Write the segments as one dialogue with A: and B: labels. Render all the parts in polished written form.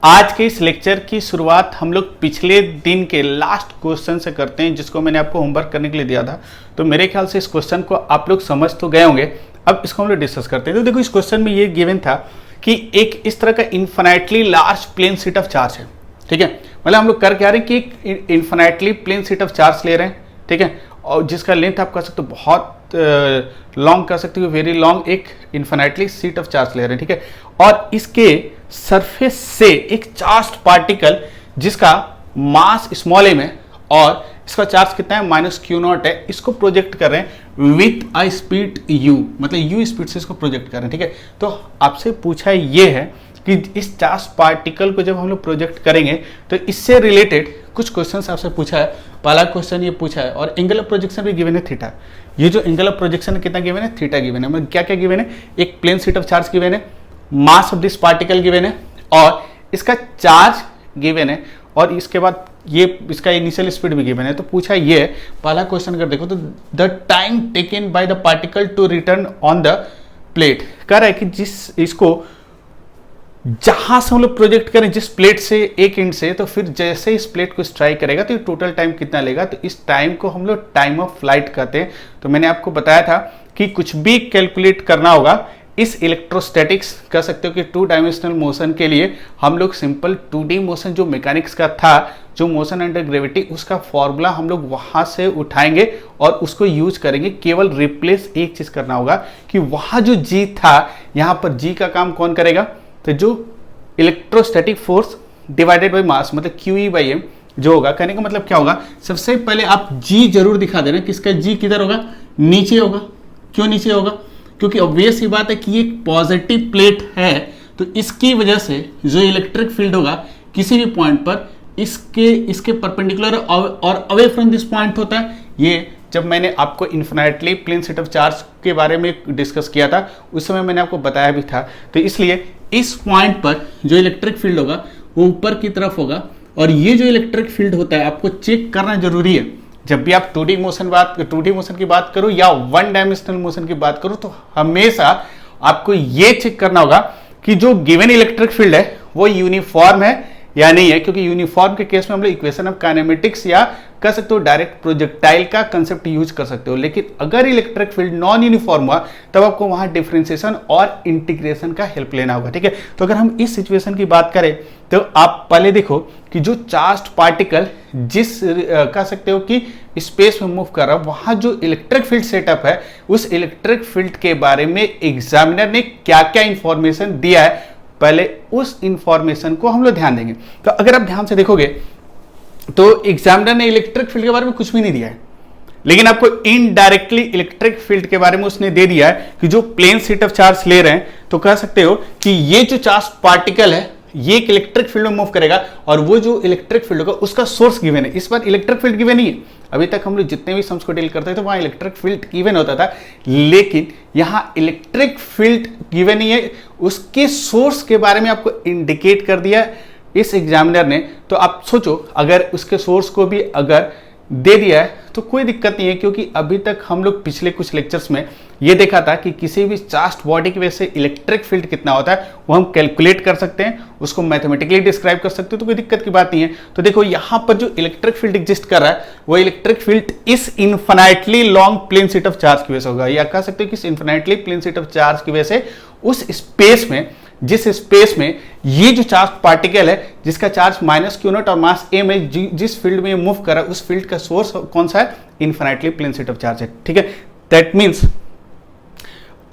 A: आज के इस लेक्चर की शुरुआत हम लोग पिछले दिन के लास्ट क्वेश्चन से करते हैं, जिसको मैंने आपको होमवर्क करने के लिए दिया था। तो मेरे ख्याल से इस क्वेश्चन को आप लोग समझ तो गए होंगे। अब इसको हम लोग डिस्कस करते हैं। तो देखो, इस क्वेश्चन में ये गिवन था कि एक इस तरह का infinitely large plane sheet of charge है। ठीक है, मतलब हम लोग कर क्या रहे हैं कि एक infinitely plane sheet of charge ले रहे हैं। ठीक है, और जिसका लेंथ आप कह सकते हो बहुत लॉन्ग कर सकते हो, वेरी लॉन्ग एक इन्फिनाइटली शीट ऑफ चार्ज ले रहे हैं। ठीक है, और इसके सरफेस से एक चार्ज पार्टिकल जिसका मास स्मॉल एम है और इसका चार्ज कितना है -q0 है, इसको प्रोजेक्ट कर रहे हैं विथ अ स्पीड u, मतलब u स्पीड से इसको प्रोजेक्ट कर रहे हैं। ठीक है, तो आपसे पूछा ये है कि इस चार्ज पार्टिकल को जब हम लोग प्रोजेक्ट करेंगे तो इससे रिलेटेड कुछ क्वेश्चंस आपसे पूछा है। पहला क्वेश्चन ये पूछा है, और एंगल ऑफ प्रोजेक्शन भी गिवन है थीटा। ये जो एंगल ऑफ प्रोजेक्शन कितना गिवन है, थीटा गिवन है। मतलब क्या क्या गिवन है, एक plane sheet of charge given है, mass of this particle given है और इसका चार्ज गिवन है, और इसके बाद ये इसका इनिशियल स्पीड भी गिवन है। तो पूछा ये पहला क्वेश्चन अगर देखो तो the time taken by the particle to return on the plate, कह रहा है कि जिस इसको जहां से हम लोग प्रोजेक्ट करें जिस प्लेट से एक एंड से, तो फिर जैसे इस प्लेट को स्ट्राइक करेगा तो ये टोटल टाइम कितना लेगा। तो इस टाइम को हम लोग टाइम ऑफ फ्लाइट कहते हैं। तो मैंने आपको बताया था कि कुछ भी कैलकुलेट करना होगा इस इलेक्ट्रोस्टैटिक्स कह सकते हो कि 2 डायमेंशनल मोशन के लिए हम लोग सिंपल 2D मोशन जो मैकेनिक्स का था, जो मोशन अंडर ग्रेविटी, उसका फॉर्मूला हम लोग वहां से उठाएंगे और उसको यूज करेंगे। केवल रिप्लेस एक चीज करना होगा कि वहां जो G था, यहां पर G का काम कौन करेगा, तो जो इलेक्ट्रोस्टैटिक फोर्स डिवाइडेड बाय मास, मतलब QE/m जो होगा। कहने का मतलब क्या होगा, सबसे पहले आप G जरूर दिखा देना कि इसका G किधर होगा, नीचे होगा। क्यों नीचे होगा, क्योंकि ऑब्वियस ही बात है कि ये एक पॉजिटिव प्लेट है, तो इसकी वजह से जो इलेक्ट्रिक फील्ड होगा किसी भी पॉइंट पर इसके परपेंडिकुलर और अवे फ्रॉम दिस पॉइंट होता है। ये जब मैंने आपको infinitely plane sheet of charge के बारे में डिस्कस किया था, उस समय मैंने आपको बताया भी था। तो इसलिए इस पॉइंट पर जो इलेक्ट्रिक फील्ड होगा वो ऊपर की तरफ होगा, और ये जो इलेक्ट्रिक फील्ड होता है आपको चेक करना जरूरी है। जब भी आप 2D मोशन की बात करो या 1 डायमेंशनल मोशन की बात करो, तो हमेशा आपको ये चेक करना होगा कि जो गिवन इलेक्ट्रिक फील्ड है वो यूनिफॉर्म है या नहीं है। क्योंकि यूनिफॉर्म के केस में हम लोग इक्वेशन ऑफ काइनेमेटिक्स या कह सकते हो डायरेक्ट प्रोजेक्टाइल का कंसेप्ट यूज कर सकते हो। लेकिन अगर इलेक्ट्रिक फील्ड नॉन यूनिफॉर्म हुआ तब आपको वहां डिफरेंशिएशन और इंटीग्रेशन का हेल्प लेना होगा। ठीक है, तो अगर हम इस सिचुएशन की बात करें तो आप पहले देखो कि जो चार्ज्ड पार्टिकल जिस कह सकते हो कि स्पेस में मूव कर रहा है, वहां जो इलेक्ट्रिक फील्ड सेटअप है, उस इलेक्ट्रिक फील्ड के बारे में एग्जामिनर ने क्या क्या इंफॉर्मेशन दिया है, पहले उस इंफॉर्मेशन को हम लोग ध्यान देंगे। तो अगर आप ध्यान से देखोगे तो एग्जामिनर ने इलेक्ट्रिक फील्ड के बारे में कुछ भी नहीं दिया है, लेकिन आपको इनडायरेक्टली इलेक्ट्रिक फील्ड के बारे में उसने दे दिया है कि जो प्लेन शीट ऑफ चार्ज ले रहे हैं, तो कह सकते हो कि ये जो चार्ज पार्टिकल है ये एक इलेक्ट्रिक फील्ड में मूव करेगा, और वो जो इलेक्ट्रिक फील्ड होगा उसका सोर्स गिवन है। इस बार इलेक्ट्रिक फील्ड गिवन नहीं है। अभी तक हम लोग जितने भी सम्स को डील करते थे वहां इलेक्ट्रिक फील्ड गिवन होता था, लेकिन यहां इलेक्ट्रिक फील्ड गिवन नहीं है, उसके सोर्स के बारे में आपको इंडिकेट कर दिया इस एग्जामिनर ने। तो आप सोचो अगर उसके सोर्स को भी अगर दे दिया है तो कोई दिक्कत नहीं है, क्योंकि अभी तक हम लोग पिछले कुछ लेक्चर्स में ये देखा था कि किसी भी चार्ज्ड बॉडी की वजह से इलेक्ट्रिक फील्ड कितना होता है वो हम कैलकुलेट कर सकते हैं, उसको मैथमेटिकली डिस्क्राइब कर सकते हो, तो कोई दिक्कत की बात नहीं है। तो देखो यहां पर जो इलेक्ट्रिक फील्ड एग्जिस्ट कर रहा है वो इलेक्ट्रिक फील्ड इस infinitely long plane sheet of charge की वजह से होगा, या कह सकते हो कि इस infinitely plane sheet of charge की वजह से उस स्पेस में, जिस स्पेस में ये जो चार्ज पार्टिकल है जिसका चार्ज -q0 और मास m है, जिस फील्ड में ये मूव कर रहा है उस फील्ड का सोर्स कौन सा है, infinitely plane sheet of charge है। ठीक है, दैट मींस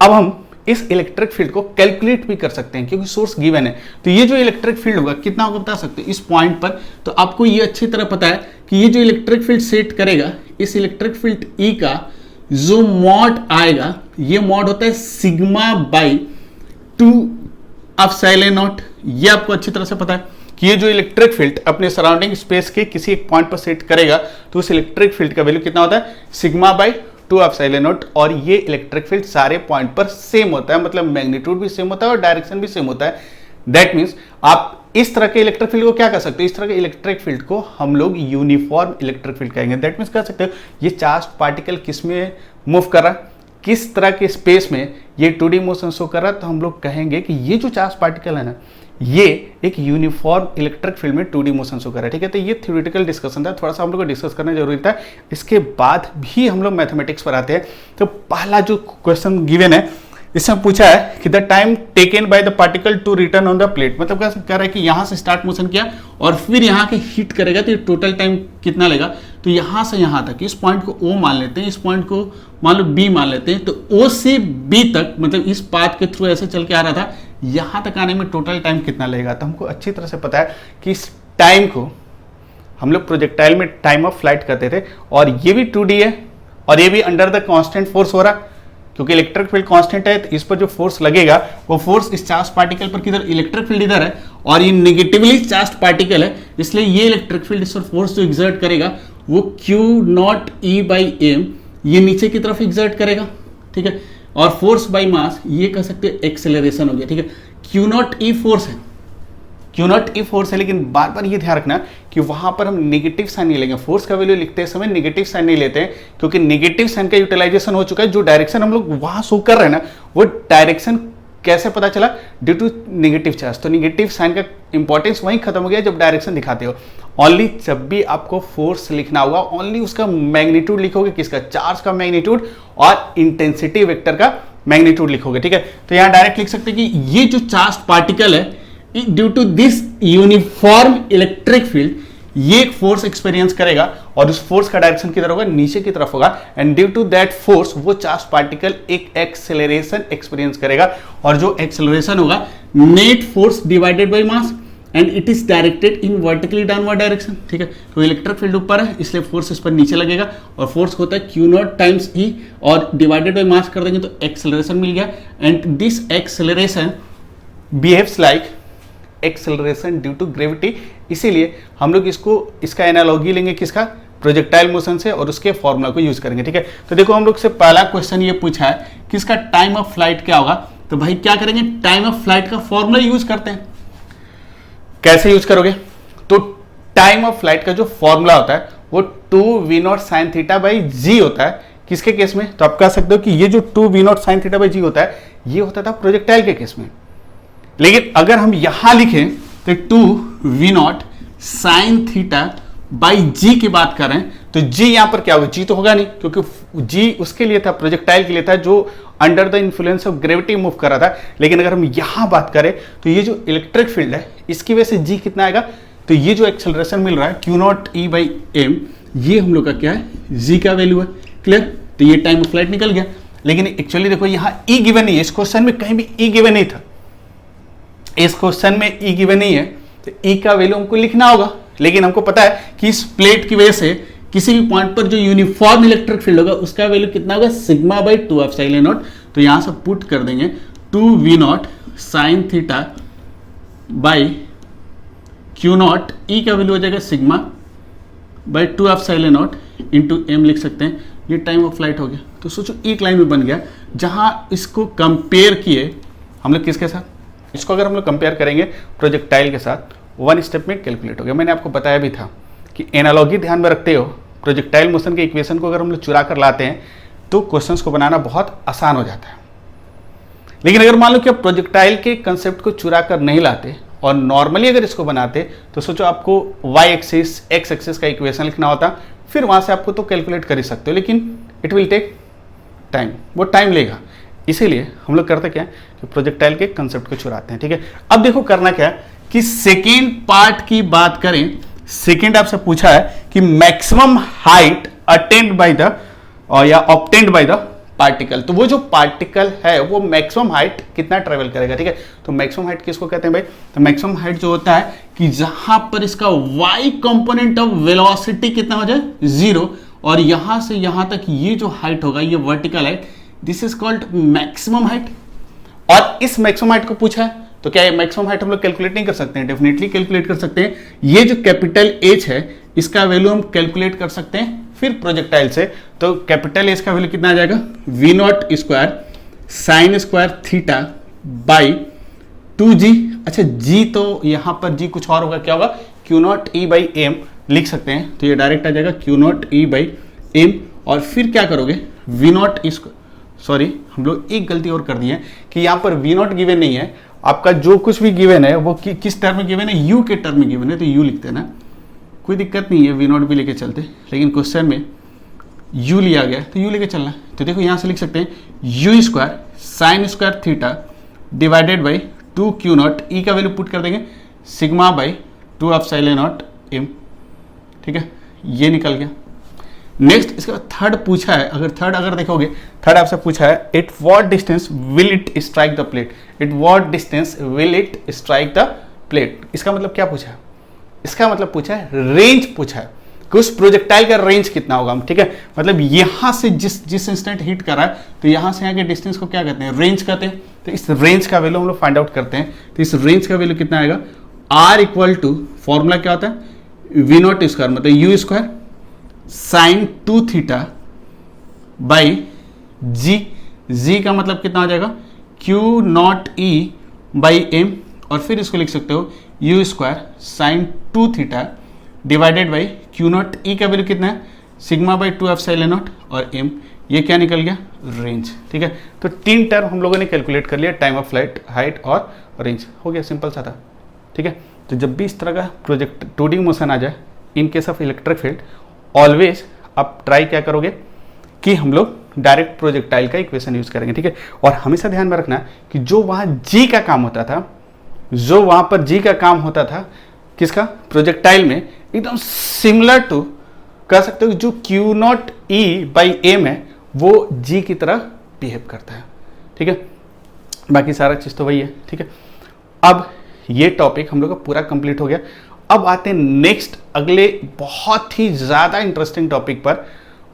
A: अब हम इस इलेक्ट्रिक फील्ड को कैलकुलेट भी कर सकते हैं क्योंकि सोर्स गिवन है। तो ये जो इलेक्ट्रिक फील्ड होगा कितना होगा बता सकते हो इस पॉइंट पर। तो आपको ये अच्छी तरह पता है कि ये जो इलेक्ट्रिक फील्ड सेट करेगा, इस इलेक्ट्रिक फील्ड E का जो मॉड आएगा, ये मॉड होता है σ/2 एप्सिलॉन नॉट। ये आपको अच्छी तरह से पता है कि ये जो इलेक्ट्रिक फील्ड अपने सराउंडिंग स्पेस के किसी एक पॉइंट पर सेट करेगा तो उस इलेक्ट्रिक फील्ड का वैल्यू कितना होता है, σ/2 एप्सिलॉन नॉट। और ये इलेक्ट्रिक फील्ड सारे पॉइंट पर सेम होता है, मतलब मैग्नीट्यूड भी सेम होता है और डायरेक्शन भी सेम होता है। दैट मीन्स आप इस तरह के इलेक्ट्रिक फील्ड को क्या कर सकते हो, इस तरह के इलेक्ट्रिक फील्ड को हम लोग यूनिफॉर्म इलेक्ट्रिक फील्ड कहेंगे। दैट मीन्स कह सकते हो ये चार्ज पार्टिकल किस में मूव कर रहा है, किस तरह के स्पेस में ये 2D मोशन शो कर रहा है, तो हम लोग कहेंगे कि ये जो चार्ज पार्टिकल है ना, ये एक यूनिफॉर्म इलेक्ट्रिक फील्ड में 2D मोशन शो कर रहा है, ठीक है। तो ये थ्योरेटिकल डिस्कशन था, थोड़ा सा हम लोग को डिस्कस करना जरूरी था। इसके बाद भी हम लोग मैथमेटिक्स पर आते हैं। तो पहला जो क्वेश्चन गिवन है, इसमें पूछा है कि the time taken by the particle to return on the plate, मतलब क्या कह रहा है कि यहां से स्टार्ट मोशन किया और फिर यहाँ के हिट करेगा तो टोटल टाइम कितना लेगा। तो यहां से यहां तक, इस पॉइंट को O मान लेते हैं, इस पॉइंट को मान लो B मान लेते हैं। तो O से B तक, मतलब इस पाथ के थ्रू ऐसे चल के आ रहा था, यहां तक आने में टोटल टाइम कितना लगेगा। तो हमको अच्छी तरह से पता है कि इस टाइम को हम लोग प्रोजेक्टाइल में टाइम ऑफ फ्लाइट करते थे, और ये भी 2D है और ये भी अंडर द कांस्टेंट फोर्स हो रहा है, क्योंकि इलेक्ट्रिक फील्ड कांस्टेंट है। तो इस पर जो फोर्स लगेगा वो फोर्स इस चार्ज पार्टिकल पर, किधर इलेक्ट्रिक फील्ड इधर है और ये नेगेटिवली चार्ज पार्टिकल है, इसलिए ये इलेक्ट्रिक फील्ड इस पर फोर्स जो एग्जर्ट करेगा वो Q0E/m ये नीचे की तरफ एग्जर्ट करेगा, ठीक है। और फोर्स बाय मास ये कह सकते हैं एक्सेलरेशन हो गया, ठीक है। Q0E फोर्स है, Q0E फोर्स है, लेकिन बार बार ये ध्यान रखना कि वहां पर हम नेगेटिव साइन नहीं लेंगे। फोर्स का वैल्यू लिखते समय नेगेटिव साइन नहीं लेते हैं, क्योंकि नेगेटिव साइन का यूटिलाइजेशन हो चुका है। जो डायरेक्शन हम लोग वहां शो कर रहे हैं ना, वो डायरेक्शन कैसे पता चला, ड्यू टू नेगेटिव चार्ज। तो नेगेटिव साइन का इंपॉर्टेंस वहीं खत्म हो गया जब डायरेक्शन दिखाते हो। ओनली जब भी आपको फोर्स लिखना होगा, ओनली उसका मैग्नीट्यूड लिखोगे, किसका, चार्ज का मैग्नीट्यूड और इंटेंसिटी वेक्टर का मैग्नीट्यूड लिखोगे, ठीक है। तो यहां डायरेक्ट लिख सकते हैं कि ये जो चार्ज पार्टिकल है, due to this uniform electric field, ये एक फोर्स एक्सपीरियंस करेगा और उस फोर्स का डायरेक्शन किधर होगा, नीचे की तरफ होगा। And due to that force वो चार्ज पार्टिकल एक एक्सेलरेशन एक्सपीरियंस करेगा, और जो एक्सेलरेशन होगा net force divided by mass, and it is directed in vertically downward direction, ठीक है। तो इलेक्ट्रिक फील्ड ऊपर है, इसलिए फोर्स इस पर नीचे लगेगा, और फोर्स होता है Q0 टाइम्स E, और डिवाइडेड बाय मास कर देंगे तो एक्सेलरेशन मिल गया। And this acceleration behaves like acceleration due to gravity. इसीलिए हम लोग इसका एनालॉजी लेंगे किसका, प्रोजेक्टाइल मोशन से, और उसके फॉर्मूला को यूज करेंगे, ठीक है। तो देखो हम लोग से पहला क्वेश्चन ये पूछा है कि इसका टाइम ऑफ फ्लाइट क्या होगा। तो भाई क्या करेंगे, टाइम ऑफ फ्लाइट का फॉर्मूला यूज करते हैं। कैसे यूज करोगे, तो टाइम ऑफ फ्लाइट का जो फॉर्मूला होता है वो 2v0 sin θ/g होता है। किसके केस में, तो आप कह सकते हो कि ये जो 2v0 sin θ/g होता है, ये होता था प्रोजेक्टाइल के केस में। लेकिन अगर हम यहां लिखें तो 2v0 sin θ/g की बात कर रहे हैं, तो g यहां पर क्या होगा, g तो होगा नहीं, क्योंकि g उसके लिए था, प्रोजेक्टाइल के लिए था, जो under the influence of gravity move कर रहा था। लेकिन अगर हम यहां बात करें तो ये जो इलेक्ट्रिक फील्ड है, इसकी वजह से g कितना आएगा, तो ये जो एक्सेलरेशन मिल रहा है Q0E/m, ये हम लोग का क्या है, g का वैल्यू है। क्लियर, तो ये टाइम ऑफ फ्लाइट निकल गया। लेकिन एक्चुअली देखो यहां E गिवन नहीं है, इस क्वेश्चन में कहीं भी E गिवन नहीं था, इस क्वेश्चन में E गिवन नहीं है, तो E का वैल्यू हमको लिखना होगा। लेकिन हमको पता है कि इस प्लेट की वजह से किसी भी पॉइंट पर जो यूनिफॉर्म इलेक्ट्रिक फील्ड होगा उसका वैल्यू कितना होगा, σ/2ε0। तो यहां से पुट कर देंगे 2v0 sin θ/Q0, E का वैल्यू हो जाएगा σ/2ε0 इंटू m लिख सकते हैं। ये टाइम ऑफ फ्लाइट हो गया। तो सोचो एक लाइन में बन गया, जहां इसको कंपेयर किए हम लोग किसके साथ, इसको अगर हम लोग कंपेयर करेंगे प्रोजेक्टाइल के साथ, वन स्टेप में कैलकुलेट हो गया। मैंने आपको बताया भी था कि एनालॉजी ध्यान में रखते हो, प्रोजेक्टाइल मोशन के इक्वेशन को अगर हम लोग चुरा कर लाते हैं तो क्वेश्चंस को बनाना बहुत आसान हो जाता है। लेकिन अगर मान लो कि आप प्रोजेक्टाइल के कंसेप्ट को चुरा कर नहीं लाते और नॉर्मली अगर इसको बनाते, तो सोचो आपको y एक्सिस x एक्सिस का इक्वेशन लिखना होता, फिर वहां से आपको तो कैलकुलेट कर ही सकते हो, लेकिन इट विल टेक टाइम, वो टाइम लेगा। इसीलिए हम लोग करते क्या है कि प्रोजेक्टाइल के कंसेप्ट को चुराते हैं, ठीक है। अब देखो करना क्या है कि सेकेंड पार्ट की बात करें, सेकेंड आपसे पूछा है कि maximum height attend by the या ऑब्टेन्ड बाय द पार्टिकल। तो वो जो पार्टिकल है वो मैक्सिमम हाइट कितना ट्रेवल करेगा, ठीक है। तो मैक्सिमम हाइट किसको कहते हैं भाई, तो मैक्सिमम हाइट जो होता है कि जहां पर इसका y कंपोनेंट ऑफ वेलोसिटी कितना हो जाए 0, और यहां से यहां तक ये जो हाइट होगा, ये vertical height, this is called maximum height. और इस मैक्सिमम हाइट को पूछा है, तो क्या ये मैक्सिमम हाइट हम लोग कैलकुलेट नहीं कर सकते हैं, डेफिनेटली कैलकुलेट कर सकते हैं। ये जो कैपिटल H है इसका वैल्यू हम कैलकुलेट कर सकते हैं फिर प्रोजेक्टाइल से। तो कैपिटल H का वैल्यू कितना आ जाएगा, v0 square sine square theta by 2g। अच्छा g तो यहां पर g कुछ और होगा, क्या होगा, Q0E/m लिख सकते हैं। तो ये डायरेक्ट आ जाएगा Q0E/m, और फिर क्या करोगे v0 सॉरी हम लोग एक गलती और कर दी है कि यहाँ पर वी नॉट गिवन नहीं है, आपका जो कुछ भी गिवन है वो किस टर्म में गिवन है, यू के टर्म में गिवन है, तो यू लिखते हैं ना, कोई दिक्कत नहीं है, वी नॉट भी लेके चलते, लेकिन क्वेश्चन में यू लिया गया तो यू लेके चलना है। तो देखो यहाँ से लिख सकते हैं u square sine square theta divided by 2 q naught, E का वैल्यू पुट कर देंगे sigma by 2 epsilon naught m, ठीक है, ये निकल गया। नेक्स्ट इसके बाद थर्ड पूछा है, अगर देखोगे थर्ड आपसे पूछा है at what distance will it strike the plate, at what distance will it strike the plate. इसका मतलब क्या पूछा है, इसका मतलब पूछा है रेंज पूछा है कि उस प्रोजेक्टाइल का रेंज कितना होगा, ठीक है, मतलब यहां से जिस इंस्टेंट हिट कर रहा है तो यहां से यहाँ के डिस्टेंस को क्या कहते हैं, रेंज कहते हैं। तो इस रेंज का वैल्यू हम लोग फाइंड आउट करते हैं, तो इस रेंज का वैल्यू कितना आएगा, आर इक्वल टू फॉर्मूला क्या होता है वी नॉट स्क्वायर मतलब u square sine 2 theta by g का मतलब कितना आ जाएगा q naught E by M, और फिर इसको लिख सकते हो u square sine 2 theta divided by q naught, E का वैल्यू कितना है सिग्मा बाई 2 एप्सिलॉन नॉट और एम, ये क्या निकल गया रेंज, ठीक है। तो 3 टर्म हम लोगों ने कैलकुलेट कर लिया, टाइम ऑफ फ्लाइट, हाइट और रेंज, हो गया, सिंपल सा था, ठीक है। तो जब भी इस तरह का प्रोजेक्ट 2D मोशन आ जाए in case of electric field, always आप ट्राई क्या करोगे कि हम लोग डायरेक्ट प्रोजेक्टाइल का इक्वेशन यूज करेंगे, ठीक है। और हमेशा ध्यान में रखना कि जो वहां जी का काम होता था, जो वहां पर जी का काम होता था किसका, प्रोजेक्टाइल में, एकदम सिमिलर टू कह सकते हो जो Q naught E by M है वो जी की तरह बिहेव करता है, ठीक है। बाकी सारा चीज तो वही है, ठीक है। अब ये टॉपिक हम लोग का पूरा कंप्लीट हो गया। अब आते हैं नेक्स्ट अगले बहुत ही ज़्यादा इंटरेस्टिंग टॉपिक पर,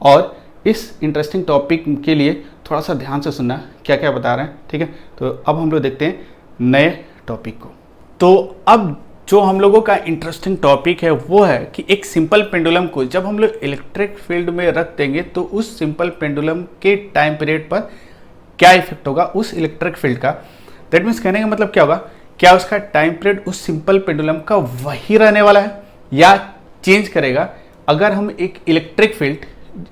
A: और इस इंटरेस्टिंग टॉपिक के लिए थोड़ा सा ध्यान से सुनना क्या क्या बता रहे हैं, ठीक है। तो अब हम लोग देखते हैं नए टॉपिक को। तो अब जो हम लोगों का इंटरेस्टिंग टॉपिक है वो है कि एक सिंपल पेंडुलम को जब हम लोग इलेक्ट्रिक फील्ड में रख देंगे तो उस सिंपल पेंडुलम के टाइम पीरियड पर क्या इफेक्ट होगा उस इलेक्ट्रिक फील्ड का। दैट मीन्स कहने का मतलब क्या होगा, क्या उसका टाइम पीरियड उस सिंपल पेंडुलम का वही रहने वाला है या चेंज करेगा अगर हम एक इलेक्ट्रिक फील्ड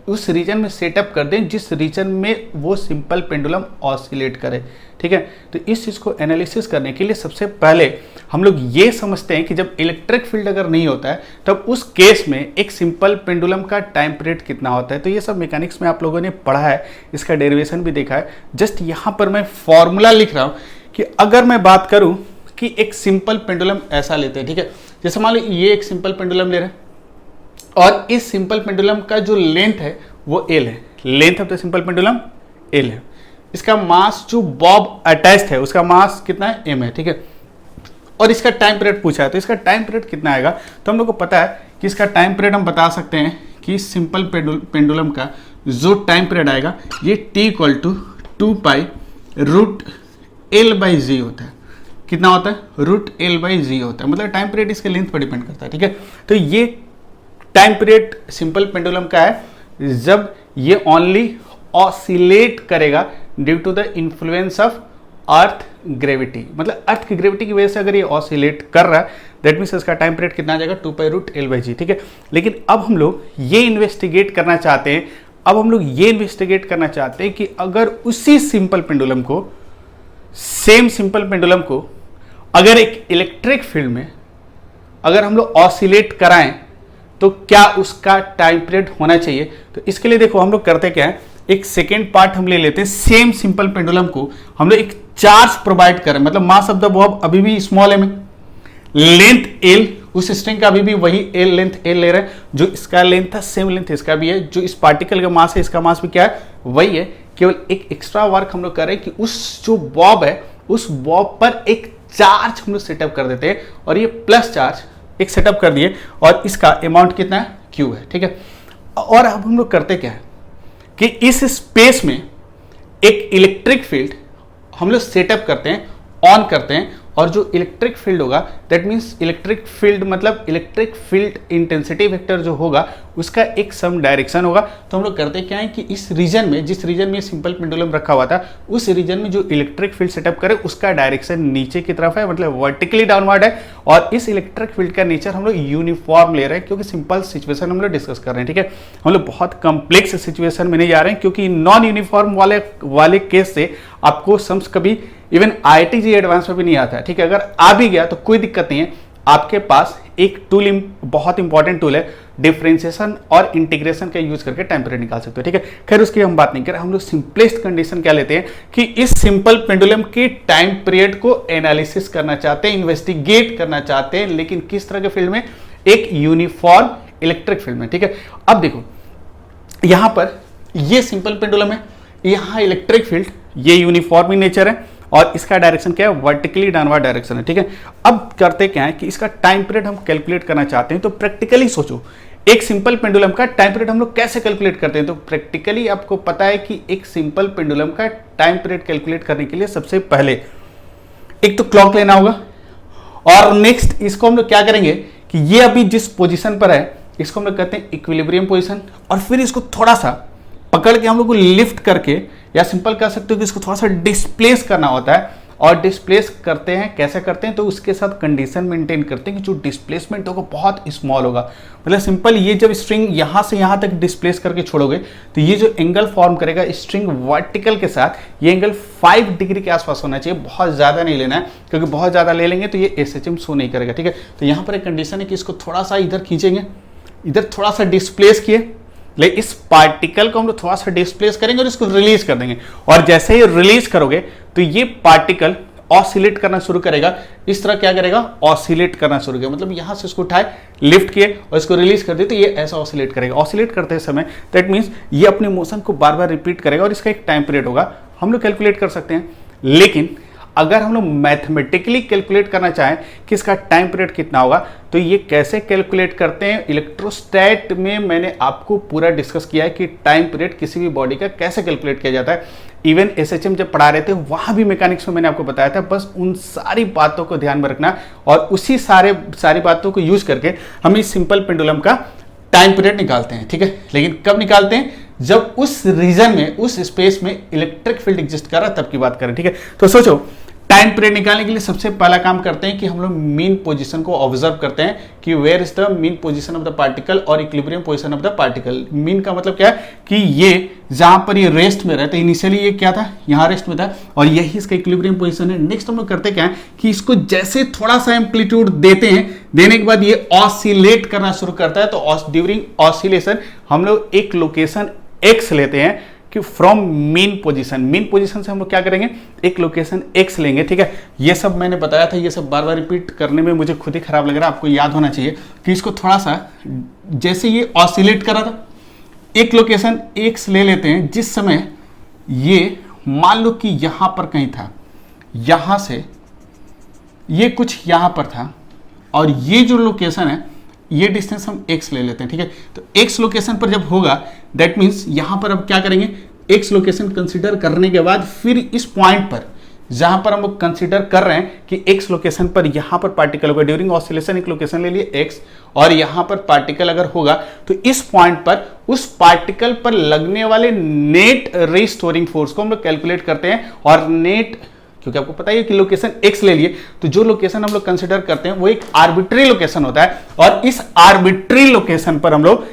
A: उस रीजन में सेटअप कर दें जिस रीजन में वो सिंपल पेंडुलम ऑसिलेट करे, ठीक है। तो इस चीज़ को एनालिसिस करने के लिए सबसे पहले हम लोग ये समझते हैं कि जब इलेक्ट्रिक फील्ड अगर नहीं होता है तब उस केस में एक सिंपल पेंडुलम का टाइम पीरियड कितना होता है। तो ये सब मैकेनिक्स में आप लोगों ने पढ़ा है, इसका डेरिवेशन भी देखा है। जस्ट यहाँ पर मैं फॉर्मूला लिख रहा हूँ कि अगर मैं बात करूँ कि एक सिंपल पेंडुलम ऐसा लेते हैं, ठीक है, जैसे मान लो ये एक सिंपल पेंडुलम ले रहे हैं और इस सिंपल पेंडुलम का जो लेंथ है वो एल है, length of the simple pendulum L है। इसका मास जो बॉब अटैच्ड है उसका मास कितना है एम है, ठीक है। और इसका टाइम पीरियड पूछा है तो इसका टाइम पीरियड कितना आएगा, तो हम लोग को पता है कि इसका टाइम पीरियड हम बता सकते हैं कि सिंपल पेंडुलम का जो टाइम पीरियड आएगा ये t equal to 2 pi root L by g होता है। कितना होता है, रूट एल बाई जी होता है, मतलब टाइम पीरियड इसके लेंथ पर डिपेंड करता है, ठीक है। तो ये टाइम पीरियड सिंपल पेंडुलम का है जब ये ओनली ऑसिलेट करेगा due to the influence of earth gravity, मतलब अर्थ की ग्रेविटी की वजह से अगर ये ऑसिलेट कर रहा है दैट मीन्स इसका टाइम पीरियड कितना आ जाएगा 2 पाई रूट एल बाई जी, ठीक है। लेकिन अब हम लोग ये इन्वेस्टिगेट करना चाहते हैं, अब हम लोग ये इन्वेस्टिगेट करना चाहते हैं कि अगर उसी सिंपल पेंडुलम को, सेम सिंपल पेंडुलम को अगर एक इलेक्ट्रिक फील्ड में अगर हम लोग ऑसिलेट कराएं तो क्या उसका टाइम पीरियड होना चाहिए। तो इसके लिए देखो हम लोग करते क्या है, एक सेकेंड पार्ट हम ले लेते हैं, सेम सिंपल पेंडुलम को हम लोग एक चार्ज प्रोवाइड करें, मतलब मास ऑफ द बॉब अभी भी स्मॉल एम है, लेंथ एल, उस स्ट्रिंग का अभी भी वही एल लेंथ एल ले रहे हैं, जो इसका लेंथ था सेम लेंथ इसका भी है, जो इस पार्टिकल का मास है इसका मास भी क्या है वही है, केवल एक एक्स्ट्रा वर्क हम लोग कर रहे हैं कि उस जो बॉब है उस बॉब पर एक चार्ज हम लोग सेटअप कर देते हैं और ये प्लस चार्ज एक सेटअप कर दिए और इसका अमाउंट कितना है क्यू है, ठीक है। और अब हम लोग करते क्या है कि इस स्पेस में एक इलेक्ट्रिक फील्ड हम लोग सेटअप करते हैं, ऑन करते हैं, और जो इलेक्ट्रिक फील्ड होगा दैट मीन्स इलेक्ट्रिक फील्ड मतलब इलेक्ट्रिक फील्ड इंटेंसिटी वेक्टर जो होगा उसका एक सम डायरेक्शन होगा। तो हम लोग करते क्या है कि इस रीजन में, जिस रीजन में सिंपल पेंडुलम रखा हुआ था, उस रीजन में जो इलेक्ट्रिक फील्ड सेटअप करे उसका डायरेक्शन नीचे की तरफ है, मतलब वर्टिकली डाउनवर्ड है। और इस इलेक्ट्रिक फील्ड का नेचर हम लोग यूनिफॉर्म ले रहे हैं, क्योंकि सिंपल सिचुएशन हम लोग डिस्कस कर रहे हैं, ठीक है। हम लोग बहुत कॉम्प्लेक्स सिचुएशन में नहीं जा रहे हैं, क्योंकि नॉन यूनिफॉर्म वाले केस से आपको सम्स कभी इवन IIT JEE एडवांस में भी नहीं आता है, ठीक है। अगर आ भी गया तो कोई दिक्कत नहीं है, आपके पास एक टूल, बहुत इंपॉर्टेंट टूल है, डिफरेंशिएशन और इंटीग्रेशन का यूज करके टाइम पीरियड निकाल सकते हो, ठीक है। खैर उसकी हम बात नहीं कर रहे, हम लोग सिंपलेस्ट कंडीशन क्या लेते हैं कि इस सिंपल पेंडुलम के टाइम पीरियड को एनालिसिस करना चाहते हैं, इन्वेस्टिगेट करना चाहते हैं, लेकिन किस तरह के फील्ड में, एक यूनिफॉर्म इलेक्ट्रिक फील्ड में, ठीक है। अब देखो यहां पर ये सिंपल पेंडुलम है, यहां इलेक्ट्रिक फील्ड, ये यूनिफॉर्म इन नेचर है और इसका डायरेक्शन क्या है, वर्टिकली डाउनवर्ड डायरेक्शन है, ठीक है। अब करते क्या है कि इसका टाइम पीरियड हम कैलकुलेट करना चाहते हैं, तो प्रैक्टिकली सोचो एक सिंपल पेंडुलम का टाइम पीरियड हम लोग कैसे कैलकुलेट करते हैं। तो प्रैक्टिकली आपको पता है कि एक सिंपल पेंडुलम का टाइम पीरियड कैलकुलेट करने के लिए सबसे पहले एक तो क्लॉक लेना होगा, और नेक्स्ट इसको हम लोग क्या करेंगे कि ये अभी जिस पोजिशन पर है इसको हम लोग कहते हैं इक्विलिब्रियम पोजिशन, और फिर इसको थोड़ा सा पकड़ के हम लोग को लिफ्ट करके, या सिंपल कह सकते हो कि इसको थोड़ा सा डिस्प्लेस करना होता है। और डिस्प्लेस करते हैं, कैसे करते हैं, तो उसके साथ कंडीशन मेंटेन करते हैं कि जो डिस्प्लेसमेंट होगा बहुत स्मॉल होगा। मतलब सिंपल, ये जब स्ट्रिंग यहां से यहां तक डिस्प्लेस करके छोड़ोगे तो ये जो एंगल फॉर्म करेगा स्ट्रिंग वर्टिकल के साथ, ये एंगल 5 डिग्री के आसपास होना चाहिए, बहुत ज्यादा नहीं लेना है, क्योंकि बहुत ज्यादा ले लेंगे तो ये SHM शो नहीं करेगा, ठीक है। तो यहां पर एक कंडीशन है कि इसको थोड़ा सा इधर खींचेंगे, इधर थोड़ा सा डिस्प्लेस किए, लेकिन इस पार्टिकल को हम लोग थोड़ा सा डिस्प्लेस करेंगे और इसको रिलीज कर देंगे। और जैसे ही रिलीज करोगे तो ये पार्टिकल ऑसिलेट करना शुरू करेगा, इस तरह क्या करेगा, ऑसिलेट करना शुरू करेगा। मतलब यहां से इसको उठाए, लिफ्ट किए और इसको रिलीज कर दिए तो ये ऐसा ऑसिलेट करेगा। ऑसिलेट करते समय दैट मींस ये अपने मोशन को बार बार रिपीट करेगा और इसका एक टाइम पीरियड होगा, हम लोग कैलकुलेट कर सकते हैं। लेकिन अगर हम लोग मैथमेटिकली कैलकुलेट करना चाहें कि इसका टाइम पीरियड कितना होगा, तो ये कैसे कैलकुलेट करते हैं, इलेक्ट्रोस्टैट में मैंने आपको पूरा डिस्कस किया है कि टाइम पीरियड किसी भी बॉडी का कैसे कैलकुलेट किया जाता है। इवन SHM जब पढ़ा रहे थे वहां भी मैकेनिक्स में मैंने आपको बताया था। बस उन सारी बातों को ध्यान में रखना और उसी सारी बातों को यूज करके हम इस सिंपल पेंडुलम का टाइम पीरियड निकालते हैं, ठीक है। लेकिन कब निकालते हैं, जब उस रीजन में, उस स्पेस में इलेक्ट्रिक फील्ड एग्जिस्ट कर रहा है तब की बात करें, ठीक है। तो सोचो टाइम पीरियड निकालने के लिए सबसे पहला काम करते हैं कि हम लोग मीन पोजीशन को ऑब्जर्व करते हैं कि where is the mean position of the particle और equilibrium position of the particle. Mean का मतलब क्या है कि ये जहां पर ये रेस्ट में रहता है, इनिशियली ये क्या था, यहां रेस्ट में था, और यही इसका इक्विलिब्रियम पोजीशन है। नेक्स्ट हम लोग करते क्या है कि इसको जैसे थोड़ा सा एम्पलीट्यूड देते हैं, देने के बाद ये ऑसिलेट करना शुरू करता है। तो ड्यूरिंग ऑसिलेशन हम लोग एक लोकेशन X लेते हैं कि फ्रॉम मीन पोजीशन से हम लोग क्या करेंगे, एक लोकेशन X लेंगे, ठीक है। ये सब मैंने बताया था, ये सब बार बार रिपीट करने में मुझे खुद ही खराब लग रहा है, आपको याद होना चाहिए कि इसको थोड़ा सा, जैसे ये ऑसिलेट कर रहा था, एक लोकेशन X ले लेते हैं जिस समय ये मान लो कि यहां पर कहीं था, यहां से ये कुछ यहां पर था, और ये जो लोकेशन है ये डिस्टेंस हम X ले लेते हैं, ठीक है। तो X लोकेशन पर जब होगा दैट मीन्स यहां पर अब क्या करेंगे, X लोकेशन कंसीडर करने के बाद फिर इस पॉइंट पर जहां पर हम लोग कंसीडर कर रहे हैं कि X लोकेशन पर यहां पर पार्टिकल होगा, ड्यूरिंग ऑसिलेशन एक लोकेशन ले लिए X, और यहां पर पार्टिकल अगर होगा तो इस पॉइंट पर उस पार्टिकल पर लगने वाले नेट रीस्टोरिंग फोर्स को हम लोग कैलकुलेट करते हैं। और नेट, क्योंकि आपको पता है कि लोकेशन X ले लिए, तो जो लोकेशन हम लोग कंसीडर करते हैं वो एक आर्बिट्री लोकेशन होता है, और इस आर्बिट्री लोकेशन पर हम लोग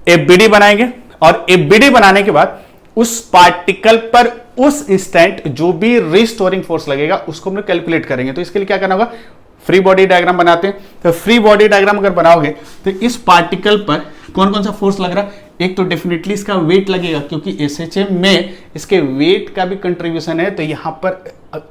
A: FBD बनाएंगे, और FBD बनाने के बाद उस पार्टिकल पर उस इंस्टेंट जो भी रिस्टोरिंग फोर्स लगेगा उसको हम लोग कैलकुलेट करेंगे। तो इसके लिए क्या करना होगा, फ्री बॉडी डायग्राम बनाते हैं। तो फ्री बॉडी डायग्राम अगर बनाओगे तो इस पार्टिकल पर कौन कौन सा फोर्स लग रहा है, एक तो डेफिनेटली इसका वेट लगेगा, क्योंकि SHM में इसके वेट का भी कंट्रीब्यूशन है। तो यहां पर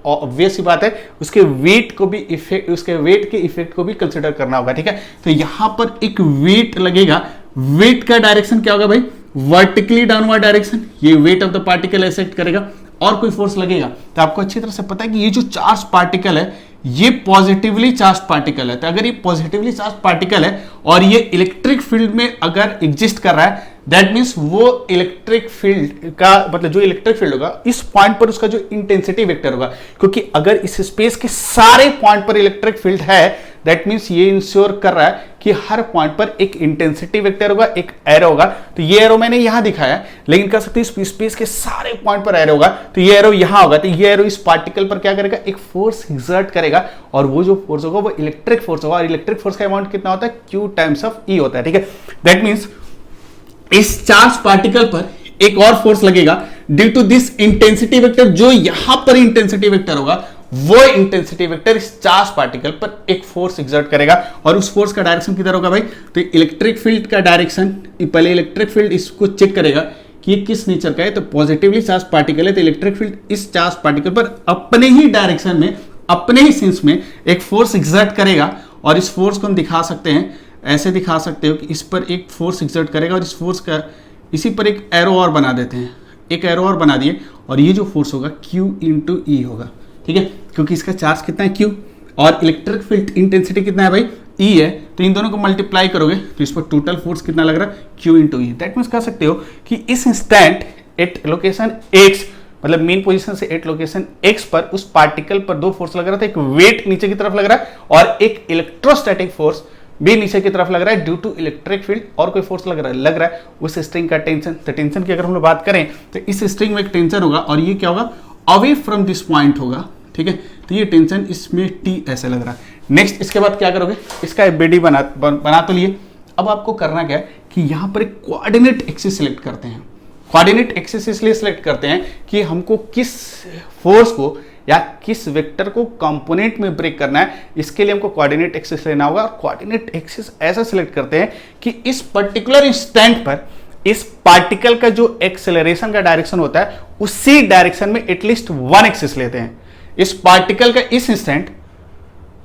A: ऑब्वियस सी बात है उसके वेट को भी इफेक्ट, उसके वेट के इफेक्ट को भी कंसिडर करना होगा, ठीक है। तो यहां पर एक वेट लगेगा, वेट का डायरेक्शन क्या होगा भाई, वर्टिकली डाउनवर्ड डायरेक्शन, ये wait of the particle act करेगा। और कोई फोर्स लगेगा तो आपको अच्छी तरह से पता है कि ये जो चार्ज पार्टिकल है ये पॉजिटिवली चार्ज पार्टिकल है। तो अगर ये पॉजिटिवली चार्ज पार्टिकल है और ये इलेक्ट्रिक फील्ड में अगर एग्जिस्ट कर रहा है, दैट मीन्स वो इलेक्ट्रिक फील्ड का मतलब जो इलेक्ट्रिक फील्ड होगा इस पॉइंट पर उसका जो इंटेंसिटी वेक्टर होगा, क्योंकि अगर इस स्पेस के सारे पॉइंट पर इलेक्ट्रिक फील्ड है दैट मीन्स ये इंश्योर कर रहा है कि हर पॉइंट पर एक इंटेंसिटी वेक्टर होगा, एक एरो होगा। तो ये एरो मैंने यहां दिखाया है, लेकिन कर सकते हैं स्पेस के सारे पॉइंट पर एरो होगा, तो ये एरो यहां होगा, तो ये एरो इस पार्टिकल पर क्या करेगा, एक फोर्स एक्सर्ट करेगा, और वो जो फोर्स होगा वो इलेक्ट्रिक फोर्स होगा, और इलेक्ट्रिक फोर्स का अमाउंट कितना होता है, Q टाइम्स ऑफ E होता है। ठीक है, दैट मीन्स इस चार्ज पार्टिकल पर एक और फोर्स लगेगा due to this intensity vector. जो यहां पर इंटेंसिटी वेक्टर होगा वो इंटेंसिटी वेक्टर इस चार्ज पार्टिकल पर एक फोर्स एक्सर्ट करेगा, और उस फोर्स का डायरेक्शन किधर होगा भाई, तो इलेक्ट्रिक फील्ड का डायरेक्शन, पहले इलेक्ट्रिक फील्ड इसको चेक करेगा कि ये किस नेचर का है, तो पॉजिटिवली चार्ज पार्टिकल है, तो इलेक्ट्रिक फील्ड इस चार्ज पार्टिकल पर अपने ही डायरेक्शन में, अपने ही सेंस में एक फोर्स एक्सर्ट करेगा। और इस फोर्स को हम दिखा सकते हैं, ऐसे दिखा सकते हो कि इस पर एक फोर्स एक्सर्ट करेगा, और इस फोर्स का इसी पर एक एरो और बना देते हैं, एक एरो और बना दिए, और ये जो फोर्स होगा Q इंटू E होगा। ठीक है, क्योंकि इसका चार्ज कितना है Q, और इलेक्ट्रिक फील्ड इंटेंसिटी कितना है भाई, E है, तो इन दोनों को मल्टीप्लाई करोगे तो इस पर टोटल फोर्स कितना लग रहा है, Q into E। That means कह सकते हो कि इस इंस्टेंट एट लोकेशन X, मतलब मेन पोजीशन से एट लोकेशन X पर उस पार्टिकल पर दो फोर्स लग रहा था, एक वेट नीचे की तरफ लग रहा है और एक इलेक्ट्रोस्टैटिक फोर्स भी नीचे की तरफ लग रहा है ड्यू टू इलेक्ट्रिक फील्ड, और कोई फोर्स लग रहा है उस स्ट्रिंग का टेंशन। तो टेंशन की अगर हम लोग बात करें तो इस स्ट्रिंग में एक टेंशन होगा, और ये क्या होगा, अवे फ्रॉम दिस पॉइंट होगा। ठीक है, तो ये टेंशन इसमें T ऐसे लग रहा है। नेक्स्ट इसके बाद क्या करोगे, इसका एबीडी बना तो लिए। अब आपको करना क्या है कि यहां पर एक कोऑर्डिनेट एक्सिस सिलेक्ट करते हैं। कोऑर्डिनेट एक्सिस इसलिए सिलेक्ट करते हैं कि हमको किस फोर्स को या किस वेक्टर को कंपोनेंट में ब्रेक करना है, इसके लिए हमको कोऑर्डिनेट एक्सिस लेना होगा। और कोऑर्डिनेट एक्सिस ऐसा सिलेक्ट करते हैं कि इस पर्टिकुलर इंस्टेंट पर इस पार्टिकल का जो एक्सेलरेशन का डायरेक्शन होता है उसी डायरेक्शन में एटलीस्ट वन एक्सिस लेते हैं। इस पार्टिकल का इस इंस्टेंट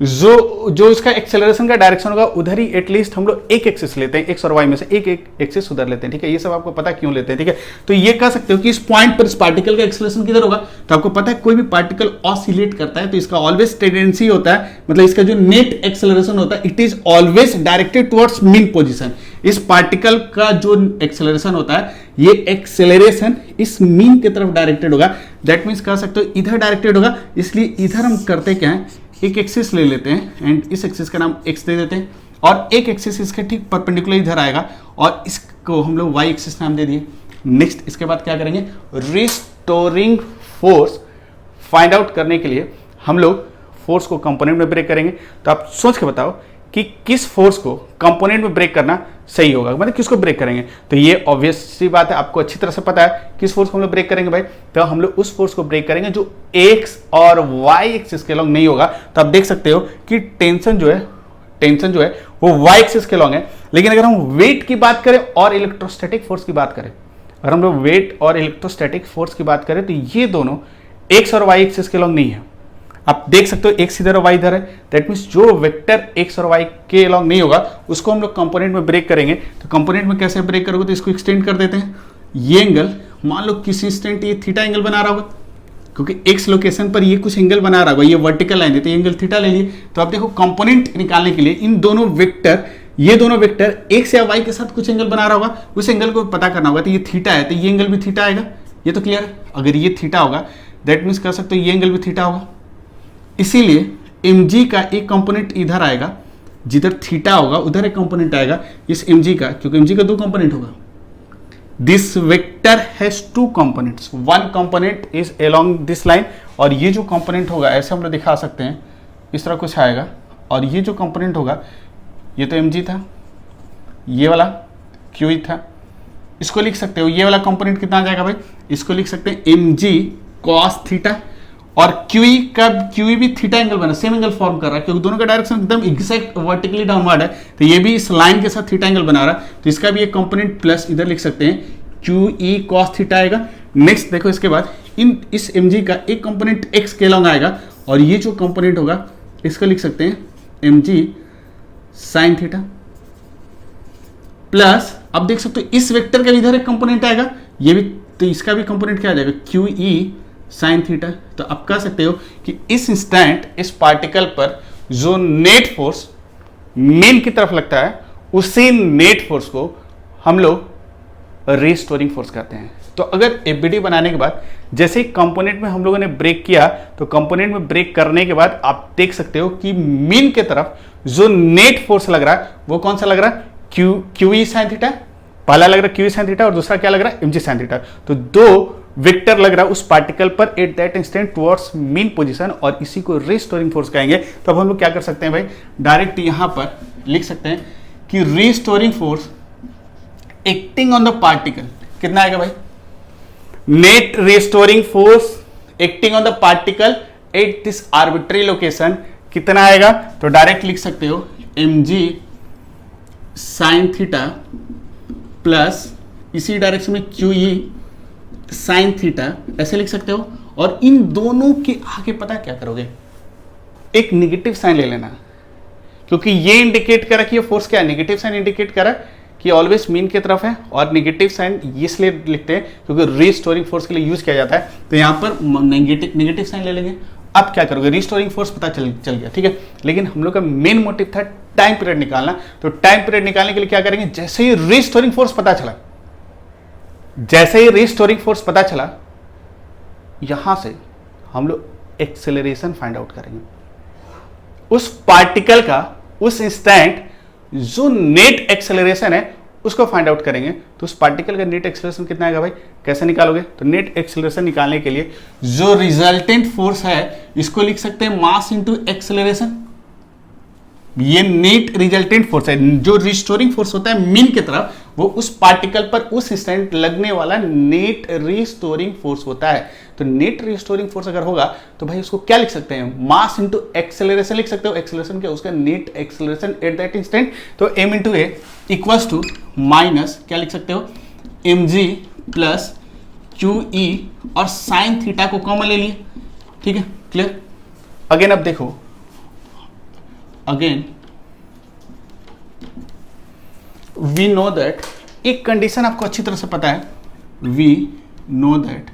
A: जो इसका एक्सेलरेशन का डायरेक्शन होगा उधर ही एटलीस्ट हम लोग एक एक्सिस लेते हैं, एक्स और वाई में से एक एक्सिस उधर लेते हैं। ठीक है, ये सब आपको पता क्यों लेते हैं। ठीक है, तो ये कह सकते हो कि इस पॉइंट पर इस पार्टिकल का एक्सेलरेशन किधर होगा, तो आपको पता है कोई भी पार्टिकल ऑसिलेट करता है तो इसका ऑलवेज टेंडेंसी होता है, मतलब इसका जो नेट एक्सेलरेशन होता है it is always directed towards mean position. इस पार्टिकल का जो एक्सेलरेशन होता है ये एक्सेलरेशन इस मीन की तरफ डायरेक्टेड होगा। दैट मीन्स कह सकते हो इधर डायरेक्टेड होगा, इसलिए इधर हम करते क्या है, एक एक्सिस ले लेते हैं एंड इस एक्सिस का नाम x दे देते हैं, और एक एक्सिस इसके ठीक परपेंडिकुलर इधर आएगा और इसको हम लोग y एक्सिस नाम दे दिए। नेक्स्ट इसके बाद क्या करेंगे, रिस्टोरिंग फोर्स फाइंड आउट करने के लिए हम लोग फोर्स को कंपोनेंट में ब्रेक करेंगे। तो आप सोच के बताओ कि किस फोर्स को कंपोनेंट में ब्रेक करना सही होगा, मतलब किसको ब्रेक करेंगे। तो ये ऑब्वियस सी बात है, आपको अच्छी तरह से पता है किस फोर्स को हम लोग ब्रेक करेंगे भाई। तो हम लोग उस फोर्स को ब्रेक करेंगे जो एक्स और वाई एक्सिस के लॉन्ग नहीं होगा। तो आप देख सकते हो कि टेंशन जो है वो वाई एक्सिस के लॉन्ग है। लेकिन अगर हम वेट की बात करें और इलेक्ट्रोस्टैटिक फोर्स की बात करें, अगर हम लोग वेट और इलेक्ट्रोस्टैटिक फोर्स की बात करें तो ये दोनों एक्स और वाई एक्सिस के लॉन्ग नहीं है। आप देख सकते हो एक्स इधर और वाई इधर है, दैट मीन्स जो वेक्टर एक्स और वाई के अलॉन्ग नहीं होगा उसको हम लोग कंपोनेंट में ब्रेक करेंगे। तो कंपोनेंट में कैसे ब्रेक करोगे, तो इसको एक्सटेंड कर देते हैं। ये एंगल मान लो किसी इंस्टेंट ये थीटा एंगल बना रहा होगा, क्योंकि एक्स लोकेशन पर ये कुछ एंगल बना रहा होगा, ये वर्टिकल लाइन है तो ये एंगल थीटा ले लिए। तो आप देखो कंपोनेंट निकालने के लिए इन दोनों वेक्टर, ये दोनों वेक्टर एक्स या वाई के साथ कुछ एंगल बना रहा होगा, उस एंगल को पता करना होगा। तो ये थीटा है तो ये एंगल भी थीटा आएगा, ये तो क्लियर है। अगर ये थीटा होगा दैट मीन्स कह सकते हो ये एंगल भी थीटा होगा। इसीलिए mg का एक कंपोनेंट इधर आएगा, जिधर थीटा होगा उधर एक कंपोनेंट आएगा इस mg का, क्योंकि mg का दो कंपोनेंट होगा। This vector has two components, one component is along this line, और ये जो कंपोनेंट होगा ऐसे हम लोग दिखा सकते हैं, इस तरह कुछ आएगा। और ये जो कंपोनेंट होगा ये तो mg था, ये वाला q था, इसको लिख सकते हो। ये वाला कंपोनेंट कितना आ जाएगा भाई, इसको लिख सकते हैं mg cos थीटा, और QE का QE भी थीटा एंगल बना, सेम एंगल फॉर्म कर रहा है क्योंकि दोनों का डायरेक्शन एकदम एग्जैक्ट वर्टिकली डाउनवर्ड है। तो ये भी इस लाइन के साथ थीटा एंगल बना रहा है, तो इसका भी एक कंपोनेंट प्लस इधर लिख सकते हैं QE cos थीटा आएगा। नेक्स्ट देखो इसके बाद इस mg का एक कंपोनेंट x के लॉन्ग आएगा, और ये जो कंपोनेंट होगा इसको लिख सकते हैं mg sin थीटा, प्लस अब देख सकते हो इस वेक्टर का इधर एक कंपोनेंट आएगा, ये भी, तो इसका भी कंपोनेंट क्या आ जाएगा QE साइन थीटा। तो आप कह सकते हो कि इस इंस्टेंट इस पार्टिकल पर जो नेट फोर्स मेन की तरफ लगता है उसी नेट फोर्स को हम लोग रिस्टोरिंग फोर्स कहते हैं। तो अगर एफबीडी बनाने के बाद जैसे ही कंपोनेंट में हम लोगों ने ब्रेक किया, तो कंपोनेंट में ब्रेक करने के बाद आप देख सकते हो कि मीन के तरफ जो नेट फोर्स लग रहा है वो कौन सा लग रहा है, क्यू ई साइन थीटा। पहला लग रहा है क्यू ई साइन थीटा और दूसरा क्या लग रहा है, एम जी साइन थीटा। तो दो वेक्टर लग रहा है उस पार्टिकल पर eight that instant towards mean position, और इसी को रिस्टोरिंग फोर्स कहेंगे। तो अब हम लोग क्या कर सकते हैं भाई, डायरेक्ट यहां पर लिख सकते हैं कि restoring force acting on the particle कितना आएगा भाई, net restoring force acting on the particle at this arbitrary location कितना आएगा। तो डायरेक्ट लिख सकते हो M G sine theta plus इसी डायरेक्शन में क्यू ई साइन थीटा, ऐसे लिख सकते हो। और इन दोनों के आगे पता क्या करोगे, एक निगेटिव साइन ले लेना, क्योंकि ये इंडिकेट करा कि ये फोर्स क्या है, नेगेटिव साइन इंडिकेट करा कि ऑलवेज मीन की तरफ है। और नेगेटिव साइन इसलिए लिखते हैं क्योंकि रिस्टोरिंग फोर्स के लिए यूज किया जाता है। तो यहां पर नेगेटिव साइन ले लेंगे। अब क्या करोगे, रिस्टोरिंग फोर्स पता चल गया, ठीक है। लेकिन हम लोग का मेन मोटिव था टाइम पीरियड निकालना। तो टाइम पीरियड निकालने के लिए क्या करेंगे, जैसे ही रिस्टोरिंग फोर्स पता चला, यहां से हम लोग एक्सेलरेशन फाइंड आउट करेंगे उस पार्टिकल का, उस इंस्टेंट जो नेट एक्सेलरेशन है उसको फाइंड आउट करेंगे। तो उस पार्टिकल का नेट एक्सेलरेशन कितना आएगा भाई, कैसे निकालोगे। तो नेट एक्सेलरेशन निकालने के लिए जो रिजल्टेंट फोर्स है इसको लिख सकते हैं मास इंटू एक्सेलरेशन। ये नेट रिजल्टेंट फोर्स है। जो रिस्टोरिंग फोर्स होता है मीन की तरफ, वो उस पार्टिकल पर उस इंस्टेंट लगने वाला नेट रिस्टोरिंग फोर्स होता है। तो नेट रिस्टोरिंग फोर्स अगर होगा तो भाई उसको क्या लिख सकते हैं, मास इंटू एक्सेलरेशन लिख सकते हो। एक्सेलरेशन क्या, उसका net acceleration at that instant. तो m into a equals to minus क्या लिख सकते हो, M G plus Q E, और साइन थीटा को कॉमन ले लिए, ठीक है, क्लियर। अगेन अब देखो, अगेन वी नो दैट, एक कंडीशन आपको अच्छी तरह से पता है, we know that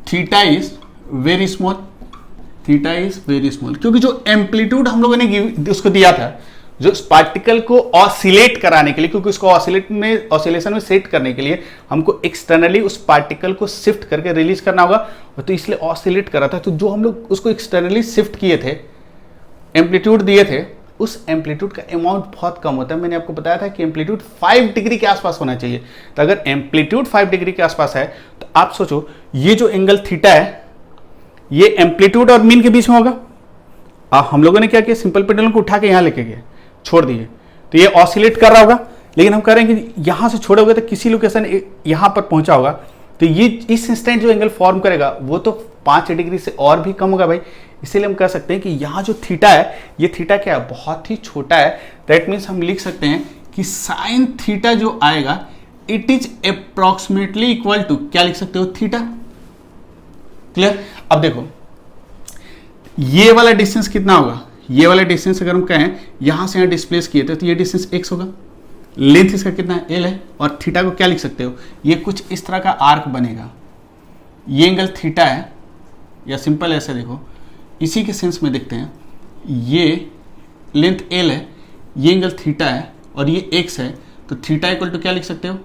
A: theta is very small, theta is very small, क्योंकि जो एम्पलीट्यूड हम लोगों ने उसको दिया था जो पार्टिकल को ऑसिलेट कराने के लिए, क्योंकि उसको ऑसिलेशन में सेट करने के लिए हमको एक्सटर्नली उस पार्टिकल को शिफ्ट करके रिलीज करना होगा, तो इसलिए ऑसिलेट करा था। तो जो हम लोग उसको एक्सटर्नली शिफ्ट किए थे, एम्पलीट्यूड दिए थे, उस एम्पलीट्यूड का अमाउंट बहुत कम होता है। मैंने आपको बताया था कि एम्पलीट्यूड 5 डिग्री के आसपास होना चाहिए। तो अगर एम्पलीट्यूड 5 डिग्री के आसपास है तो आप सोचो ये जो एंगल थीटा है ये एम्पलीट्यूड और मीन के बीच में होगा। हम लोगों ने क्या किया, सिंपल पेंडुलम को उठा के यहां लेके गए, छोड़ दिए, तो ये ऑसिलेट कर रहा होगा। लेकिन हम कह रहे हैं कि यहां से छोड़े होगा तो किसी लोकेशन यहां पर पहुंचा होगा, तो ये इस इंस्टेंट जो एंगल फॉर्म करेगा वो तो 5 डिग्री से और भी कम होगा भाई। इसीलिए हम कह सकते हैं कि यहाँ जो थीटा है, ये थीटा क्या है, बहुत ही छोटा है। दैट मीन्स हम लिख सकते हैं कि साइन थीटा जो आएगा it is approximately equal to, क्या लिख सकते हो, थीटा। क्लियर। अब देखो ये वाला डिस्टेंस कितना होगा, ये वाला डिस्टेंस अगर हम कहें यहां से यहां डिस्प्लेस किए थे तो ये डिस्टेंस x होगा, लेंथ इसका कितना है, l है, और थीटा को क्या लिख सकते हो, ये कुछ इस तरह का आर्क बनेगा, ये एंगल थीटा है, या सिंपल ऐसे देखो, इसी के सेंस में देखते हैं, ये लेंथ l है, ये एंगल थीटा है और ये x है, तो थीटा इक्वल टू क्या लिख सकते हो,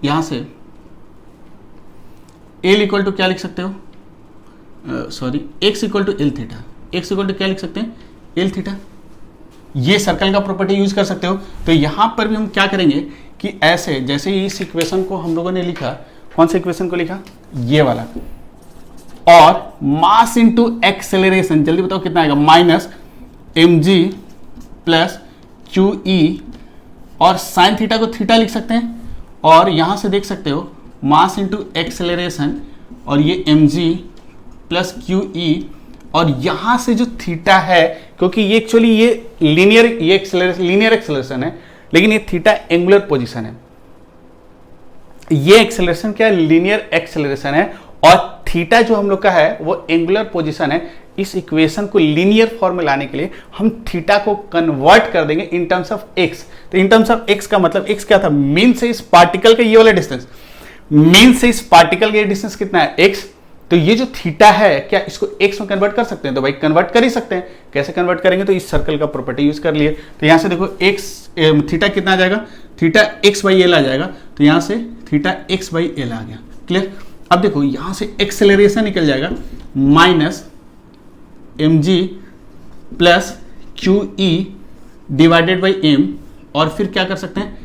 A: यहां से l इक्वल टू क्या लिख सकते हो, sorry x equal to L theta, x equal to क्या लिख सकते हैं, एल थीटा। ये सर्कल का प्रॉपर्टी यूज कर सकते हो। तो यहां पर भी हम क्या करेंगे कि ऐसे, जैसे इस इक्वेशन को हम लोगों ने लिखा, कौन सा इक्वेशन को लिखा, ये वाला, और मास इंटू एक्सेलरेशन, जल्दी बताओ कितना आएगा, माइनस एम जी प्लस क्यू ई, और साइन थीटा को थीटा लिख सकते हैं, और यहां से देख सकते हो मास इंटू एक्सेलरेशन, और ये एम जी प्लस क्यू ई, और यहां से जो थीटा है, क्योंकि ये एक्चुअली ये लीनियर एक्सेलरेशन है, लेकिन ये थीटा एंगुलर पोजीशन है, ये एक्सेलरेशन क्या है, लीनियर एक्सेलरेशन है, और थीटा जो हम लोग का है वो एंगुलर पोजीशन है। इस इक्वेशन को लीनियर फॉर्म में लाने के लिए हम थीटा को कन्वर्ट कर देंगे इन टर्म्स ऑफ एक्स। तो इन टर्म्स ऑफ एक्स का मतलब, एक्स क्या था, मीन से इस पार्टिकल का ये वाला डिस्टेंस, मीन से इस पार्टिकल का डिस्टेंस कितना है, एक्स। तो ये जो थीटा है क्या इसको एक्स में कन्वर्ट कर सकते हैं? तो भाई कन्वर्ट कर ही सकते हैं। कैसे कन्वर्ट करेंगे? तो इस सर्कल का प्रॉपर्टी यूज कर लिए। तो यहां से देखो एक्स थीटा कितना आ जाएगा? थीटा एक्स बाई एल आ जाएगा। तो यहां से थीटा एक्स बाई एल आ गया। क्लियर? अब देखो यहां से एक्सेलरेशन निकल जाएगा minus M ji plus Q E divided by M, और फिर क्या कर सकते हैं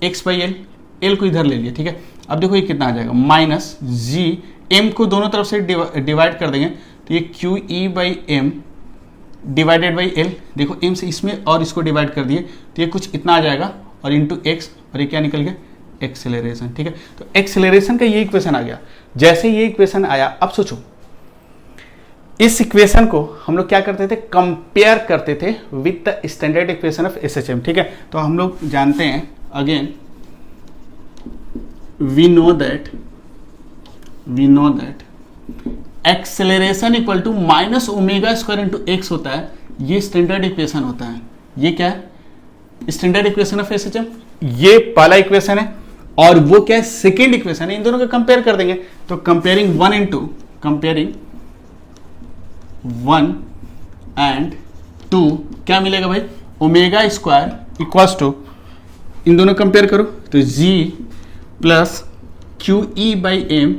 A: एक्स बाई एल, एल को इधर ले लिया। ठीक है, अब देखो ये कितना आ जाएगा माइनस जी, एम को दोनों तरफ से डिवाइड कर देंगे तो ये Q E by M divided by L. देखो एम से इसमें और इसको डिवाइड कर दिए तो ये कुछ इतना आ जाएगा, और इंटू एक्स, और ये क्या निकल गया एक्सेलरेशन। ठीक है, तो एक्सेलरेशन का ये इक्वेशन आ गया। जैसे ये इक्वेशन आया, अब सोचो इस इक्वेशन को हम लोग क्या करते थे? कंपेयर करते थे with the standard equation of SHM. ठीक है, तो हम लोग जानते हैं again we know that acceleration equal to minus omega square into X होता है। ये स्टैंडर्ड इक्वेशन होता है। ये क्या है? Standard equation of SHM. ये पहला इक्वेशन है, और वो क्या है? सेकेंड इक्वेशन है। इन दोनों को कंपेयर कर देंगे तो कंपेयरिंग वन एंड टू क्या मिलेगा भाई? ओमेगा स्क्वायर इक्वल्स टू, इन दोनों कंपेयर करो तो g plus Q E by M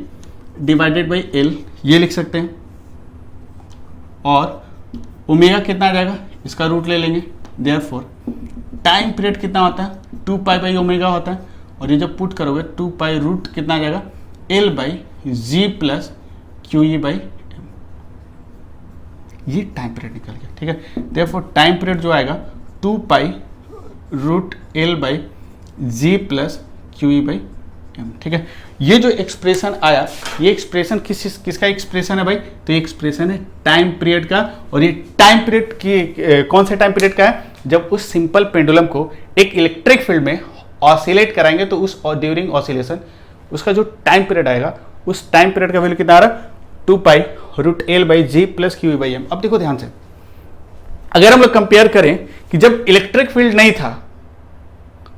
A: divided by l, ये लिख सकते हैं। और ओमेगा कितना आ जाएगा? इसका रूट ले लेंगे। देयरफॉर टाइम पीरियड कितना होता है? 2 पाई बाई ओमेगा होता है, और ये जब पुट करोगे 2 पाई रूट कितना आ जाएगा? L by G plus Q E by M. ये टाइम पीरियड निकल गया। ठीक है, देयरफॉर टाइम पीरियड जो आएगा 2 pi root L by G plus Q E by M. ठीक है, ये जो एक्सप्रेशन आया, ये एक्सप्रेशन किसका एक्सप्रेशन है भाई? तो ये एक्सप्रेशन है टाइम पीरियड का। और ये टाइम पीरियड की कौन से टाइम पीरियड का है? जब उस सिंपल पेंडुलम को एक इलेक्ट्रिक फील्ड में ऑसिलेट कराएंगे तो उस ड्यूरिंग ऑसिलेशन उसका जो टाइम पीरियड आएगा, उस टाइम पीरियड का वैल्यू कितना आ रहा? 2 pi root L by G plus Q E by M. अब देखो ध्यान से, अगर हम लोग कंपेयर करें कि जब इलेक्ट्रिक फील्ड नहीं था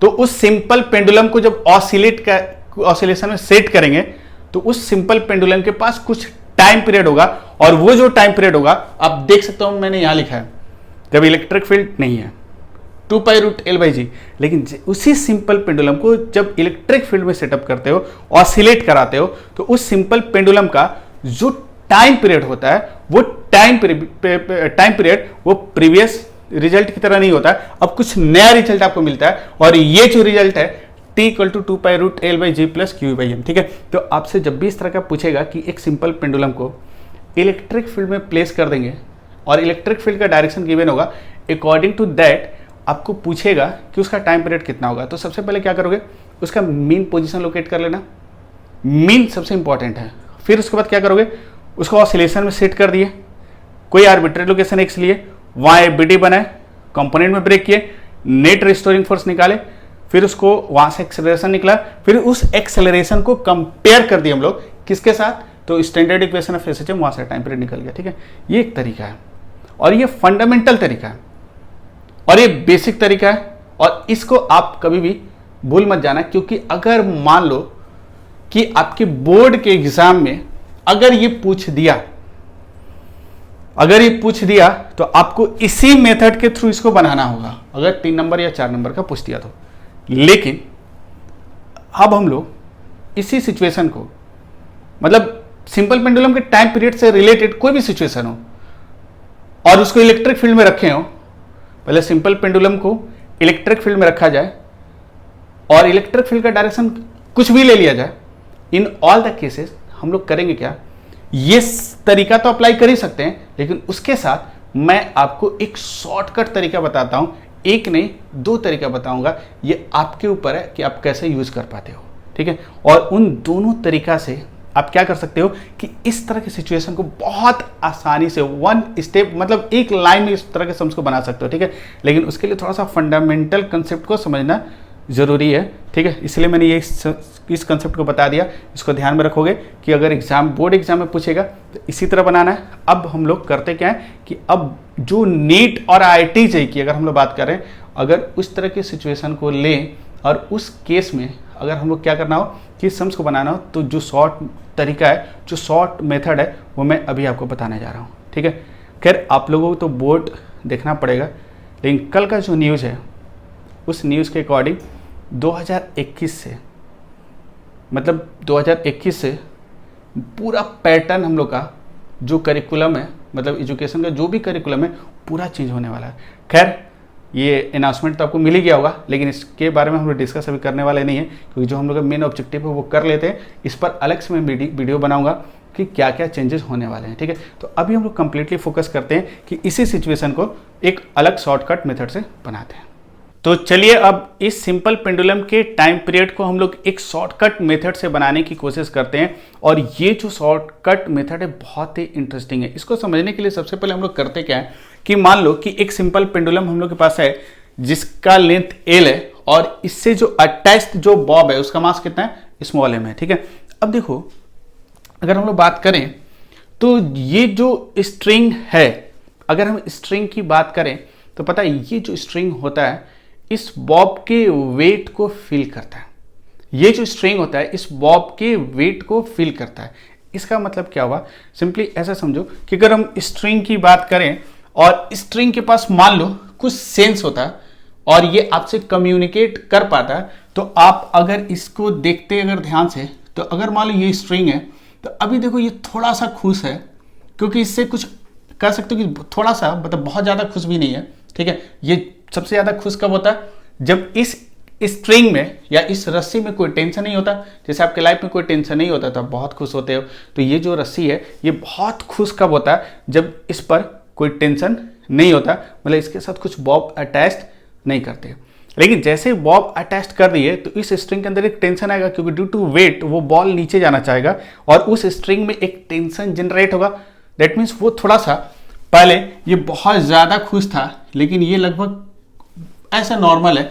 A: तो उस सिंपल पेंडुलम को जब ऑसिलेशन में सेट करेंगे तो उस सिंपल पेंडुलम के पास कुछ टाइम पीरियड होगा, और वो जो टाइम पीरियड होगा आप देख सकते हो, मैंने यहां लिखा है जब इलेक्ट्रिक फील्ड नहीं है 2 पाई रूट एल बाई जी। लेकिन उसी सिंपल पेंडुलम को जब इलेक्ट्रिक फील्ड में सेटअप करते हो, ऑसिलेट कराते हो, तो उस सिंपल पेंडुलम का जो टाइम पीरियड होता है वो टाइम पीरियड वो प्रीवियस रिजल्ट की तरह नहीं होता है। अब कुछ नया रिजल्ट आपको मिलता है, और ये जो रिजल्ट है t equal to 2 pi root L by G plus Q by M. ठीक है, तो आपसे जब भी इस तरह का पूछेगा कि एक सिंपल पेंडुलम को इलेक्ट्रिक फील्ड में प्लेस कर देंगे और इलेक्ट्रिक फील्ड का डायरेक्शन गिवन होगा, अकॉर्डिंग टू दैट आपको पूछेगा कि उसका टाइम पीरियड कितना होगा। तो सबसे पहले क्या करोगे? उसका मीन पोजीशन लोकेट कर लेना, मीन सबसे इंपॉर्टेंट है। फिर उसके बाद क्या करोगे? उसको ऑसिलेशन में सेट कर दिए, कोई आर्बिट्रेरी लोकेशन एक्स लिए, वहां बी डी बनाए, कंपोनेंट में ब्रेक किए, नेट रिस्टोरिंग फोर्स निकाले, फिर उसको वहां से एक्सेलरेशन निकला, फिर उस एक्सेलरेशन को कंपेयर कर दिया हम लोग किसके साथ? तो स्टैंडर्ड इक्वेशन ऑफ एसएचएम, वहां से टाइम पीरियड निकल गया। ठीक है, ये एक तरीका है, और ये फंडामेंटल तरीका है, और ये बेसिक तरीका है, और इसको आप कभी भी भूल मत जाना, क्योंकि अगर मान लो कि आपके बोर्ड के एग्जाम में अगर ये पूछ दिया तो आपको इसी मेथड के थ्रू इसको बनाना होगा, अगर 3 नंबर या 4 नंबर का पूछ दिया तो। लेकिन अब हम लोग इसी सिचुएशन को, मतलब सिंपल पेंडुलम के टाइम पीरियड से रिलेटेड कोई भी सिचुएशन हो और उसको इलेक्ट्रिक फील्ड में रखे हो, पहले सिंपल पेंडुलम को इलेक्ट्रिक फील्ड में रखा जाए और इलेक्ट्रिक फील्ड का डायरेक्शन कुछ भी ले लिया जाए, इन ऑल द केसेस हम लोग करेंगे क्या? ये तरीका तो अप्लाई कर ही सकते हैं, लेकिन उसके साथ मैं आपको एक शॉर्टकट तरीका बताता हूं, एक नहीं 2 तरीका बताऊंगा। ये आपके ऊपर है कि आप कैसे यूज कर पाते हो। ठीक है, और उन दोनों तरीका से आप क्या कर सकते हो कि इस तरह की सिचुएशन को बहुत आसानी से 1 स्टेप, मतलब एक लाइन में इस तरह के सम्स को बना सकते हो। ठीक है, लेकिन उसके लिए थोड़ा सा फंडामेंटल कंसेप्ट को समझना जरूरी है। ठीक है, इसलिए मैंने ये इस कंसेप्ट को बता दिया। इसको ध्यान में रखोगे कि अगर बोर्ड एग्जाम में पूछेगा तो इसी तरह बनाना है। अब हम लोग करते क्या है कि अब जो नीट और IIT JEE की अगर हम लोग बात करें, अगर उस तरह की सिचुएशन को लें और उस केस में अगर हम लोग क्या करना हो कि सम्स को बनाना हो, तो जो शॉर्ट तरीका है, जो शॉर्ट मेथड है, वो मैं अभी आपको बताने जा रहा हूँ। ठीक है, खैर आप लोगों को तो बोर्ड देखना पड़ेगा, लेकिन कल का जो न्यूज़ है उस न्यूज़ के अकॉर्डिंग 2021 से, मतलब 2021 से पूरा पैटर्न हम लोग का जो करिकुलम है, मतलब एजुकेशन का जो भी करिकुलम है, पूरा चेंज होने वाला है। खैर ये अनाउंसमेंट तो आपको मिल ही गया होगा, लेकिन इसके बारे में हम लोग डिस्कस अभी करने वाले नहीं है, क्योंकि जो हम लोग का मेन ऑब्जेक्टिव है वो कर लेते हैं। इस पर अलग से मैं वीडियो बनाऊंगा कि क्या क्या चेंजेस होने वाले हैं। ठीक है, तो अभी हम लोग कंप्लीटली फोकस करते हैं कि इसी सिचुएशन को एक अलग शॉर्टकट मेथड से बनाते हैं। तो चलिए अब इस सिंपल पेंडुलम के टाइम पीरियड को हम लोग एक शॉर्टकट मेथड से बनाने की कोशिश करते हैं। और ये जो शॉर्टकट मेथड है बहुत ही इंटरेस्टिंग है। इसको समझने के लिए सबसे पहले हम लोग करते क्या है कि मान लो कि एक सिंपल पेंडुलम हम लोग के पास है जिसका लेंथ एल है, और इससे जो अटैच्ड जो बॉब है उसका मास कितना है, स्मॉल एम है। ठीक है, अब देखो अगर हम लोग बात करें तो ये जो स्ट्रिंग है, अगर हम स्ट्रिंग की बात करें तो पता है ये जो स्ट्रिंग होता है इस बॉब के वेट को फील करता है। ये जो स्ट्रिंग होता है इस बॉब के वेट को फील करता है। इसका मतलब क्या हुआ, सिंपली ऐसा समझो कि अगर हम स्ट्रिंग की बात करें और स्ट्रिंग के पास मान लो कुछ सेंस होता है और ये आपसे कम्युनिकेट कर पाता है, तो आप अगर इसको देखते अगर ध्यान से, तो अगर मान लो ये स्ट्रिंग है, तो अभी देखो ये थोड़ा सा खुश है, क्योंकि इससे कुछ कर सकते हो कि थोड़ा सा, मतलब बहुत ज़्यादा खुश भी नहीं है। ठीक है, ये सबसे ज़्यादा खुश कब होता है, जब इस स्ट्रिंग में या इस रस्सी में कोई टेंशन नहीं होता। जैसे आपके लाइफ में कोई टेंशन नहीं होता तो आप बहुत खुश होते हो, तो ये जो रस्सी है ये बहुत खुश कब होता है, जब इस पर कोई टेंशन नहीं होता, मतलब इसके साथ कुछ बॉब अटैच्ड नहीं करते। लेकिन जैसे बॉब अटैच कर दिए तो इस स्ट्रिंग के अंदर एक टेंशन आएगा, क्योंकि ड्यू टू वेट वो बॉल नीचे जाना चाहेगा और उस स्ट्रिंग में एक टेंशन जनरेट होगा। दैट मीन्स वो थोड़ा सा, पहले ये बहुत ज़्यादा खुश था, लेकिन ये लगभग ऐसा नॉर्मल है।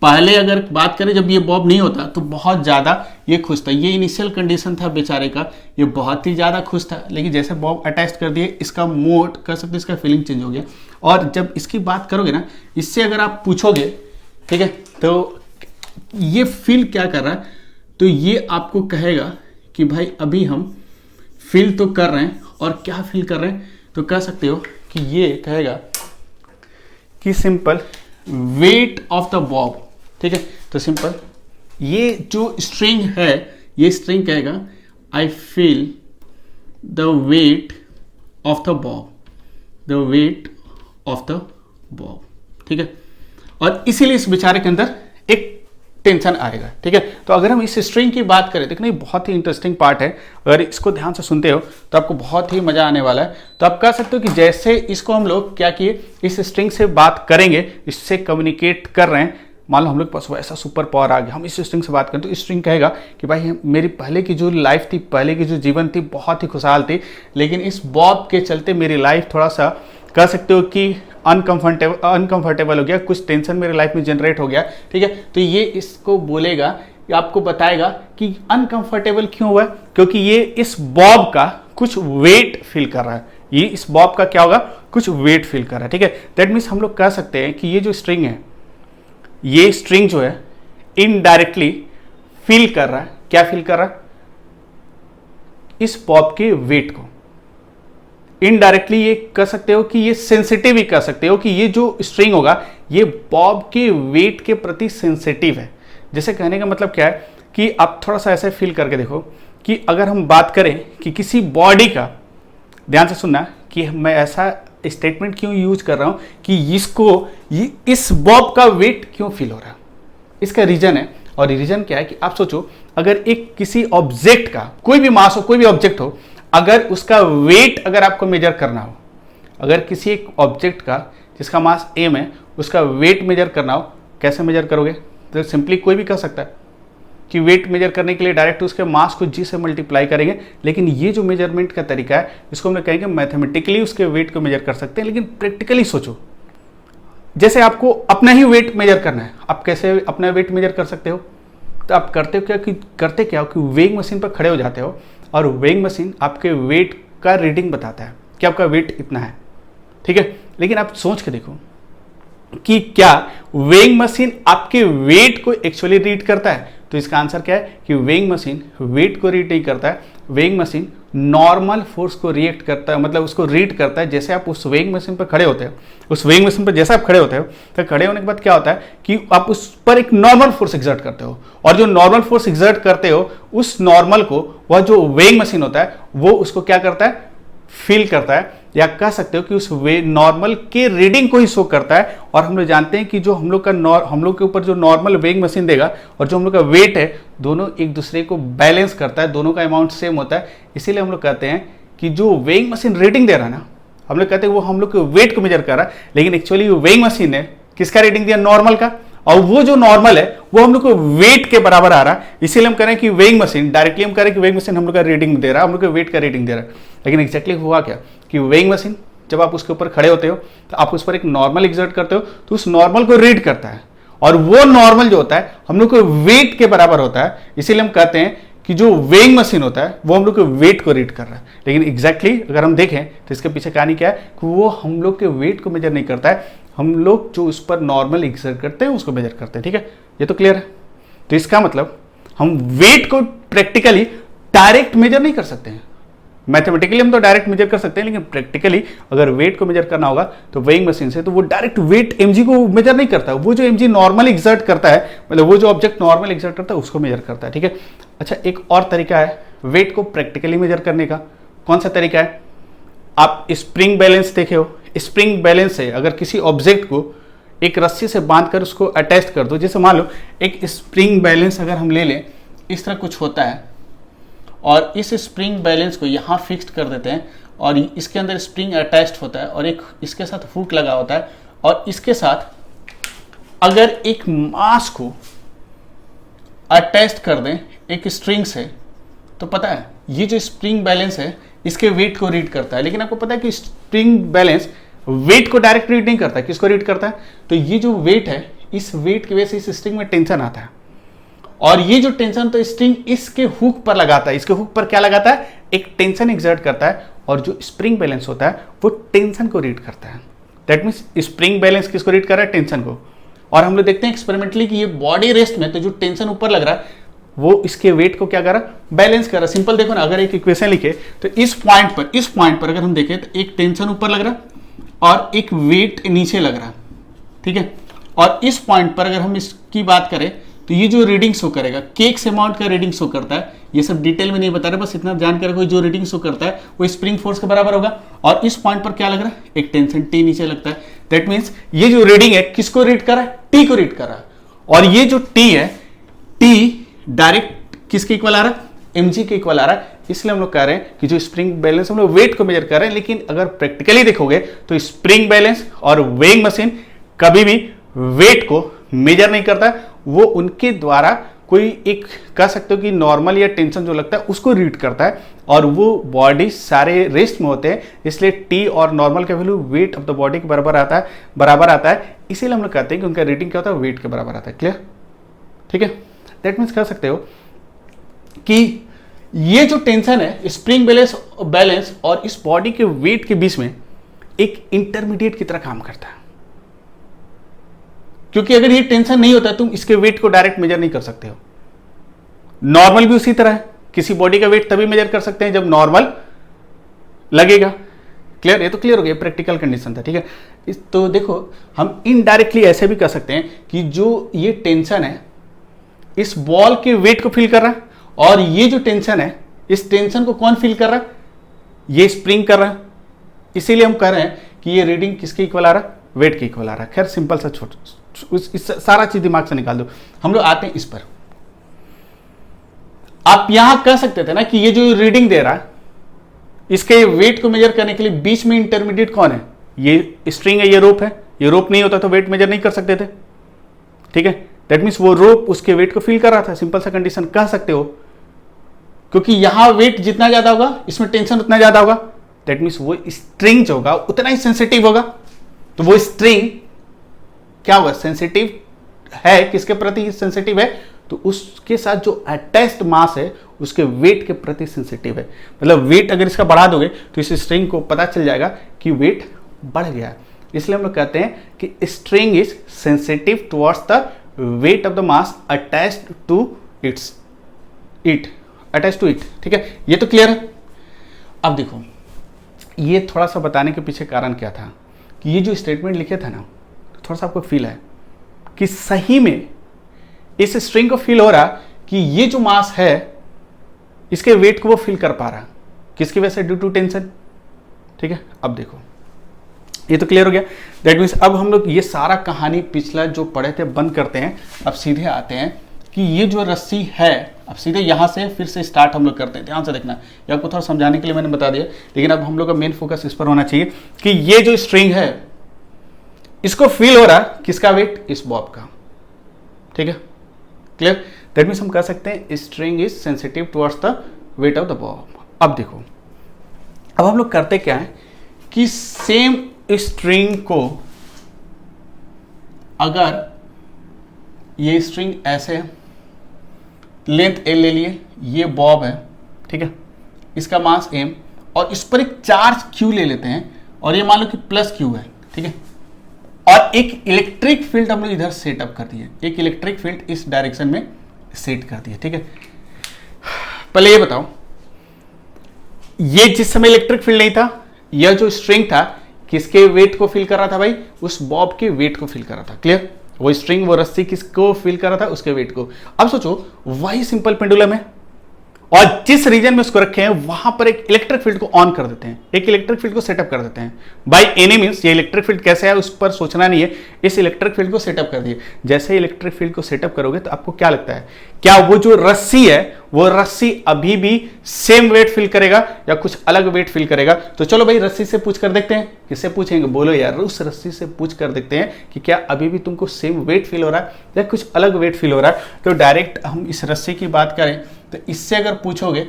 A: पहले अगर बात करें जब ये बॉब नहीं होता तो बहुत ज़्यादा ये खुश था। ये इनिशियल कंडीशन था बेचारे का, ये बहुत ही ज़्यादा खुश था, लेकिन जैसे बॉब अटैच कर दिए इसका मोड कर सकते, इसका फीलिंग चेंज हो गया। और जब इसकी बात करोगे ना, इससे अगर आप पूछोगे, ठीक है, तो ये फील क्या कर रहा है, तो ये आपको कहेगा कि भाई अभी हम फील तो कर रहे हैं, और क्या फील कर रहे हैं, तो कह सकते हो कि ये कहेगा कि simple wait of the Bob. ठीक है, तो सिंपल ये जो स्ट्रिंग है, ये स्ट्रिंग कहेगा I feel the weight of the Bob, the weight of the Bob. ठीक है, और इसीलिए इस बेचारे के अंदर एक टेंशन आएगा। ठीक है, तो अगर हम इस स्ट्रिंग की बात करें, देखना ये बहुत ही इंटरेस्टिंग पार्ट है। अगर इसको ध्यान से सुनते हो तो आपको बहुत ही मजा आने वाला है। तो आप कह सकते हो कि जैसे इसको हम लोग क्या किए, इस स्ट्रिंग से बात करेंगे, इससे कम्युनिकेट कर रहे हैं। मान लो हम लोग पास वैसा सुपर पावर आ गया, हम इस स्ट्रिंग से बात करें तो स्ट्रिंग कहेगा कि भाई मेरी पहले की जो लाइफ थी, पहले की जो जीवन थी, बहुत ही खुशहाल थी, लेकिन इस बॉब के चलते मेरी लाइफ थोड़ा सा कह सकते हो कि अनकंफर्टेबल हो गया, कुछ टेंशन मेरे लाइफ में जनरेट हो गया। ठीक है, तो ये इसको बोलेगा, आपको बताएगा कि अनकंफर्टेबल क्यों हुआ, क्योंकि ये इस बॉब का कुछ वेट फील कर रहा है। ये इस बॉब का क्या होगा, कुछ वेट फील कर रहा है। ठीक है, दैट मीन्स हम लोग कह सकते हैं कि ये जो स्ट्रिंग है, ये स्ट्रिंग जो है इनडायरेक्टली फील कर रहा है। क्या फील कर रहा है, इस बॉब के वेट को। इनडायरेक्टली ये कह सकते हो कि ये सेंसिटिव ही कह सकते हो कि ये जो स्ट्रिंग होगा ये बॉब के वेट के प्रति सेंसिटिव है। जैसे कहने का मतलब क्या है कि आप थोड़ा सा ऐसे फील करके देखो कि अगर हम बात करें कि किसी बॉडी का, ध्यान से सुनना कि मैं ऐसा स्टेटमेंट क्यों यूज कर रहा हूं कि इसको इस बॉब का वेट क्यों फील हो रहा है, इसका रीजन है। और रीजन क्या है कि आप सोचो, अगर एक किसी ऑब्जेक्ट का, कोई भी मास हो, कोई भी ऑब्जेक्ट हो, अगर उसका वेट अगर आपको मेजर करना हो, अगर किसी एक ऑब्जेक्ट का जिसका मास m है उसका वेट मेजर करना हो, कैसे मेजर करोगे, तो सिंपली कोई भी कह सकता है कि वेट मेजर करने के लिए डायरेक्ट उसके मास को g से मल्टीप्लाई करेंगे। लेकिन ये जो मेजरमेंट का तरीका है इसको हम लोग कहेंगे मैथमेटिकली उसके वेट को मेजर कर सकते हैं। लेकिन प्रैक्टिकली सोचो, जैसे आपको अपना ही वेट मेजर करना है, आप कैसे अपना वेट मेजर कर सकते हो, तो आप करते हो कि वेइंग मशीन पर खड़े हो जाते हो और वेइंग मशीन आपके वेट का रीडिंग बताता है कि आपका वेट इतना है। ठीक है, लेकिन आप सोच के देखो कि क्या वेइंग मशीन आपके वेट को एक्चुअली रीड करता है? तो इसका आंसर क्या है कि वेइंग मशीन वेट को रीड नहीं करता है। वेइंग मशीन नॉर्मल फोर्स को रिएक्ट करता है, मतलब उसको रीड करता है। जैसे आप उस वेइंग मशीन पर खड़े होते हो, उस वेइंग मशीन पर जैसे आप खड़े होते हो, तो खड़े होने के बाद क्या होता है कि आप उस पर एक नॉर्मल फोर्स एक्सर्ट करते हो, और जो नॉर्मल फोर्स एक्सर्ट करते हो उस नॉर्मल को वह जो वेइंग मशीन होता है वो उसको क्या करता है, फील करता है, या कह सकते हो कि उस वे नॉर्मल के रीडिंग को ही शो करता है। और हम लोग जानते हैं कि जो हम लोग के ऊपर जो नॉर्मल वेइंग मशीन देगा और जो हम लोग का वेट है, दोनों एक दूसरे को बैलेंस करता है, दोनों का अमाउंट सेम होता है। इसीलिए हम लोग कहते हैं कि जो वेइंग मशीन रीडिंग दे रहा है ना, हम लोग कहते हैं वो हम लोग के वेट को मेजर कर रहा है, लेकिन एक्चुअली वेइंग मशीन ने किसका रीडिंग दिया, नॉर्मल का, और वो जो नॉर्मल है वो हम लोग को वेट के बराबर आ रहा है। इसीलिए हम कह रहे हैं कि वेइंग मशीन डायरेक्टली हम कह रहे हैं कि वेइंग मशीन हम लोग का रीडिंग दे रहा है, हम लोग के वेट का रीडिंग दे रहा है। लेकिन एक्जैक्टली हुआ क्या कि वेइंग मशीन जब आप उसके ऊपर खड़े होते हो तो आप उस पर एक नॉर्मल एक्सर्ट करते हो, तो उस नॉर्मल को रीड करता है, और वो नॉर्मल जो होता है हम लोग के वेट के बराबर होता है। इसीलिए हम कहते हैं कि जो वेइंग मशीन होता है वो हम लोग के वेट को रीड कर रहा है। लेकिन एग्जैक्टली अगर हम देखें तो इसके पीछे कहानी क्या है कि वो हम लोग के वेट को मेजर नहीं करता है, हम लोग जो उस पर नॉर्मल एक्सर्ट करते हैं उसको मेजर करते हैं। ठीक है, ये तो क्लियर है। तो इसका मतलब हम वेट को प्रैक्टिकली डायरेक्ट मेजर नहीं कर सकते हैं। मैथमेटिकली हम तो डायरेक्ट मेजर कर सकते हैं, लेकिन प्रैक्टिकली अगर वेट को मेजर करना होगा तो वेइंग मशीन से, तो वो डायरेक्ट वेट mg को मेजर नहीं करता, वो जो mg नॉर्मल एक्सर्ट करता है, मतलब वो जो ऑब्जेक्ट नॉर्मल एक्सर्ट करता है उसको मेजर करता है। ठीक है, अच्छा एक और तरीका है वेट को प्रैक्टिकली मेजर करने का। कौन सा तरीका है? आप स्प्रिंग बैलेंस देखे हो, स्प्रिंग बैलेंस से अगर किसी ऑब्जेक्ट को एक रस्सी से बांधकर उसको अटैच कर दो, जैसे मान लो एक स्प्रिंग बैलेंस अगर हम ले लें, इस तरह कुछ होता है, और इस स्प्रिंग बैलेंस को यहाँ फिक्स्ड कर देते हैं, और इसके अंदर स्प्रिंग अटैच्ड होता है, और एक इसके साथ हुक लगा होता है, और इसके साथ अगर एक मास को अटैच कर दें एक स्ट्रिंग से, तो पता है ये जो स्प्रिंग बैलेंस है इसके वेट को रीड करता है। लेकिन आपको पता है कि स्प्रिंग बैलेंस वेट को डायरेक्ट रीड नहीं करता है, किसको रीड करता है? तो ये जो वेट है, इस वेट की वजह से इस स्ट्रिंग में टेंशन आता है, और ये जो टेंशन तो स्ट्रिंग इसके हुक पर लगाता है, इसके हुक पर क्या लगाता है, एक टेंशन एक्सर्ट करता है, और जो स्प्रिंग बैलेंस होता है वो टेंशन को रीड करता है। दैट मीन्स स्प्रिंग बैलेंस किसको रीड कर रहा है? टेंशन को। और हम लोग देखते हैं एक्सपेरिमेंटली कि ये बॉडी रेस्ट में तो जो टेंशन ऊपर लग रहा है वो इसके वेट को क्या कर रहा है? बैलेंस कर रहा है। सिंपल देखो ना, अगर एक इक्वेशन लिखे तो इस पॉइंट पर अगर हम देखें तो एक टेंशन ऊपर लग रहा है और एक वेट नीचे लग रहा है। ठीक है, और इस पॉइंट पर अगर हम इसकी बात करें तो ये जो रीडिंग शो करेगा, केक्स अमाउंट का रीडिंग शो करता है, ये सब डिटेल में नहीं बता रहे, बस इतना जानकर कोई जो रीडिंग शो करता है वो स्प्रिंग फोर्स के बराबर होगा। और इस पॉइंट पर क्या लग रहा है? एक टेंशन टी नीचे लगता है। दैट मीन्स ये जो रीडिंग है किसको रीड कर रहा है? टी को रीड कर रहा है। और ये जो टी है, टी डायरेक्ट किसके इक्वल आ रहा है? mg के इक्वल आ रहा है। इसलिए हम लोग कह रहे हैं कि जो स्प्रिंग बैलेंस हम लोग वेट को मेजर कर रहे हैं, लेकिन अगर प्रैक्टिकली देखोगे तो स्प्रिंग बैलेंस और वेइंग मशीन कभी भी वेट को मेजर नहीं करता, वो उनके द्वारा कोई एक कह सकते हो कि नॉर्मल या टेंशन जो लगता है उसको रीड करता है, और वो बॉडी सारे रेस्ट में होते हैं, इसलिए टी और नॉर्मल का value weight of the body के बराबर आता है। इसीलिए हम लोग कहते हैं कि उनका रीडिंग क्या होता है? वेट के बराबर आता है। क्लियर? ठीक है, दैट मीन्स कह सकते हो कि ये जो टेंशन है स्प्रिंग बैलेंस और इस बॉडी के वेट के बीच में एक इंटरमीडिएट की तरह काम करता है, क्योंकि अगर ये टेंशन नहीं होता तुम इसके वेट को डायरेक्ट मेजर नहीं कर सकते हो। नॉर्मल भी उसी तरह है, किसी बॉडी का वेट तभी मेजर कर सकते हैं जब नॉर्मल लगेगा। क्लियर? ये तो क्लियर हो गया, प्रैक्टिकल कंडीशन था। ठीक है, तो देखो हम इनडायरेक्टली ऐसे भी कह सकते हैं कि जो ये टेंशन है इस बॉल के वेट को फील कर रहा है, और ये जो टेंशन है इस टेंशन को कौन फील कर रहा है? ये स्प्रिंग कर रहा है। इसीलिए हम कह रहे हैं कि ये रीडिंग किसके इक्वल आ रहा है? वेट के इक्वल आ रहा है। खैर सिंपल सा इस सारा चीज दिमाग से निकाल दो। हम लोग आते हैं इस पर। आप यहां कह सकते थे ना कि ये जो रीडिंग दे रहा है इसके वेट को मेजर करने के लिए बीच में इंटरमीडिएट कौन है? ये स्ट्रिंग है, ये रोप है। ये रोप नहीं होता तो वेट मेजर नहीं कर सकते थे। ठीक है, दैट मीन्स वो रोप उसके वेट को फील कर रहा था। सिंपल सा कंडीशन कह सकते हो, क्योंकि यहां वेट जितना ज्यादा होगा इसमें टेंशन उतना ज्यादा होगा। दैट मीन्स वो स्ट्रिंग जो होगा उतना ही सेंसिटिव होगा। तो वो स्ट्रिंग क्या होगा? सेंसिटिव है। किसके प्रति सेंसिटिव है? तो उसके साथ जो अटैच्ड मास है उसके वेट के प्रति सेंसिटिव है। मतलब वेट अगर इसका बढ़ा दोगे तो इस स्ट्रिंग को पता चल जाएगा कि वेट बढ़ गया है। इसलिए हम लोग कहते हैं कि string is sensitive towards the weight of the mass attached to it, ठीक है, ये तो क्लियर है। अब देखो, ये थोड़ा सा बताने के पीछे कारण क्या था कि ये जो स्टेटमेंट लिखे थे ना, थोड़ा सा आपको फील है कि सही में इस स्ट्रिंग को फील हो रहा कि ये जो मास है इसके वेट को वो फील कर पा रहा, किसकी वजह से, ड्यू टू टेंशन, ठीक है। अब देखो, ये तो क्लियर हो गया। दैट मीन्स अब हम लोग ये सारा कहानी पिछला जो पढ़े थे बंद करते हैं, अब सीधे आते हैं कि ये जो रस्सी है, अब सीधे यहां से फिर से स्टार्ट हम लोग करते हैं। ध्यान से देखना, ये आपको थोड़ा समझाने के लिए मैंने बता दिया, लेकिन अब हम लोग का मेन फोकस इस पर होना चाहिए कि ये जो स्ट्रिंग है इसको फील हो रहा किसका वेट, इस बॉब का, ठीक है, क्लियर। दैट मीन्स हम कह सकते हैं string is sensitive towards the weight of the Bob. अब देखो, अब हम लोग करते क्या है कि सेम स्ट्रिंग को, अगर ये स्ट्रिंग ऐसे लेंथ L ले लिए, ये बॉब है, ठीक है, इसका मास M, और इस पर एक चार्ज Q ले लेते हैं, और ये मान लो कि प्लस Q है, ठीक है, और एक इलेक्ट्रिक फील्ड हम लोग इधर सेटअप कर दिए, एक इलेक्ट्रिक फील्ड इस डायरेक्शन में सेट कर दिए, ठीक है। पहले ये बताओ, ये जिस समय इलेक्ट्रिक फील्ड नहीं था, यह जो स्ट्रिंग था किसके वेट को फील कर रहा था भाई, उस बॉब के वेट को फील कर रहा था, क्लियर। वो स्ट्रिंग, वो रस्सी किसको फील कर रहा था, उसके वेट को। अब सोचो, वही सिंपल पेंडुलम है और जिस रीजन में उसको रखे हैं वहां पर एक इलेक्ट्रिक फील्ड को ऑन कर देते हैं, एक इलेक्ट्रिक फील्ड को सेटअप कर देते हैं। बाय एनी मींस, ये इलेक्ट्रिक फील्ड कैसे है उस पर सोचना नहीं है, इस इलेक्ट्रिक फील्ड को सेटअप कर दिए। जैसे इलेक्ट्रिक फील्ड को सेटअप करोगे तो आपको क्या लगता है, क्या वो जो रस्सी है वो रस्सी अभी भी सेम वेट फील करेगा या कुछ अलग वेट फील करेगा? तो चलो भाई रस्सी से पूछ कर देखते हैं। किससे पूछेंगे, बोलो यार, उस रस्सी से पूछ कर देखते हैं कि क्या अभी भी तुमको सेम वेट फील हो रहा है या कुछ अलग वेट फील हो रहा है। तो डायरेक्ट हम इस रस्सी की बात करें तो इससे अगर पूछोगे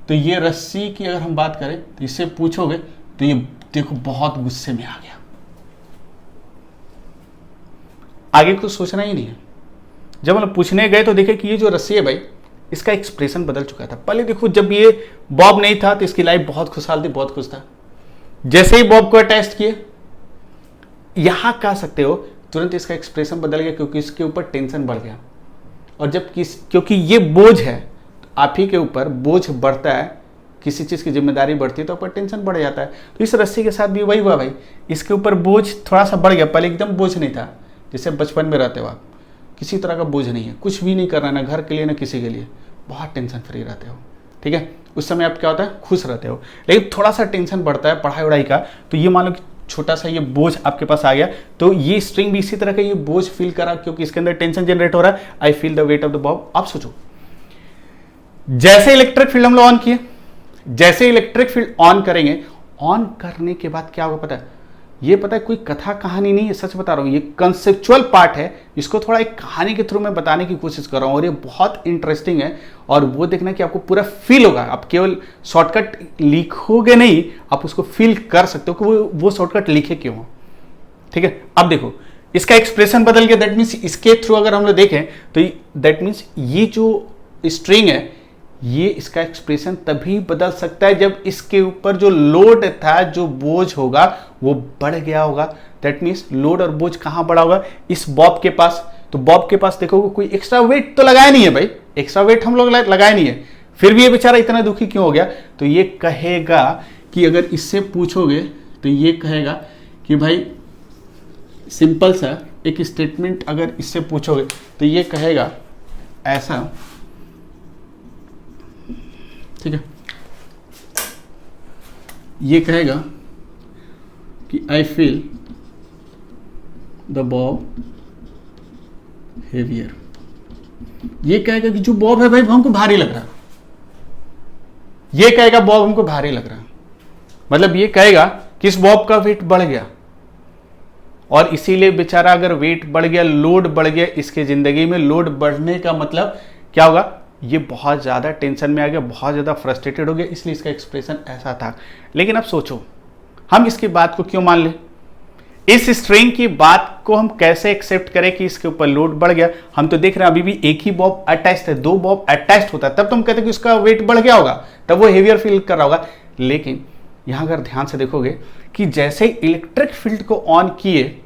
A: तो ये रस्सी की अगर हम बात करें तो इससे पूछोगे तो ये देखो बहुत गुस्से में आ गया, आगे कुछ सोचना ही नहीं है। जब हम पूछने गए तो देखे कि ये जो रस्सी है भाई इसका एक्सप्रेशन बदल चुका था। पहले देखो जब ये बॉब नहीं था तो इसकी लाइफ बहुत खुशहाल थी, बहुत खुश था। जैसे ही बॉब को अटैच किए, यहां कह सकते हो तुरंत इसका एक्सप्रेशन बदल गया क्योंकि इसके ऊपर टेंशन बढ़ गया। और जब क्योंकि ये बोझ है, आप ही के ऊपर बोझ बढ़ता है, किसी चीज की जिम्मेदारी बढ़ती है तो ऊपर टेंशन बढ़ जाता है। तो इस रस्सी के साथ भी वही हुआ भाई, इसके ऊपर बोझ थोड़ा सा बढ़ गया। पहले एकदम बोझ नहीं था, जैसे बचपन में रहते हो आप, किसी तरह का बोझ नहीं है, कुछ भी नहीं करना, ना घर के लिए ना किसी के लिए, बहुत टेंशन फ्री रहते हो, ठीक है। उस समय आप क्या होता है, खुश रहते हो। लेकिन थोड़ा सा टेंशन बढ़ता है पढ़ाई वढ़ाई का, तो ये मान लो कि छोटा सा ये बोझ आपके पास आ गया, तो ये स्ट्रिंग भी इसी तरह का ये बोझ फील करा क्योंकि इसके अंदर टेंशन जनरेट हो रहा है। I feel the weight of the Bob. आप सोचो, जैसे इलेक्ट्रिक फील्ड हम लोग ऑन किए, जैसे इलेक्ट्रिक फील्ड ऑन करेंगे, ऑन करने के बाद क्या होगा पता है, ये पता है कोई कथा कहानी नहीं है, सच बता रहा हूं, ये कंसेप्चुअल पार्ट है। इसको थोड़ा एक कहानी के थ्रू मैं बताने की कोशिश कर रहा हूं और ये बहुत इंटरेस्टिंग है। और वो देखना कि आपको पूरा फील होगा, आप केवल शॉर्टकट लिखोगे नहीं, आप उसको फील कर सकते हो कि वो शॉर्टकट लिखे क्यों हो, ठीक है। अब देखो इसका एक्सप्रेशन बदल गया, दैट मीन्स इसके थ्रू अगर हम लोग देखें तो दैट मीन्स ये जो स्ट्रिंग है ये इसका एक्सप्रेशन तभी बदल सकता है जब इसके ऊपर जो लोड था, जो बोझ होगा वो बढ़ गया होगा। दैट मीन्स लोड और बोझ कहां बढ़ा होगा, इस बॉब के पास। तो बॉब के पास देखोगे कोई एक्स्ट्रा वेट तो लगाया नहीं है भाई, एक्स्ट्रा वेट हम लोग लगाए नहीं है, फिर भी ये बेचारा इतना दुखी क्यों हो गया। तो ये कहेगा कि अगर इससे पूछोगे तो ये कहेगा कि भाई सिंपल सा एक स्टेटमेंट अगर इससे पूछोगे तो ये कहेगा ऐसा, ठीक है, ये कहेगा कि I feel the Bob heavier. ये कहेगा कि जो बॉब है भाई वो हमको भारी लग रहा, ये कहेगा बॉब हमको भारी लग रहा, मतलब ये कहेगा कि इस बॉब का वेट बढ़ गया और इसीलिए बेचारा अगर वेट बढ़ गया, लोड बढ़ गया इसके जिंदगी में, लोड बढ़ने का मतलब क्या होगा, ये बहुत ज़्यादा टेंशन में आ गया, बहुत ज़्यादा फ्रस्ट्रेटेड हो गया, इसलिए इसका एक्सप्रेशन ऐसा था। लेकिन अब सोचो हम इसकी बात को क्यों मान लें, इस स्ट्रिंग की बात को हम कैसे एक्सेप्ट करें कि इसके ऊपर लोड बढ़ गया। हम तो देख रहे हैं अभी भी एक ही बॉब अटैच्ड है, दो बॉब अटैच्ड होता है तब तुम कहते कि उसका वेट बढ़ गया होगा, तब वो हेवियर फील कर रहा होगा। लेकिन यहां अगर ध्यान से देखोगे कि जैसे इलेक्ट्रिक फील्ड को ऑन किए,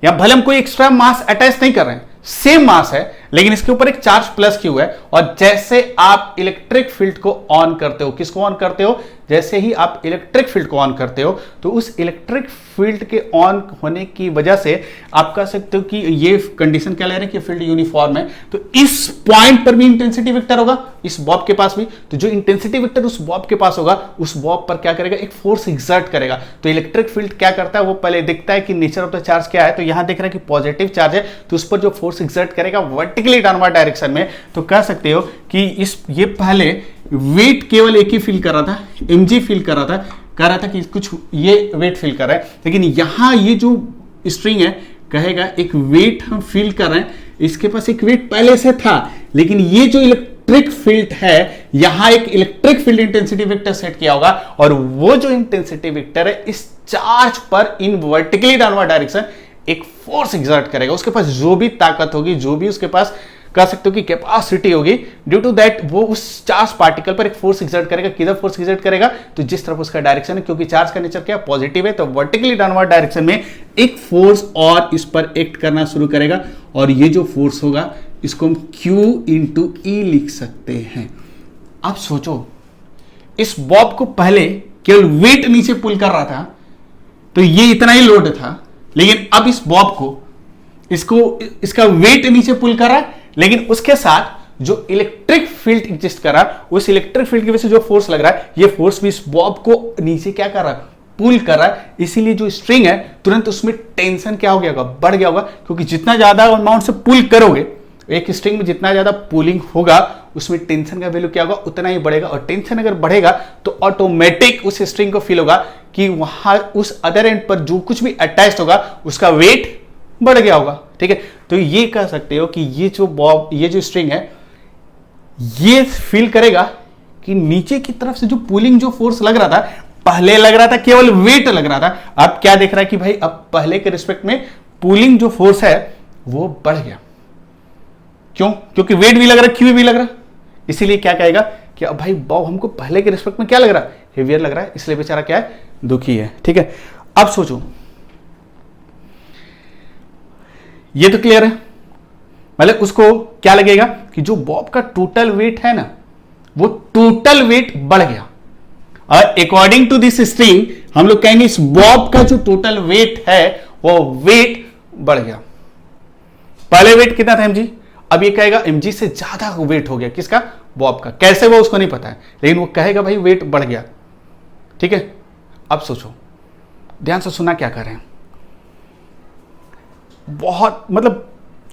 A: या भले हम कोई एक्स्ट्रा मास अटैच नहीं कर रहे हैं, सेम मास है लेकिन इसके ऊपर एक चार्ज प्लस क्यू है, और जैसे आप इलेक्ट्रिक फील्ड को ऑन करते हो, किसको ऑन करते हो, जैसे ही आप इलेक्ट्रिक फील्ड को ऑन करते हो तो उस इलेक्ट्रिक फील्ड के ऑन होने की वजह से आप कह सकते हो कि ये कंडीशन क्या ले रहे हैं कि फील्ड यूनिफॉर्म है, तो इस पॉइंट पर भी इंटेंसिटी वेक्टर होगा, इस बॉब के पास भी, तो जो इंटेंसिटी वेक्टर उस बॉब के पास होगा उस बॉब पर क्या करेगा, एक फोर्स एक्सर्ट करेगा। तो इलेक्ट्रिक फील्ड क्या करता है, वो पहले देखता है कि नेचर ऑफ द चार्ज क्या है, तो यहां देख रहा है कि पॉजिटिव चार्ज है, तो उस पर जो फोर्स एक्सर्ट करेगा वर्टिकली डाउनवर्ड डायरेक्शन में, तो कह सकते हो कि ये पहले वेट केवल एक ही फील कर रहा था, mg फील कर रहा था, कह रहा था कि कुछ ये वेट फील कर रहा है, लेकिन यहां ये जो स्ट्रिंग है कहेगा एक वेट हम फील कर रहे हैं, इसके पास एक वेट पहले से था, लेकिन ये जो इलेक्ट्रिक फील्ड है यहां एक electric field intensity vector set किया होगा, और वो जो इंटेंसिटी वेक्टर है इस चार्ज पर इन वर्टिकली डाउनवर्ड डायरेक्शन एक फोर्स एक्सर्ट करेगा। उसके पास जो भी ताकत होगी, जो भी उसके पास कह सकते हो कि कैपेसिटी होगी, ड्यू टू दैट वो उस चार्ज पार्टिकल पर एक फोर्स एक्सर्ट करेगा। किधर फोर्स एक्सर्ट करेगा, तो जिस तरफ उसका डायरेक्शन है, क्योंकि चार्ज का नेचर क्या पॉजिटिव है, तो वर्टिकली डाउनवर्ड डायरेक्शन में एक फोर्स और इस पर एक्ट करना शुरू करेगा, और ये जो फोर्स होगा इसको हम Q इंटू E लिख सकते हैं। अब सोचो, इस बॉब को पहले केवल वेट नीचे पुल कर रहा था, तो ये इतना ही लोड था, लेकिन अब इस बॉब को इसका वेट नीचे पुल कर रहा है, लेकिन उसके साथ जो इलेक्ट्रिक फील्ड एग्जिस्ट कर रहा है, उस इलेक्ट्रिक फील्ड की वजह से जो फोर्स लग रहा है, ये फोर्स भी इस बॉब को नीचे क्या कर रहा है, पुल कर रहा है। इसीलिए जो स्ट्रिंग है तुरंत उसमें टेंशन क्या हो गया होगा, बढ़ गया होगा, क्योंकि जितना ज्यादा अमाउंट से पुल करोगे, एक स्ट्रिंग में जितना ज्यादा पुलिंग होगा उसमें टेंशन का वैल्यू क्या होगा, उतना ही बढ़ेगा, और टेंशन अगर बढ़ेगा तो ऑटोमेटिक उस स्ट्रिंग को फील होगा कि वहां उस अदर एंड पर जो कुछ भी अटैच्ड होगा उसका वेट बढ़ गया होगा। ठीक है, तो ये कह सकते हो कि ये जो स्ट्रिंग है ये फील करेगा कि नीचे की तरफ से जो पुलिंग जो फोर्स लग रहा था, पहले लग रहा था केवल वेट लग रहा था, अब क्या देख रहा है कि भाई अब पहले के रिस्पेक्ट में पुलिंग जो फोर्स है वो बढ़ गया। क्यों? क्योंकि वेट भी लग रहा है, क्यू भी लग रहा है, इसीलिए क्या कहेगा कि अब भाई बॉब हमको पहले के रिस्पेक्ट में क्या लग रहा है, हेवियर लग रहा है, इसलिए बेचारा क्या है, दुखी है। ठीक है, अब सोचो, ये तो क्लियर है, मतलब उसको क्या लगेगा कि जो बॉब का टोटल वेट है ना, वो टोटल वेट बढ़ गया, और अकॉर्डिंग टू दिस स्ट्रिंग हम लोग कहेंगे इस बॉब का जो टोटल वेट है वो वेट बढ़ गया। पहले वेट कितना था mg, अब ये कहेगा mg से ज्यादा वेट हो गया, किसका, बॉब का। कैसे वो उसको नहीं पता है, लेकिन वो कहेगा भाई वेट बढ़ गया। ठीक है, अब सोचो, ध्यान से सुना क्या कर रहे हैं, बहुत मतलब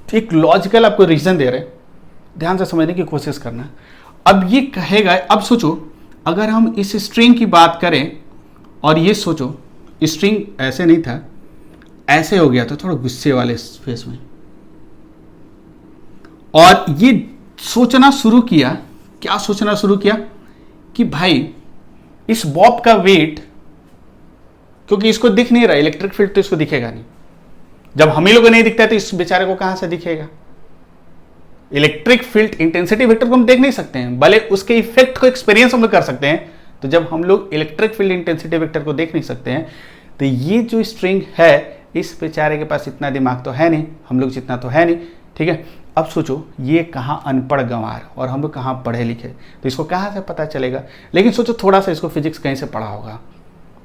A: एक लॉजिकल आपको रीजन दे रहे हैं, ध्यान से समझने की कोशिश करना है। अब ये कहेगा, अब सोचो अगर हम इस स्ट्रिंग की बात करें, और ये सोचो स्ट्रिंग ऐसे नहीं था, ऐसे हो गया था थोड़ा गुस्से वाले फेस में, और ये सोचना शुरू किया, क्या सोचना शुरू किया कि भाई इस बॉब का वेट, क्योंकि इसको दिख नहीं रहा इलेक्ट्रिक फील्ड, तो इसको दिखेगा नहीं, जब हम ही लोगों को नहीं दिखता है तो इस बेचारे को कहां से दिखेगा। इलेक्ट्रिक फील्ड इंटेंसिटी वेक्टर को हम देख नहीं सकते हैं, भले उसके इफेक्ट को एक्सपीरियंस हम लोग कर सकते हैं, तो जब हम लोग इलेक्ट्रिक फील्ड इंटेंसिटी वेक्टर को देख नहीं सकते हैं, तो ये जो स्ट्रिंग है इस बेचारे के पास इतना दिमाग तो है नहीं, हम लोग जितना तो है नहीं। ठीक है, अब सोचो ये कहाँ अनपढ़ गंवार और हम लोग कहाँ पढ़े लिखे, तो इसको कहाँ से पता चलेगा। लेकिन सोचो थोड़ा सा इसको फिजिक्स कहीं से पढ़ा होगा,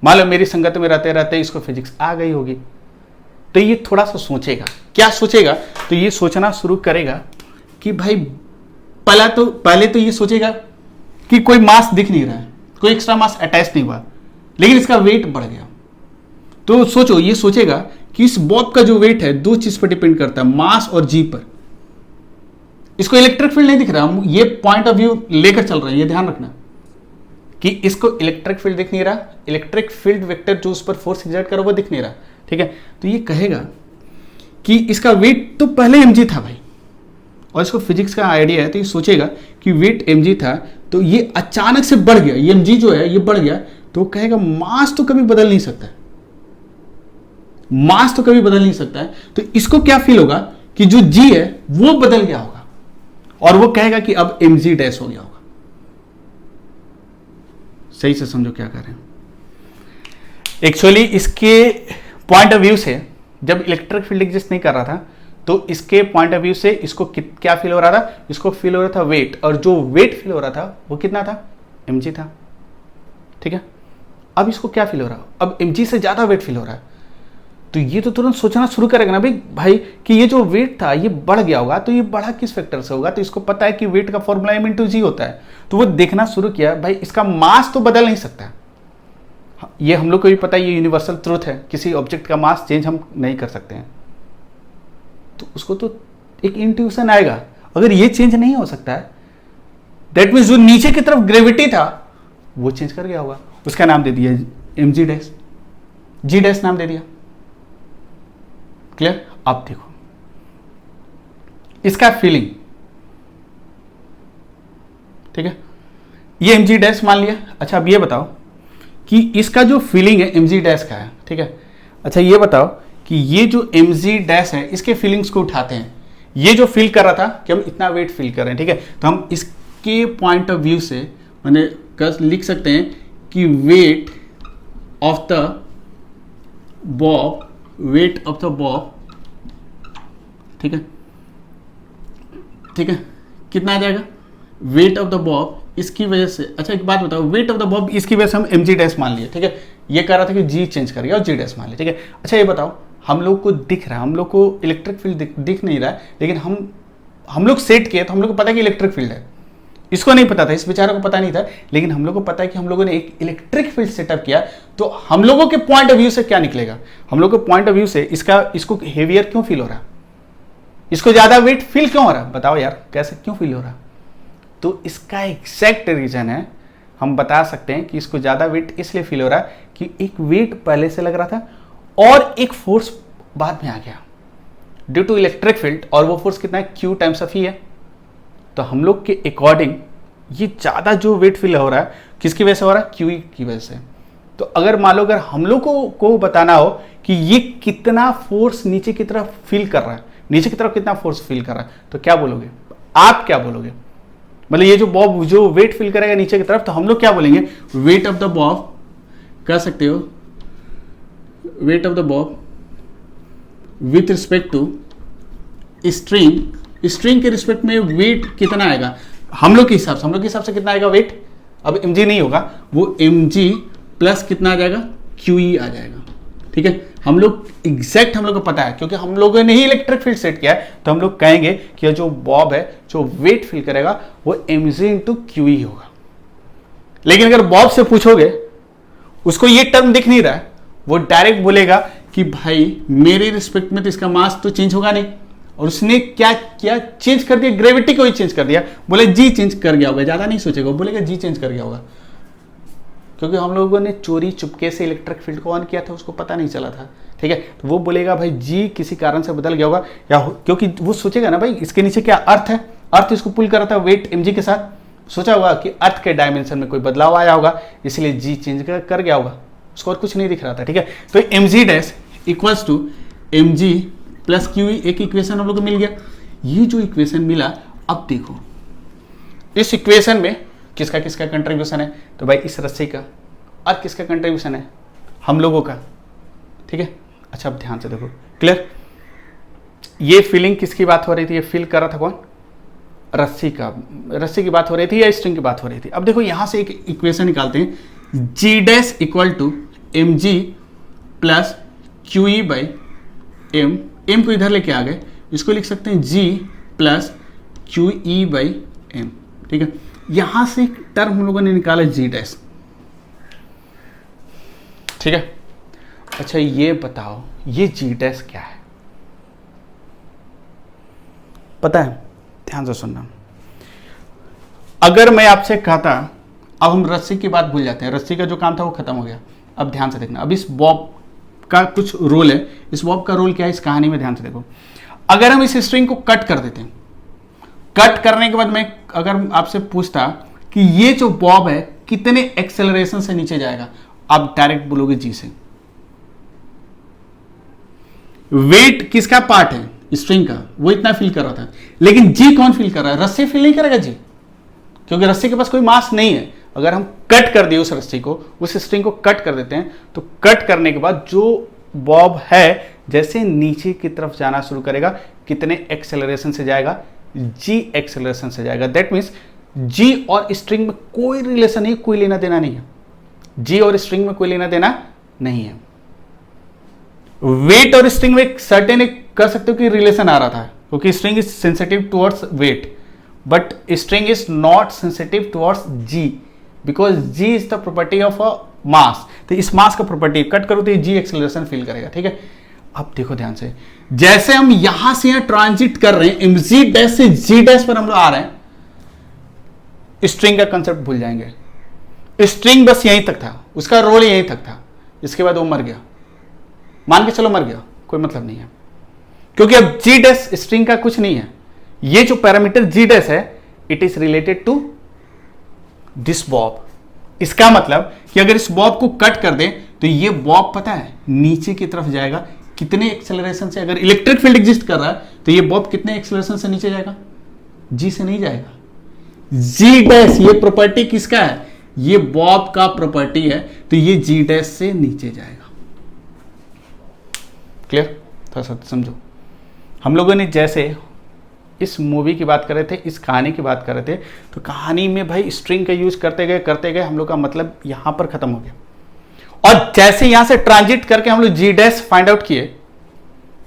A: मान लो मेरी संगत में रहते रहते इसको फिजिक्स आ गई होगी, तो ये थोड़ा सा सोचेगा, क्या सोचेगा, तो ये सोचना शुरू करेगा कि भाई पहले तो ये सोचेगा कि कोई मास दिख नहीं रहा है, कोई एक्स्ट्रा मास अटैच नहीं हुआ, लेकिन इसका वेट बढ़ गया। तो सोचो ये सोचेगा कि इस बॉब का जो वेट है दो चीज पर डिपेंड करता है, मास और जी पर। इसको इलेक्ट्रिक फील्ड नहीं दिख रहा, हम ये पॉइंट ऑफ व्यू लेकर चल रहे हैं, ये ध्यान रखना कि इसको इलेक्ट्रिक फील्ड दिख नहीं रहा, इलेक्ट्रिक फील्ड वेक्टर जो उस पर फोर्स एक्सर्ट करो वो दिख नहीं रहा। ठीक है, तो ये कहेगा कि इसका वेट तो पहले mg था भाई, और इसको फिजिक्स का आइडिया है, तो ये सोचेगा कि वेट mg था, तो ये अचानक से बढ़ गया, ये mg जो है ये बढ़ गया, तो कहेगा मास तो कभी बदल नहीं सकता है, मास तो कभी बदल नहीं सकता है। तो इसको क्या फील होगा कि जो g है वो बदल गया होगा, और वो कहेगा कि अब mg डैश हो गया होगा। सही से समझो क्या कर रहे हैं। एक्चुअली इसके पॉइंट ऑफ व्यू से जब इलेक्ट्रिक फील्ड एग्जिस्ट नहीं कर रहा था तो इसके पॉइंट ऑफ व्यू से इसको क्या फील हो रहा था, इसको फील हो रहा था वेट, और जो वेट फील हो रहा था वो कितना था, mg था। ठीक है, अब इसको क्या फील हो रहा है, अब mg से ज्यादा वेट फील हो रहा है, तो ये तो तुरंत सोचना शुरू करेगा ना भाई कि ये जो वेट था ये बढ़ गया होगा, तो ये बढ़ा किस फैक्टर से होगा, तो इसको पता है कि वेट का फॉर्मूला m/g होता है, तो वो देखना शुरू किया भाई इसका मास तो बदल नहीं सकता। ये हम लोग को भी पता है, ये यूनिवर्सल ट्रूथ है, किसी ऑब्जेक्ट का मास चेंज हम नहीं कर सकते हैं, तो उसको तो एक इंट्यूशन आएगा अगर ये चेंज नहीं हो सकता है दैट मीन्स जो नीचे की तरफ ग्रेविटी था वो चेंज कर गया होगा। उसका नाम दे दिया mg डैश, g डैश नाम दे दिया। क्लियर? आप देखो इसका फीलिंग, ठीक है, ये mg डैश मान लिया। अच्छा अब ये बताओ कि इसका जो फीलिंग है mg डैश का है, ठीक है। अच्छा ये बताओ कि ये जो mg डैश है इसके फीलिंग्स को उठाते हैं, ये जो फील कर रहा था कि हम इतना वेट फील कर रहे हैं, ठीक है, तो हम इसके पॉइंट ऑफ व्यू से मैंने लिख सकते हैं कि wait of the Bob, wait of the Bob, ठीक है, ठीक है, कितना आ जाएगा, वेट ऑफ द बॉब इसकी वजह से। अच्छा एक बात बताओ, वेट ऑफ द बॉब इसकी वजह से हम mg डैश मान लिए, ठीक है, ये कह रहा था कि g चेंज कर गया और g डैश मान लिया, ठीक है। अच्छा ये बताओ, हम लोग को दिख रहा है, हम लोग को इलेक्ट्रिक फील्ड दिख नहीं रहा है, लेकिन हम लोग सेट किए तो हम लोग को पता है कि इलेक्ट्रिक फील्ड है, इसको नहीं पता था, इस बेचारे को पता नहीं था, लेकिन हम लोग को पता है कि हम लोगों ने एक इलेक्ट्रिक फील्ड सेटअप किया, तो हम लोगों के पॉइंट ऑफ व्यू से क्या निकलेगा, हम लोग के पॉइंट ऑफ व्यू से इसको हेवियर क्यों फील हो रहा है, इसको ज्यादा वेट फील क्यों हो रहा है, बताओ यार कैसे क्यों फील हो रहा है। तो इसका एग्जैक्ट रीजन है, हम बता सकते हैं कि इसको ज्यादा वेट इसलिए फील हो रहा है कि एक वेट पहले से लग रहा था और एक फोर्स बाद में आ गया ड्यू टू इलेक्ट्रिक फील्ड, और वो फोर्स कितना है, Q टाइम्स ऑफ E है। तो हम लोग के अकॉर्डिंग ये ज्यादा जो वेट फील हो रहा है किसकी वजह से हो रहा है, QE की वजह से। तो अगर मान लो अगर हम लोग को बताना हो कि ये कितना फोर्स नीचे की तरफ फील कर रहा है, नीचे की तरफ कितना फोर्स फील कर रहा है, तो क्या बोलोगे आप, क्या बोलोगे, मतलब ये जो बॉब जो वेट फील करेगा नीचे की तरफ, तो हम लोग क्या बोलेंगे, वेट ऑफ द बॉब कह सकते हो, weight of the bob with respect to string के रिस्पेक्ट में वेट कितना आएगा, हम लोग के हिसाब से कितना आएगा वेट, अब mg नहीं होगा, वो mg प्लस कितना आ जाएगा, QE आ जाएगा, ठीक है। हम लोग एग्जैक्ट हम लोग को पता है क्योंकि हम लोगों ने ही इलेक्ट्रिक फील्ड सेट किया है, तो हम लोग कहेंगे कि जो बॉब है जो वेट फील करेगा वो mg इंटू QE होगा। लेकिन अगर बॉब से पूछोगे, उसको ये टर्म दिख नहीं रहा है, वो डायरेक्ट बोलेगा कि भाई मेरे रिस्पेक्ट में तो इसका मास तो चेंज होगा नहीं, और उसने क्या किया, चेंज कर दिया, ग्रेविटी को ही चेंज कर दिया, बोले जी चेंज कर गया होगा, ज्यादा नहीं सोचेगा, बोलेगा जी चेंज कर गया होगा, क्योंकि हम लोगों ने चोरी चुपके से इलेक्ट्रिक फील्ड को ऑन किया था, उसको पता नहीं चला था, ठीक है। तो वो बोलेगा भाई जी किसी कारण से बदल गया होगा, या क्योंकि वो सोचेगा ना भाई इसके नीचे क्या अर्थ है, अर्थ इसको पुल कर रहा था वेट mg के साथ, सोचा होगा कि अर्थ के डायमेंशन में कोई बदलाव आया होगा, इसलिए जी चेंज कर गया होगा, उसको और कुछ नहीं दिख रहा था, ठीक है। तो mg dash equals to mg plus QE, एक इक्वेशन हम लोग को मिल गया। ये जो इक्वेशन मिला, अब देखो इस इक्वेशन में किसका किसका कंट्रीब्यूशन है, तो भाई इस रस्सी का, और किसका कंट्रीब्यूशन है, हम लोगों का, ठीक है। अच्छा अब ध्यान से देखो, क्लियर, ये फीलिंग किसकी बात हो रही थी, ये फील कर रहा था कौन, रस्सी की बात हो रही थी या स्ट्रिंग की बात हो रही थी। अब देखो यहां से एक इक्वेशन निकालते हैं, G dash equal to mg plus QE by m को इधर लेके आ गए, इसको लिख सकते हैं G plus QE by m, ठीक है। यहां से एक टर्म हम लोगों ने निकाला G डैश, ठीक है। अच्छा ये बताओ ये G डैश क्या है, पता है, ध्यान से सुनना। अगर मैं आपसे कहता, अब हम रस्सी की बात भूल जाते हैं, रस्सी का जो काम था वो खत्म हो गया, अब ध्यान से देखना, अब इस बॉब का कुछ रोल है, इस बॉब का रोल क्या है इस कहानी में, ध्यान से देखो। अगर हम इस स्ट्रिंग को कट कर देते हैं, कट करने के बाद मैं अगर आपसे पूछता कि ये जो बॉब है कितने एक्सेलरेशन से नीचे जाएगा, आप डायरेक्ट बोलोगे जी से। वेट किसका पार्ट है, स्ट्रिंग का, वो इतना फील कर रहा था, लेकिन जी कौन फील कर रहा है, रस्सी फील नहीं करेगा जी, क्योंकि रस्सी के पास कोई मास नहीं है, अगर हम कट कर दिए उस रस्सी को, उस स्ट्रिंग को कट कर देते हैं, तो कट करने के बाद जो बॉब है जैसे नीचे की तरफ जाना शुरू करेगा, कितने एक्सेलरेशन से जाएगा? जी एक्सेलरेशन से जाएगा। दैट मीन्स जी और स्ट्रिंग में कोई रिलेशन नहीं, कोई लेना देना नहीं है। जी और स्ट्रिंग में कोई लेना देना नहीं है। वेट और स्ट्रिंग में सर्टेन एक कर सकते हो कि रिलेशन आ रहा था, क्योंकि string is sensitive towards weight, but string is not sensitive towards g, because g is the property of a mass. तो इस मास का प्रॉपर्टी कट करो तो ये जी एक्सेलरेशन फील करेगा। ठीक है, अब देखो ध्यान से, जैसे हम यहां से यहां ट्रांजिट कर रहे हैं, एमजी डैश से जी डैश पर हम लोग आ रहे हैं, स्ट्रिंग का कंसेप्ट भूल जाएंगे। स्ट्रिंग बस यहीं तक था, उसका रोल यहीं तक था, इसके बाद वो मर गया, मान के चलो मर गया, कोई मतलब नहीं है, क्योंकि अब जी डैश स्ट्रिंग का कुछ नहीं है। ये जो पैरामीटर जी डैश है, it is related to this bob. इसका मतलब कि अगर इस बॉब को कट कर दें तो ये बॉब पता है नीचे की तरफ जाएगा कितने एक्सेलरेशन से? अगर इलेक्ट्रिक फील्ड एग्जिस्ट कर रहा है तो ये बॉब कितने एक्सेलरेशन से नीचे जाएगा? जी से नहीं जाएगा। जी डैश ये प्रॉपर्टी किसका है? ये बॉब का प्रॉपर्टी है, तो ये जी डैश से नीचे जाएगा। क्लियर? थोड़ा सा समझो। हम लोगों ने जैसे इस मूवी की बात कर रहे थे, इस कहानी की बात कर रहे थे, तो कहानी में भाई स्ट्रिंग का यूज करते गए हम लोग का मतलब यहां पर खत्म हो गया। और जैसे यहां से ट्रांजिट करके हम लोग जी डैश फाइंड आउट किए,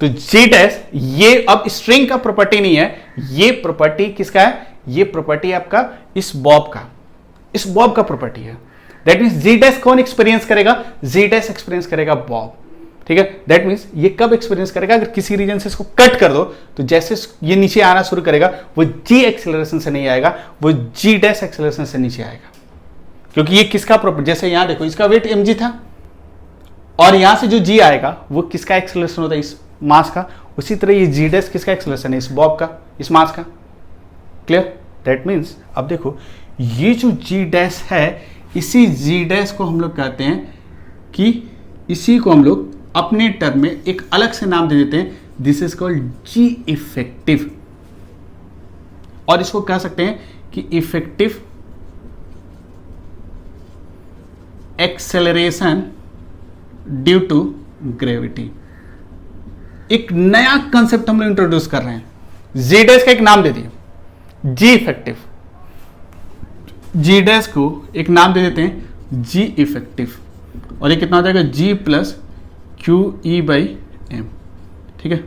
A: तो जी डैश ये अब स्ट्रिंग का प्रॉपर्टी नहीं है, ये प्रॉपर्टी किसका है? ये प्रॉपर्टी आपका इस बॉब का प्रॉपर्टी है। दैट मीन्स जी डैश कौन एक्सपीरियंस करेगा? जी डैश एक्सपीरियंस करेगा बॉब। ठीक है, दैट मीन्स ये कब एक्सपीरियंस करेगा? अगर किसी रीजन से इसको कट कर दो तो जैसे ये नीचे आना शुरू करेगा, वो जी एक्सेलरेशन से नहीं आएगा, वो जी डैश एक्सेलरेशन से नीचे आएगा, क्योंकि ये किसका प्रॉपर्टी? जैसे यहां देखो, इसका वेट mg था, और यहां से जो जी आएगा वो किसका एक्सेलरेशन होता है? इस मास का। उसी तरह ये जी डैश किसका एक्सेलरेशन है? इस बॉब का, इस मास का। क्लियर? दैट मीन्स अब देखो, ये जो जी डैश है, इसी जी डैश को हम लोग कहते हैं कि इसी को हम लोग अपने टर्म में एक अलग से नाम दे देते हैं, this is called G effective, और इसको कह सकते हैं कि effective acceleration due to gravity. एक नया कंसेप्ट हम लोग इंट्रोड्यूस कर रहे हैं, जी डैश का एक नाम दे दिए, जी इफेक्टिव। जी डैश को एक नाम दे देते हैं जी इफेक्टिव, और ये कितना हो जाएगा? G plus Q E by M. ठीक है,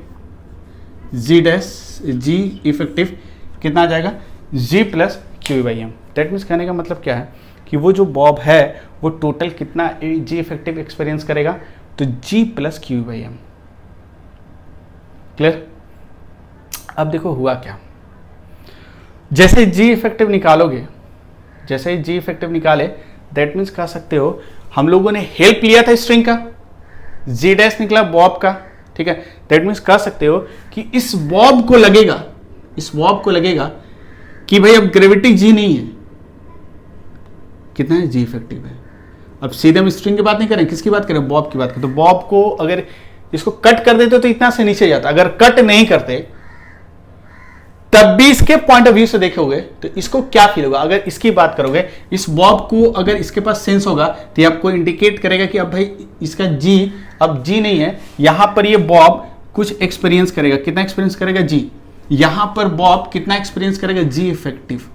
A: जी डैश जी इफेक्टिव कितना आ जाएगा? G plus Q E by m. That means कहने का मतलब क्या है कि वो जो बॉब है वो टोटल कितना जी इफेक्टिव एक्सपीरियंस करेगा? तो g plus Q E by m. Clear? अब देखो हुआ क्या, जैसे जी इफेक्टिव निकालोगे, जैसे जी इफेक्टिव निकाले, दैट मीन्स कह सकते हो हम लोगों ने हेल्प लिया था स्ट्रिंग का, जी डैश निकला बॉब का। ठीक है, दैट मीन्स कह सकते हो कि इस बॉब को लगेगा कि भाई अब ग्रेविटी जी नहीं है, कितना है? जी इफेक्टिव है। अब सीधे हम स्ट्रिंग की बात नहीं करें, किसकी बात करें? बॉब की बात करें। तो बॉब को अगर इसको कट कर देते तो इतना से नीचे जाता, अगर कट नहीं करते तब भी इसके पॉइंट ऑफ व्यू से देखोगे तो इसको क्या फील होगा? अगर इसकी बात करोगे, इस बॉब को अगर इसके पास सेंस होगा तो ये आपको इंडिकेट करेगा कि अब भाई इसका जी अब जी नहीं है, यहां पर ये बॉब कुछ एक्सपीरियंस करेगा। कितना एक्सपीरियंस करेगा? जी। यहां पर बॉब कितना एक्सपीरियंस करेगा? G effective.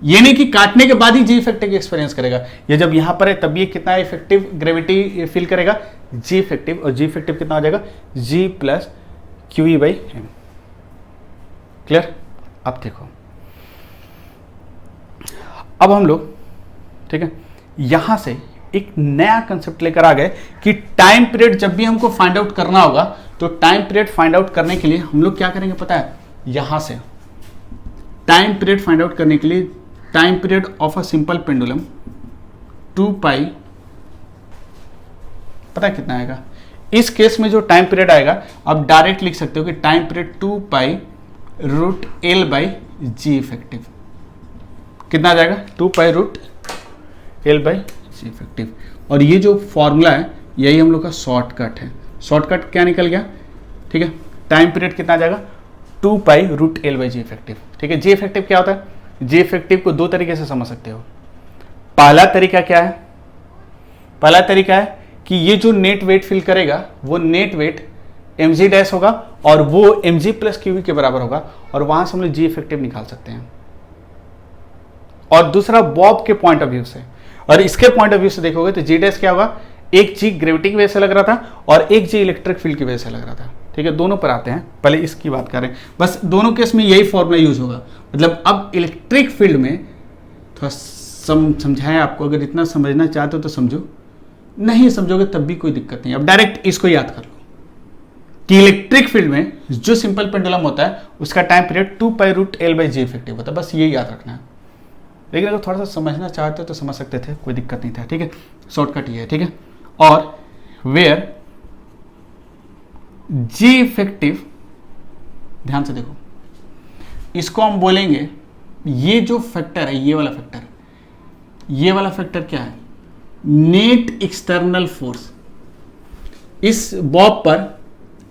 A: ये नहीं कि काटने के बाद ही जी इफेक्टिव एक्सपीरियंस करेगा, ये जब यहां पर है तब ये कितना इफेक्टिव ग्रेविटी फील करेगा? G effective. और जी इफेक्टिव कितना हो जाएगा? G plus Q E by m. Clear? अब देखो, अब हम लोग ठीक है यहां से एक नया कंसेप्ट लेकर आ गए कि टाइम पीरियड जब भी हमको फाइंड आउट करना होगा, तो टाइम पीरियड फाइंड आउट करने के लिए हम लोग क्या करेंगे पता है? यहां से टाइम पीरियड फाइंड आउट करने के लिए time period of a simple pendulum 2 पाई, पता है कितना आएगा? इस केस में जो टाइम पीरियड आएगा, आप डायरेक्ट लिख सकते हो कि time period 2 pi root L by ji effective. कितना आ जाएगा? 2 pi root L by ji effective. और ये जो फॉर्मूला है यही हम लोग का शॉर्टकट है। शॉर्टकट क्या निकल गया? ठीक है, टाइम पीरियड कितना आ जाएगा? 2 pi root L by ji effective. ठीक है, जी इफेक्टिव क्या होता है? जी इफेक्टिव को दो तरीके से समझ सकते हो। पहला तरीका क्या है? पहला तरीका है कि ये जो नेट वेट फिल करेगा वो नेट वेट mg डैश होगा और वो mg प्लस क्यूवी के बराबर होगा और वहां से हम लोग जी इफेक्टिव निकाल सकते हैं। और दूसरा बॉब के पॉइंट ऑफ व्यू से, और इसके पॉइंट ऑफ व्यू से देखोगे तो जी डैश क्या होगा, एक जी ग्रेविटी की वजह से लग रहा था और एक जी इलेक्ट्रिक फील्ड की वजह से लग रहा था। ठीक है, दोनों पर आते हैं, पहले इसकी बात करें। बस दोनों केस में यही फॉर्मूला यूज होगा। मतलब अब इलेक्ट्रिक फील्ड में थोड़ा समझाएं आपको, अगर इतना समझना चाहते हो तो समझो, नहीं समझोगे तब भी कोई दिक्कत नहीं। अब डायरेक्ट इसको याद कर लो कि इलेक्ट्रिक फील्ड में जो सिंपल पेंडुलम होता है उसका टाइम पीरियड 2π√L/g इफेक्टिव होता है। बस ये याद रखना है। लेकिन अगर थोड़ा सा समझना चाहते हो तो समझ सकते थे, कोई दिक्कत नहीं था। ठीक है, शॉर्टकट ये है। ठीक है, और वेयर जी इफेक्टिव, ध्यान से देखो, इसको हम बोलेंगे, ये जो फैक्टर है, ये वाला फैक्टर, ये वाला फैक्टर क्या है, नेट एक्सटर्नल फोर्स। इस बॉब पर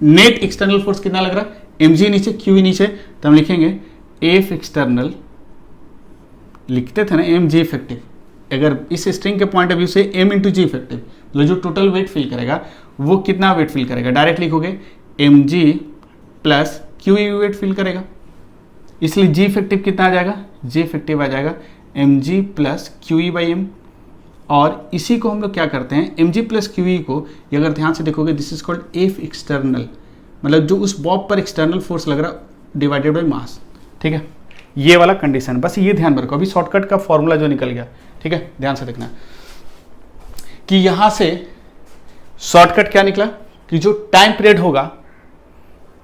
A: नेट एक्सटर्नल फोर्स कितना लग रहा है, mg नीचे क्यू नीचे, तो हम लिखेंगे एफ एक्सटर्नल, लिखते थे ना mg इफेक्टिव। अगर इस स्ट्रिंग के पॉइंट ऑफ व्यू से m इंटू जी इफेक्टिव, तो जो टोटल वेट फिल करेगा वो कितना वेट फिल करेगा, डायरेक्ट लिखोगे mg plus Q weight feel करेगा। इसलिए जी इफेक्टिव कितना आ जाएगा, जी इफेक्टिव आ जाएगा mg plus Q by M. और इसी को हम लोग क्या करते हैं, mg प्लस क्यू को, ये अगर ध्यान से देखोगे, this is called F external, मतलब जो उस बॉब पर एक्सटर्नल फोर्स लग रहा डिवाइडेड बाई मास। ठीक है, ये वाला कंडीशन, बस ये ध्यान में रखो। अभी शॉर्टकट का फॉर्मूला जो निकल गया, ठीक है, ध्यान से देखना कि यहां से शॉर्टकट क्या निकला कि जो टाइम पीरियड होगा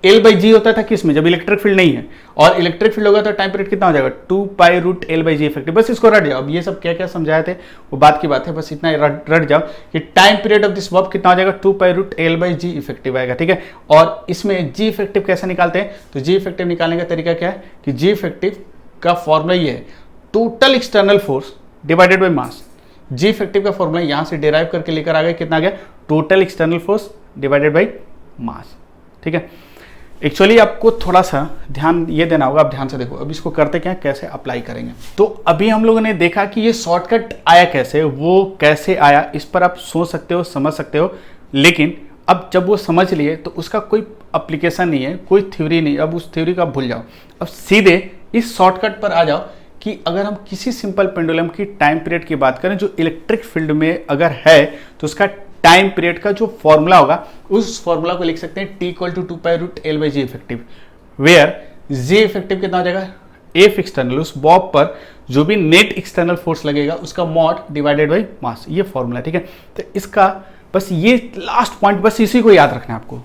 A: L/g होता था किसमें, जब इलेक्ट्रिक फील्ड नहीं है, और इलेक्ट्रिक फील्ड होगा तो टाइम पीरियड कितना हो जाएगा, 2π√L/g इफेक्टिव। बस इसको रट जाओ। अब ये सब क्या क्या समझाए थे वो बात की बात है, बस इतना रट जाओ कि time period of this verb कितना हो जाएगा, 2π√L/g इफेक्टिव आएगा। ठीक है, और इसमें जी इफेक्टिव कैसे निकालते हैं, तो जी इफेक्टिव निकालने का तरीका क्या है कि जी इफेक्टिव का फॉर्मूला ये है, total external force divided by mass. G effective का फॉर्मूला यहां से डिराइव करके लेकर आ गए, कितना आ गया, total external force divided by मास। ठीक है, एक्चुअली आपको थोड़ा सा ध्यान ये देना होगा। अब ध्यान से देखो, अब इसको करते क्या, कैसे अप्लाई करेंगे। तो अभी हम लोगों ने देखा कि ये शॉर्टकट आया कैसे, वो कैसे आया, इस पर आप सोच सकते हो, समझ सकते हो। लेकिन अब जब वो समझ लिए तो उसका कोई एप्लीकेशन नहीं है, कोई थ्योरी नहीं, अब उस थ्योरी को आप भूल जाओ। अब सीधे इस शॉर्टकट पर आ जाओ कि अगर हम किसी सिंपल पेंडुलम की टाइम पीरियड की बात करें जो इलेक्ट्रिक फील्ड में अगर है, तो उसका टाइम पीरियड का जो फॉर्मूला होगा, उस फॉर्मूला को लिख सकते हैं T = 2π√L/g effective, where g effective कितना हो जाएगा, एफ एक्सटर्नल, उस बॉब पर जो भी नेट एक्सटर्नल फोर्स लगेगा उसका मॉड डिवाइडेड बाई मास। ये फॉर्मूला, ठीक है। तो इसका बस ये लास्ट पॉइंट, बस इसी को याद रखना है आपको।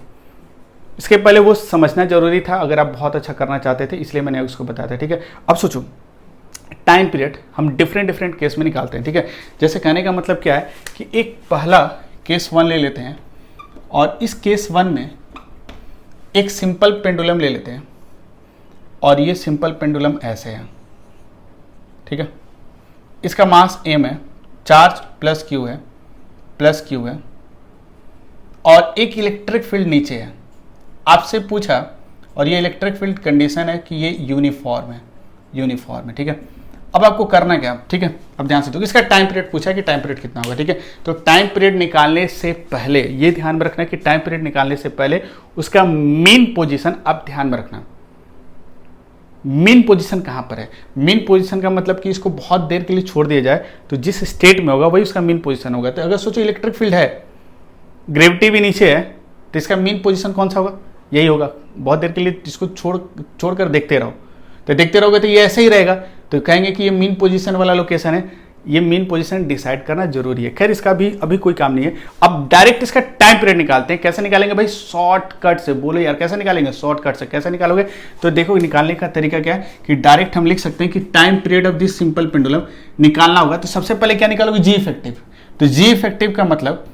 A: इसके पहले वो समझना जरूरी था अगर आप बहुत अच्छा करना चाहते थे, इसलिए मैंने उसको बताया था। ठीक है, अब सोचो टाइम पीरियड हम डिफरेंट केस में निकालते हैं। ठीक है, जैसे कहने का मतलब क्या है कि एक पहला केस 1 ले लेते हैं और इस केस 1 में एक सिंपल पेंडुलम ले लेते हैं और ये सिंपल पेंडुलम ऐसे है। ठीक है, इसका मास m है, चार्ज प्लस क्यू है और एक इलेक्ट्रिक फील्ड नीचे है। आपसे पूछा और ये इलेक्ट्रिक फील्ड कंडीशन है कि ये यूनिफॉर्म है। ठीक है, अब आपको करना क्या, ठीक है, अब ध्यान से देखो। इसका टाइम पीरियड पूछा कि टाइम पीरियड कितना होगा। ठीक है, तो टाइम पीरियड निकालने से पहले ये ध्यान में रखना कि टाइम पीरियड निकालने से पहले उसका मेन पोजीशन आप ध्यान में रखना। मेन पोजीशन कहां पर है, मेन पोजीशन का मतलब कि इसको बहुत देर के लिए छोड़ दिया जाए तो जिस स्टेट में होगा वही उसका मेन पोजीशन होगा। तो अगर सोचो इलेक्ट्रिक फील्ड है, ग्रेविटी भी नीचे है, तो इसका मेन पोजीशन कौन सा होगा, यही होगा। बहुत देर के लिए इसको छोड़कर देखते रहो, तो देखते रहोगे तो ये ऐसे ही रहेगा। तो कहेंगे कि ये मेन पोजीशन वाला लोकेशन है, ये मेन पोजीशन डिसाइड करना जरूरी है। खैर इसका भी अभी कोई काम नहीं है। अब डायरेक्ट इसका टाइम पीरियड निकालते हैं। कैसे निकालेंगे भाई, शॉर्टकट से। बोलो यार कैसे निकालेंगे, शॉर्टकट से। कैसे निकालोगे, तो देखो निकालने का तरीका क्या है कि डायरेक्ट हम लिख सकते हैं कि time period of this simple pendulum निकालना होगा। तो सबसे पहले क्या निकालोगे, जी इफेक्टिव। तो जी इफेक्टिव का मतलब,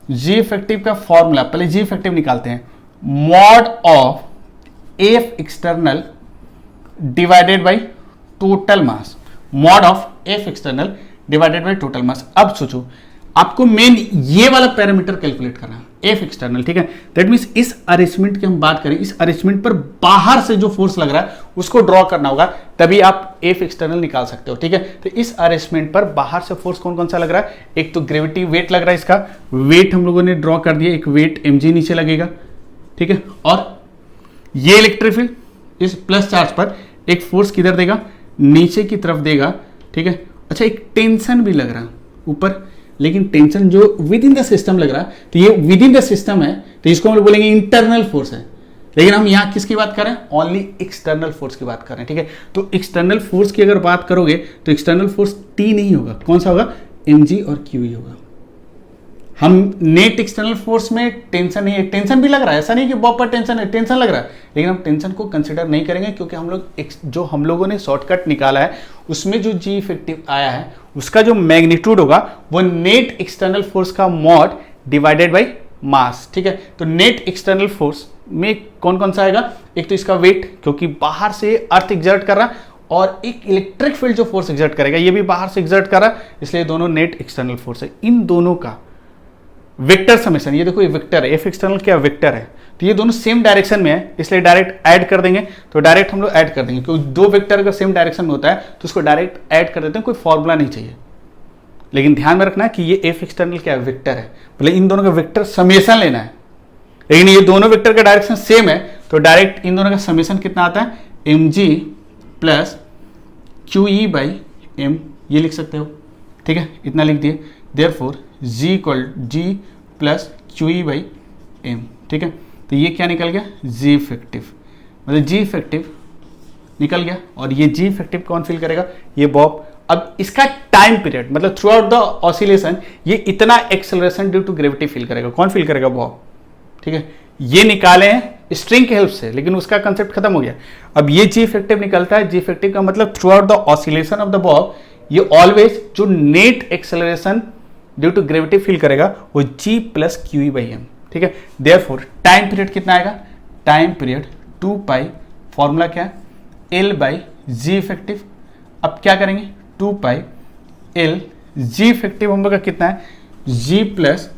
A: जी इफेक्टिव का फॉर्मूला, पहले जी इफेक्टिव निकालते हैं, mod of F external divided by total mass, mod of F external divided by total mass. अब सोचो आपको मेन ये वाला पैरामीटर कैलकुलेट करना है, एफ एक्सटर्नल, ठीक है। दैट मींस इस अरेंजमेंट की हम बात करें, इस अरेंजमेंट पर बाहर से जो फोर्स लग रहा है उसको ड्रॉ करना होगा, तभी आप एफ एक्सटर्नल निकाल सकते हो, ठीक है। तो इस अरेंजमेंट पर बाहर से फोर्स कौन कौन सा लग रहा है, एक तो ग्रेविटी वेट लग रहा है, इसका वेट हम लोगों ने ड्रॉ कर दिया, एक वेट mg नीचे लगेगा, ठीक है। और ये इलेक्ट्रिक फील्ड इस प्लस चार्ज पर एक फोर्स किधर देगा, नीचे की तरफ देगा, ठीक है। अच्छा, एक टेंशन भी लग रहा है ऊपर, लेकिन टेंशन जो विद इन द सिस्टम लग रहा है, तो ये विद इन द सिस्टम है, तो इसको हम बोलेंगे इंटरनल फोर्स है। लेकिन हम यहां किसकी बात कर रहे हैं, ओनली एक्सटर्नल फोर्स की बात कर रहे हैं, ठीक है। तो एक्सटर्नल फोर्स की अगर बात करोगे तो एक्सटर्नल फोर्स टी नहीं होगा, कौन सा होगा, mg और QE होगा। हम नेट एक्सटर्नल फोर्स में टेंशन नहीं है, टेंशन भी लग रहा है, ऐसा नहीं कि बॉब पर टेंशन है, टेंशन लग रहा है, लेकिन हम टेंशन को कंसिडर नहीं करेंगे, क्योंकि हम लोग जो हम लोगों ने शॉर्टकट निकाला है उसमें जो जी इफेक्टिव आया है उसका जो मैग्नीट्यूड होगा वो नेट एक्सटर्नल फोर्स का मॉड डिवाइडेड बाई मास, ठीक है। तो नेट एक्सटर्नल फोर्स में कौन कौन सा आएगा, एक तो इसका वेट, क्योंकि बाहर से अर्थ एग्जर्ट कर रहा है, और एक इलेक्ट्रिक फील्ड जो फोर्स एग्जर्ट करेगा ये भी बाहर से एग्जर्ट कर रहा है, इसलिए दोनों नेट एक्सटर्नल फोर्स है। इन दोनों का वेक्टर समेशन, ये देखो ये वेक्टर है, एफ एक्सटर्नल क्या वेक्टर है, तो ये दोनों सेम डायरेक्शन में है, इसलिए डायरेक्ट ऐड कर देंगे, तो डायरेक्ट हम लोग ऐड कर देंगे, क्योंकि दो वेक्टर अगर सेम डायरेक्शन में होता है तो उसको डायरेक्ट ऐड कर देते हैं, कोई फॉर्मूला नहीं चाहिए। लेकिन ध्यान में रखना है कि ये एफ एक्सटर्नल क्या वेक्टर है, मतलब इन दोनों का वेक्टर समेशन लेना है, लेकिन ये दोनों वेक्टर का डायरेक्शन सेम है, तो डायरेक्ट इन दोनों का समेशन कितना आता है, mg plus QE by m, ये लिख सकते हो, ठीक है, इतना लिख दिए। Therefore g equal g plus QE by m, ठीक है। तो ये क्या निकल गया, g इफेक्टिव, मतलब g इफेक्टिव निकल गया, और ये g इफेक्टिव कौन फील करेगा, ये बॉब। अब इसका टाइम पीरियड मतलब थ्रू आउट द ऑसिलेशन ये इतना acceleration due to gravity feel करेगा, कौन फील करेगा, बॉब, ठीक है। ये निकाले हैं स्ट्रिंग के हेल्प से, लेकिन उसका कंसेप्ट खत्म हो गया। अब ये जी इफेक्टिव निकलता है, जी इफेक्टिव का मतलब throughout the oscillation of the bob ये ऑलवेज जो net acceleration due to gravity feel करेगा वो g plus QE by m, ठीक है। देयरफॉर टाइम पीरियड कितना आएगा, टाइम पीरियड 2 पाई, फॉर्मूला क्या है, L बाई जी इफेक्टिव। अब क्या करेंगे, 2 पाई L, जी इफेक्टिव हम लोग का कितना है, g plus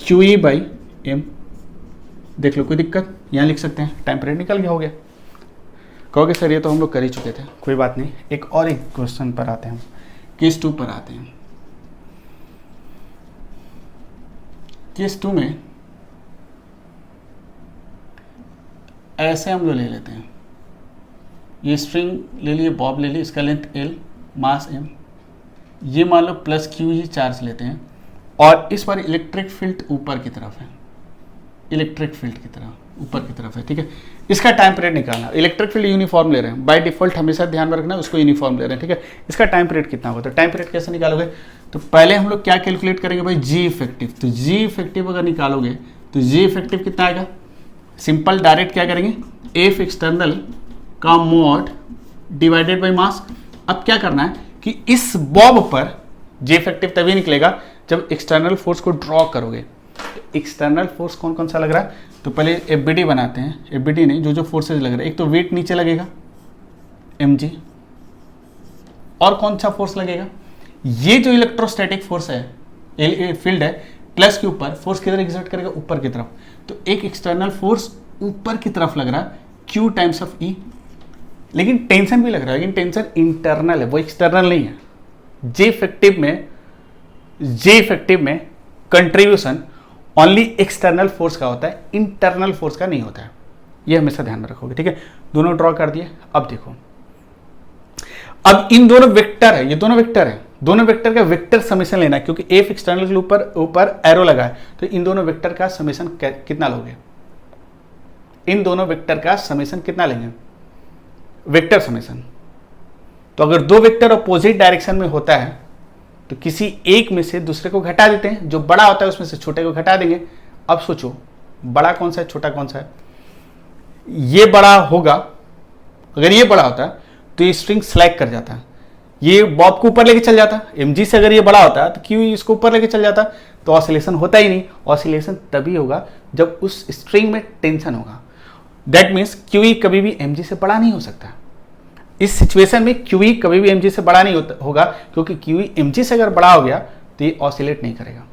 A: QE by m, देख लो कोई दिक्कत, यहां लिख सकते हैं, टाइम पीरियड निकल गया, हो गया। कहोगे सर ये तो हम लोग कर ही चुके थे, कोई बात नहीं, एक क्वेश्चन पर आते हैं, केस 2 पर आते हैं। केस 2 में ऐसे हम लोग ले लेते हैं, ये स्ट्रिंग ले लिए, बॉब ले ली, इसका लेंथ L, मास M, ये मान लो प्लस QE चार्ज लेते हैं, और इस बार इलेक्ट्रिक फील्ड ऊपर की तरफ है, इलेक्ट्रिक फील्ड की तरफ ऊपर की तरफ है, ठीक है। इसका टाइम पीरियड निकालना, इलेक्ट्रिक फील्ड यूनिफॉर्म ले रहे हैं, बाय डिफॉल्ट हमेशा ध्यान में रखना उसको यूनिफॉर्म ले रहे हैं, ठीक है। इसका टाइम पीरियड कितना होगा, तो टाइम पीरियड कैसे निकालोगे, तो पहले हम लोग क्या कैलकुलेट करेंगे भाई, जी इफेक्टिव। तो जी इफेक्टिव अगर निकालोगे तो जी इफेक्टिव कितना आएगा, सिंपल डायरेक्ट क्या करेंगे, एफ एक्सटर्नल का मॉड डिवाइडेड बाई मास। अब क्या करना है कि इस बॉब पर जी इफेक्टिव तभी निकलेगा जब एक्सटर्नल फोर्स को ड्रॉ करोगे। एक्सटर्नल फोर्स कौन कौन सा लग रहा है, तो पहले एफबीडी बनाते हैं, एफबीडी नहीं, जो जो फोर्सेज लग रहे हैं, एक तो वेट नीचे लगेगा mg, और कौन सा फोर्स लगेगा, ये जो इलेक्ट्रोस्टैटिक फोर्स है, फील्ड है, प्लस के ऊपर फोर्स किधर एग्जर्ट करेगा, ऊपर की तरफ, तो एक एक्सटर्नल फोर्स ऊपर की तरफ लग रहा है Q टाइम्स ऑफ E, लेकिन टेंशन भी लग रहा है, लेकिन टेंशन इंटरनल है, वो एक्सटर्नल नहीं है। जे इफेक्टिव में कंट्रीब्यूशन ओनली एक्सटर्नल फोर्स का होता है, इंटरनल फोर्स का नहीं होता है, ये हमेशा ध्यान में रखोगे, ठीक है। दोनों ड्रॉ कर दिए। अब देखो, अब इन दोनों वेक्टर है, ये दोनों वेक्टर है, दोनों वेक्टर का वेक्टर समेशन लेना है, क्योंकि एफ एक्सटर्नल के ऊपर एरो लगा है, तो इन दोनों वेक्टर का समेशन कितना लोगे, इन दोनों वेक्टर का समेशन कितना लेंगे, वेक्टर समेशन। तो अगर दो वेक्टर अपोजिट डायरेक्शन में होता है तो किसी एक में से दूसरे को घटा देते हैं, जो बड़ा होता है उसमें से छोटे को घटा देंगे। अब सोचो बड़ा कौन सा है, छोटा कौन सा है, ये बड़ा होगा, अगर ये बड़ा होता है तो ये स्ट्रिंग स्लैग कर जाता है, ये बॉब को ऊपर लेके चल जाता, mg से अगर ये बड़ा होता है तो क्यों इसको ऊपर लेके चल जाता, तो ऑसिलेशन होता ही नहीं। ऑसिलेशन तभी होगा जब उस स्ट्रिंग में टेंशन होगा, दैट मीन्स QE कभी भी mg से बड़ा नहीं हो सकता। इस सिचुएशन में QE कभी भी mg से बड़ा नहीं होगा, क्योंकि QE mg से अगर बड़ा हो गया तो ये ऑसिलेट नहीं करेगा,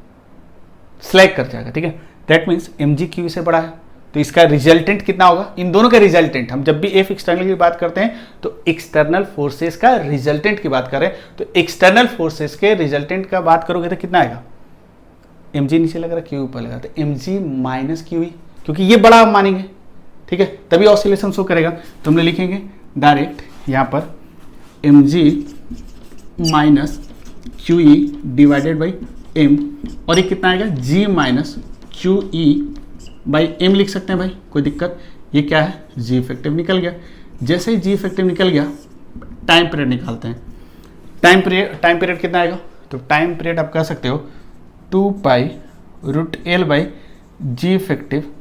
A: स्लैग कर जाएगा, ठीक है। दैट मीन्स mg क्यू से बड़ा है, तो इसका रिजल्टेंट कितना होगा, इन दोनों का रिजल्टेंट, हम जब भी एफ एक्सटर्नल की बात करते हैं तो एक्सटर्नल फोर्सेस का रिजल्टेंट की बात करें, तो एक्सटर्नल फोर्सेस के रिजल्टेंट का बात करोगे तो कितना आएगा, mg नीचे लग रहा है, क्यू ऊपर लगा, तो mg माइनस क्यू, क्योंकि ये बड़ा हम मानेंगे, ठीक है, तभी ऑसिलेशन शो करेगा। तो हम लिखेंगे डायरेक्ट यहाँ पर mg minus Q E divided by m, और ये कितना आएगा, g minus Q E by m लिख सकते हैं भाई, कोई दिक्कत। ये क्या है, g इफेक्टिव निकल गया। जैसे ही g इफेक्टिव निकल गया, टाइम पीरियड निकालते हैं। टाइम पीरियड कितना आएगा, तो टाइम पीरियड आप कह सकते हो 2 pi root L by ji effective,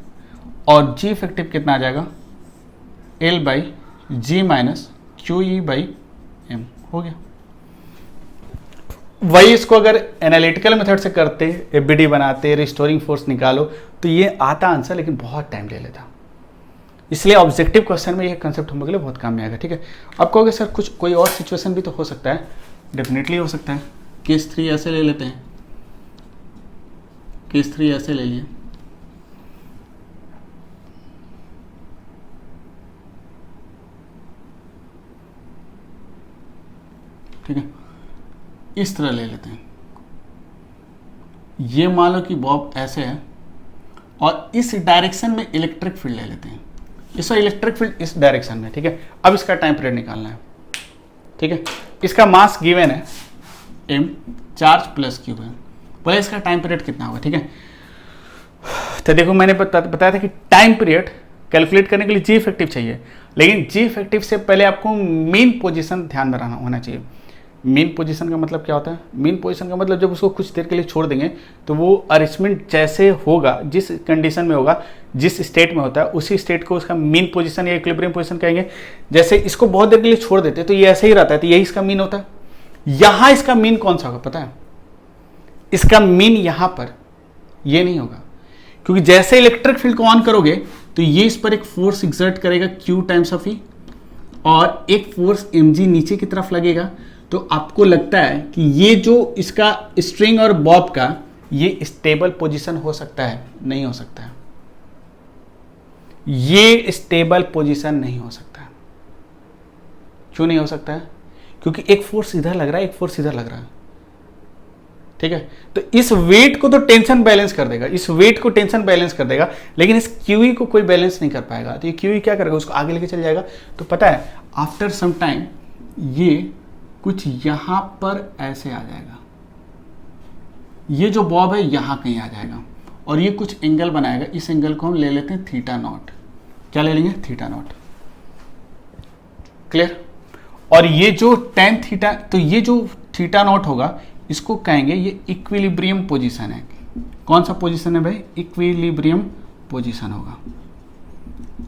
A: और जी इफेक्टिव कितना आ जाएगा, L by g minus Q E by m, हो गया। वही इसको अगर एनालिटिकल मेथड से करते, एफबीडी बनाते, रिस्टोरिंग फोर्स निकालो, तो ये आता आंसर, लेकिन बहुत टाइम ले लेता। इसलिए ऑब्जेक्टिव क्वेश्चन में ये कंसेप्ट हम लोग के लिए बहुत काम में आएगा, ठीक है। अब कहोगे सर कुछ कोई और सिचुएशन भी तो हो सकता है, डेफिनेटली हो सकता है। केस 3 ऐसे ले लेते हैं, केस 3 ऐसे ले लिए, ठीक है, इस तरह ले लेते हैं। ये मान लो कि बॉब ऐसे है और इस डायरेक्शन में इलेक्ट्रिक फील्ड ले लेते हैं, इस इलेक्ट्रिक फील्ड इस डायरेक्शन में, ठीक है। अब इसका टाइम पीरियड निकालना है, ठीक है। इसका मास गिवन है m, चार्ज प्लस क्यूब है, बोले इसका टाइम पीरियड कितना होगा, ठीक है। तो देखो मैंने बताया था कि टाइम पीरियड कैलकुलेट करने के लिए जी इफेक्टिव चाहिए, लेकिन जी इफेक्टिव से पहले आपको मेन पोजीशन ध्यान में होना चाहिए। मेन पोजीशन का मतलब क्या होता है, मेन पोजीशन का मतलब जब उसको कुछ देर के लिए छोड़ देंगे तो वो अरेंजमेंट जैसे होगा, जिस कंडीशन में होगा, जिस स्टेट में होता है, उसी स्टेट को उसका मेन पोजीशन या इक्विलिब्रियम पोजीशन कहेंगे। जैसे इसको बहुत देर के लिए छोड़ देते तो ये ऐसे ही रहता है, तो यही इसका मीन होता है। यहां इसका मीन कौन सा होगा पता है, इसका मीन यहां पर ये नहीं होगा, क्योंकि जैसे इलेक्ट्रिक फील्ड को ऑन करोगे तो ये इस पर एक फोर्स एक्सर्ट करेगा Q टाइम्स ऑफ ई, और एक फोर्स mg नीचे की तरफ लगेगा। तो आपको लगता है कि ये जो इसका स्ट्रिंग और बॉब का ये स्टेबल पोजीशन हो सकता है, नहीं हो सकता है, ये स्टेबल पोजीशन नहीं हो सकता है। क्यों नहीं हो सकता है, क्योंकि एक फोर्स इधर लग रहा है, एक फोर्स इधर लग रहा है, ठीक है। तो इस वेट को तो टेंशन बैलेंस कर देगा, इस वेट को टेंशन बैलेंस कर देगा, लेकिन इस क्यूई को कोई बैलेंस नहीं कर पाएगा। तो ये क्यूई क्या करेगा, उसको आगे लेके चल जाएगा। तो पता है आफ्टर सम टाइम ये कुछ यहां पर ऐसे आ जाएगा, ये जो बॉब है यहां कहीं आ जाएगा, और ये कुछ एंगल बनाएगा। इस एंगल को हम ले लेते हैं थीटा नॉट, क्या ले लेंगे, थीटा नॉट, क्लियर। और ये जो टेन थीटा, तो ये जो थीटा नॉट होगा इसको कहेंगे ये इक्विलिब्रियम पोजीशन है। कौन सा पोजीशन है भाई, इक्विलिब्रियम पोजीशन होगा,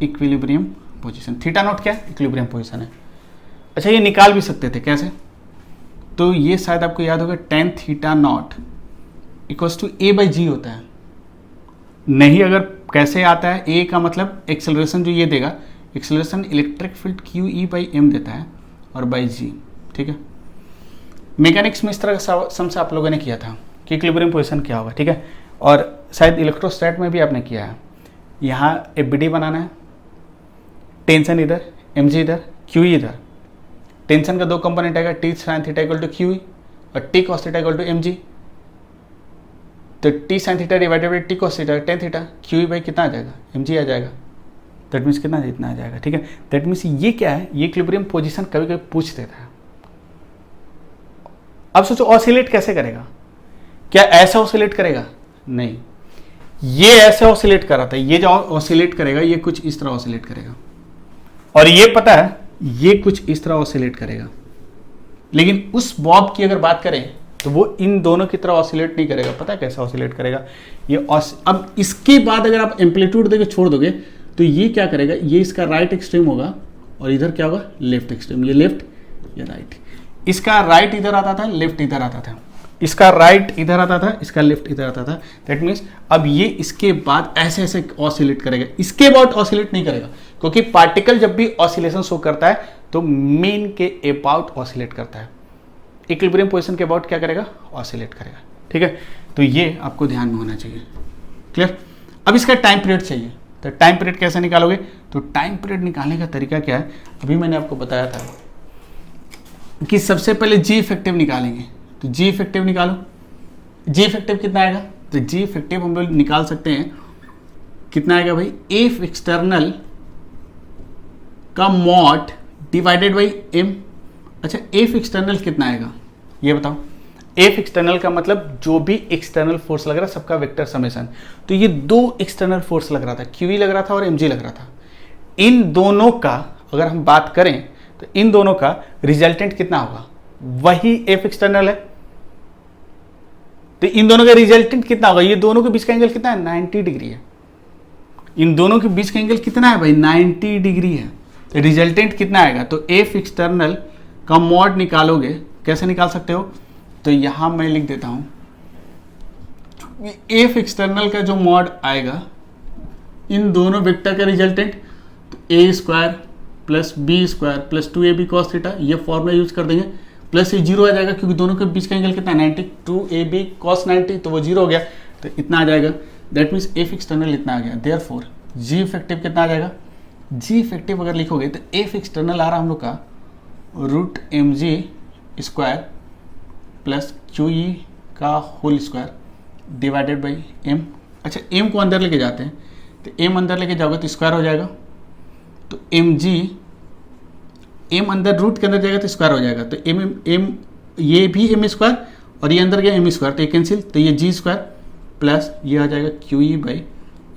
A: इक्विलिब्रियम पोजीशन। थीटा नॉट क्या है, इक्विलिब्रियम पोजीशन है। अच्छा ये निकाल भी सकते थे कैसे, तो ये शायद आपको याद होगा tan theta not equals to a by g होता है। नहीं, अगर कैसे आता है, ए का मतलब एक्सेलरेशन जो ये देगा, acceleration electric field q E by m देता है, और बाई जी, ठीक है। मैकेनिक्स में इस तरह का सम से आप लोगों ने किया था कि इक्विलिब्रियम पोजीशन क्या होगा, ठीक है। और शायद इलेक्ट्रोस्टैट में भी आपने किया है। यहाँ एफबीडी बनाना है, टेंशन इधर, एमजी इधर, क्यूई इधर। टेंशन का दो कंपोनेंट आएगा, T sine theta equal to q E और T cos theta equal to m g. तो T sine theta divided by T cos theta tan theta, q E by कितना आ जाएगा, एमजी आ जाएगा। दैट मीन्स कितना, इतना आ जाएगा, ठीक है। दैट मीन्स ये क्या है, ये इक्विलिब्रियम पोजीशन कभी कभी पूछ देता है। अब सोचो ऑसिलेट कैसे करेगा, क्या ऐसा ऑसिलेट करेगा, नहीं, ये ऐसे ऑसिलेट कर रहा था, ये जो ऑसिलेट करेगा ये कुछ इस तरह ऑसिलेट करेगा, और ये पता है ये कुछ इस तरह ऑसिलेट करेगा। लेकिन उस बॉब की अगर बात करें तो वो इन दोनों की तरह ऑसिलेट नहीं करेगा। पता है कैसा ऑसिलेट करेगा ये अब इसके बाद अगर आप एम्पलीट्यूड देके छोड़ दोगे तो ये क्या करेगा, ये इसका राइट एक्सट्रीम होगा और इधर क्या होगा, लेफ्ट एक्सट्रीम। ये लेफ्ट, ये राइट। इसका राइट इधर आता था, लेफ्ट इधर आता था, इसका राइट इधर आता था, इसका लेफ्ट इधर आता था। दैट मीन्स अब ये इसके बाद ऐसे ऐसे ऑसिलेट करेगा, इसके बाद ऑसिलेट नहीं करेगा, क्योंकि पार्टिकल जब भी ऑसिलेशन शो करता है तो मेन के अबाउट ऑसिलेट करता है। इक्विलिब्रियम पोजीशन के अबाउट क्या करेगा, ऑसिलेट करेगा। ठीक है, तो ये आपको ध्यान में होना चाहिए। क्लियर। अब इसका टाइम पीरियड चाहिए, तो टाइम पीरियड कैसे निकालोगे? तो टाइम पीरियड निकालने का तरीका क्या है, अभी मैंने आपको बताया था कि सबसे पहले जी इफेक्टिव निकालेंगे। तो जी इफेक्टिव निकालो। जी इफेक्टिव कितना आएगा? तो जी इफेक्टिव हम लोग निकाल सकते हैं, कितना आएगा भाई? एफ एक्सटर्नल का मॉड डिवाइडेड बाई एम। अच्छा, एफ एक्सटर्नल कितना आएगा ये बताओ? एफ एक्सटर्नल का मतलब जो भी एक्सटर्नल फोर्स लग रहा है सबका वेक्टर समेशन। तो ये दो एक्सटर्नल फोर्स लग रहा था, क्यूई लग रहा था और एमजी लग रहा था। इन दोनों का अगर हम बात करें तो इन दोनों का रिजल्टेंट कितना होगा? वही एफ एक्सटर्नल है, तो इन दोनों का रिजल्टेंट कितना होगा? ये दोनों के बीच का एंगल कितना है? 90 डिग्री है। इन दोनों के बीच का एंगल कितना है भाई? 90 डिग्री है। तो रिजल्टेंट कितना आएगा? तो एफ एक्सटर्नल का मॉड निकालोगे, कैसे निकाल सकते हो? तो यहां मैं लिख देता हूं, एफ एक्सटर्नल का जो मॉड आएगा इन दोनों वेक्टर का रिजल्टेंट, तो a square plus b square plus 2ab cos theta, ये फॉर्मूला यूज कर देंगे, प्लस ये जीरो आ जाएगा क्योंकि दोनों के बीच का एंगल कितना? 90, 2ab cos 90, तो वो जीरो हो गया, तो इतना आ जाएगा। दैट मीन्स एफ एक्सटर्नल इतना आ गया। देयरफॉर जी इफेक्टिव कितना आ जाएगा? जी इफेक्टिव अगर लिखोगे तो एफ एक्सटर्नल आ रहा हम लोग का root m g square plus Q E का whole square divided by m. अच्छा, एम को अंदर लेके जाते हैं, तो एम अंदर लेके जाओगे तो स्क्वायर हो जाएगा, तो एम जी, एम अंदर रूट के अंदर जाएगा तो स्क्वायर हो जाएगा, तो एम एम ये भी एम स्क्वायर और ये अंदर गया एम स्क्वायर, तो ये कैंसिल, तो ये जी स्क्वायर प्लस ये आ जाएगा क्यू ई बाई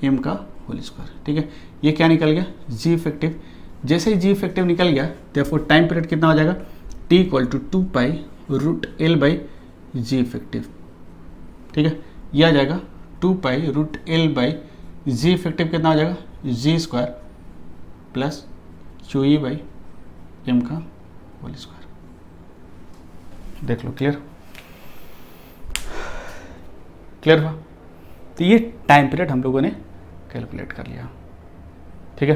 A: एम का होल स्क्वायर। ठीक है, ये क्या निकल गया? जी इफेक्टिव। जैसे ही जी इफेक्टिव निकल गया, देयरफॉर टाइम पीरियड कितना हो जाएगा? T equal to 2 pi root L by ji effective. ठीक है, ये आ जाएगा 2 pi root L by ji effective कितना हो जाएगा? G square plus Q E by M का होल स्क्वायर। देख लो, क्लियर? क्लियर हुआ? तो ये टाइम पीरियड हम लोगों ने कैलकुलेट कर लिया। ठीक है,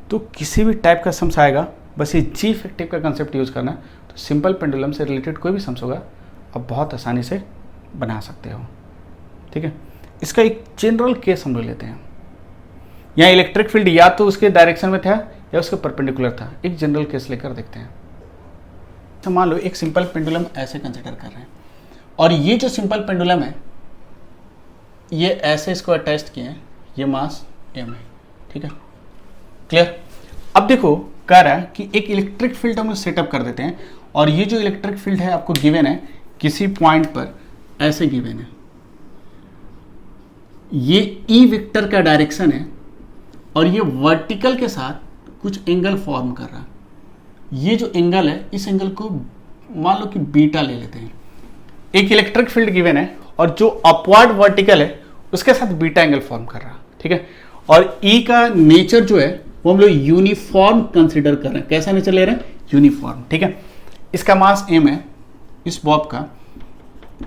A: तो किसी भी टाइप का सम्स आएगा, बस ये जी इफेक्टिव का कंसेप्ट यूज करना है, तो सिंपल पेंडुलम से रिलेटेड कोई भी सम्स होगा आप बहुत आसानी से बना सकते हो। ठीक है, इसका एक जनरल केस हम लोग लेते हैं। यहाँ इलेक्ट्रिक फील्ड या तो उसके डायरेक्शन में था या उसके परपेंडिकुलर था। एक जनरल केस लेकर देखते हैं। तो मान लो एक सिंपल पेंडुलम ऐसे कंसिडर कर रहे हैं, और ये जो सिंपल पेंडुलम है ये ऐसे इसको अटैच किए हैं, ये मास m है। ठीक है, क्लियर? अब देखो कह रहा है कि एक इलेक्ट्रिक फील्ड हम सेटअप कर देते हैं, और ये जो इलेक्ट्रिक फील्ड है आपको गिवन है किसी पॉइंट पर, ऐसे गिवन है, ये ई वेक्टर का डायरेक्शन है और ये वर्टिकल के साथ कुछ एंगल फॉर्म कर रहा है। ये जो एंगल है, इस एंगल को मान लो कि बीटा ले लेते हैं। एक इलेक्ट्रिक फील्ड गिवन है और जो अपवर्ड वर्टिकल है उसके साथ बीटा एंगल फॉर्म कर रहा है। ठीक है, और ई का नेचर जो है वो हम लोग यूनिफॉर्म कंसीडर कर रहे हैं। कैसा नेचर ले रहे हैं? यूनिफॉर्म। ठीक है, इसका मास m है, इस बॉब का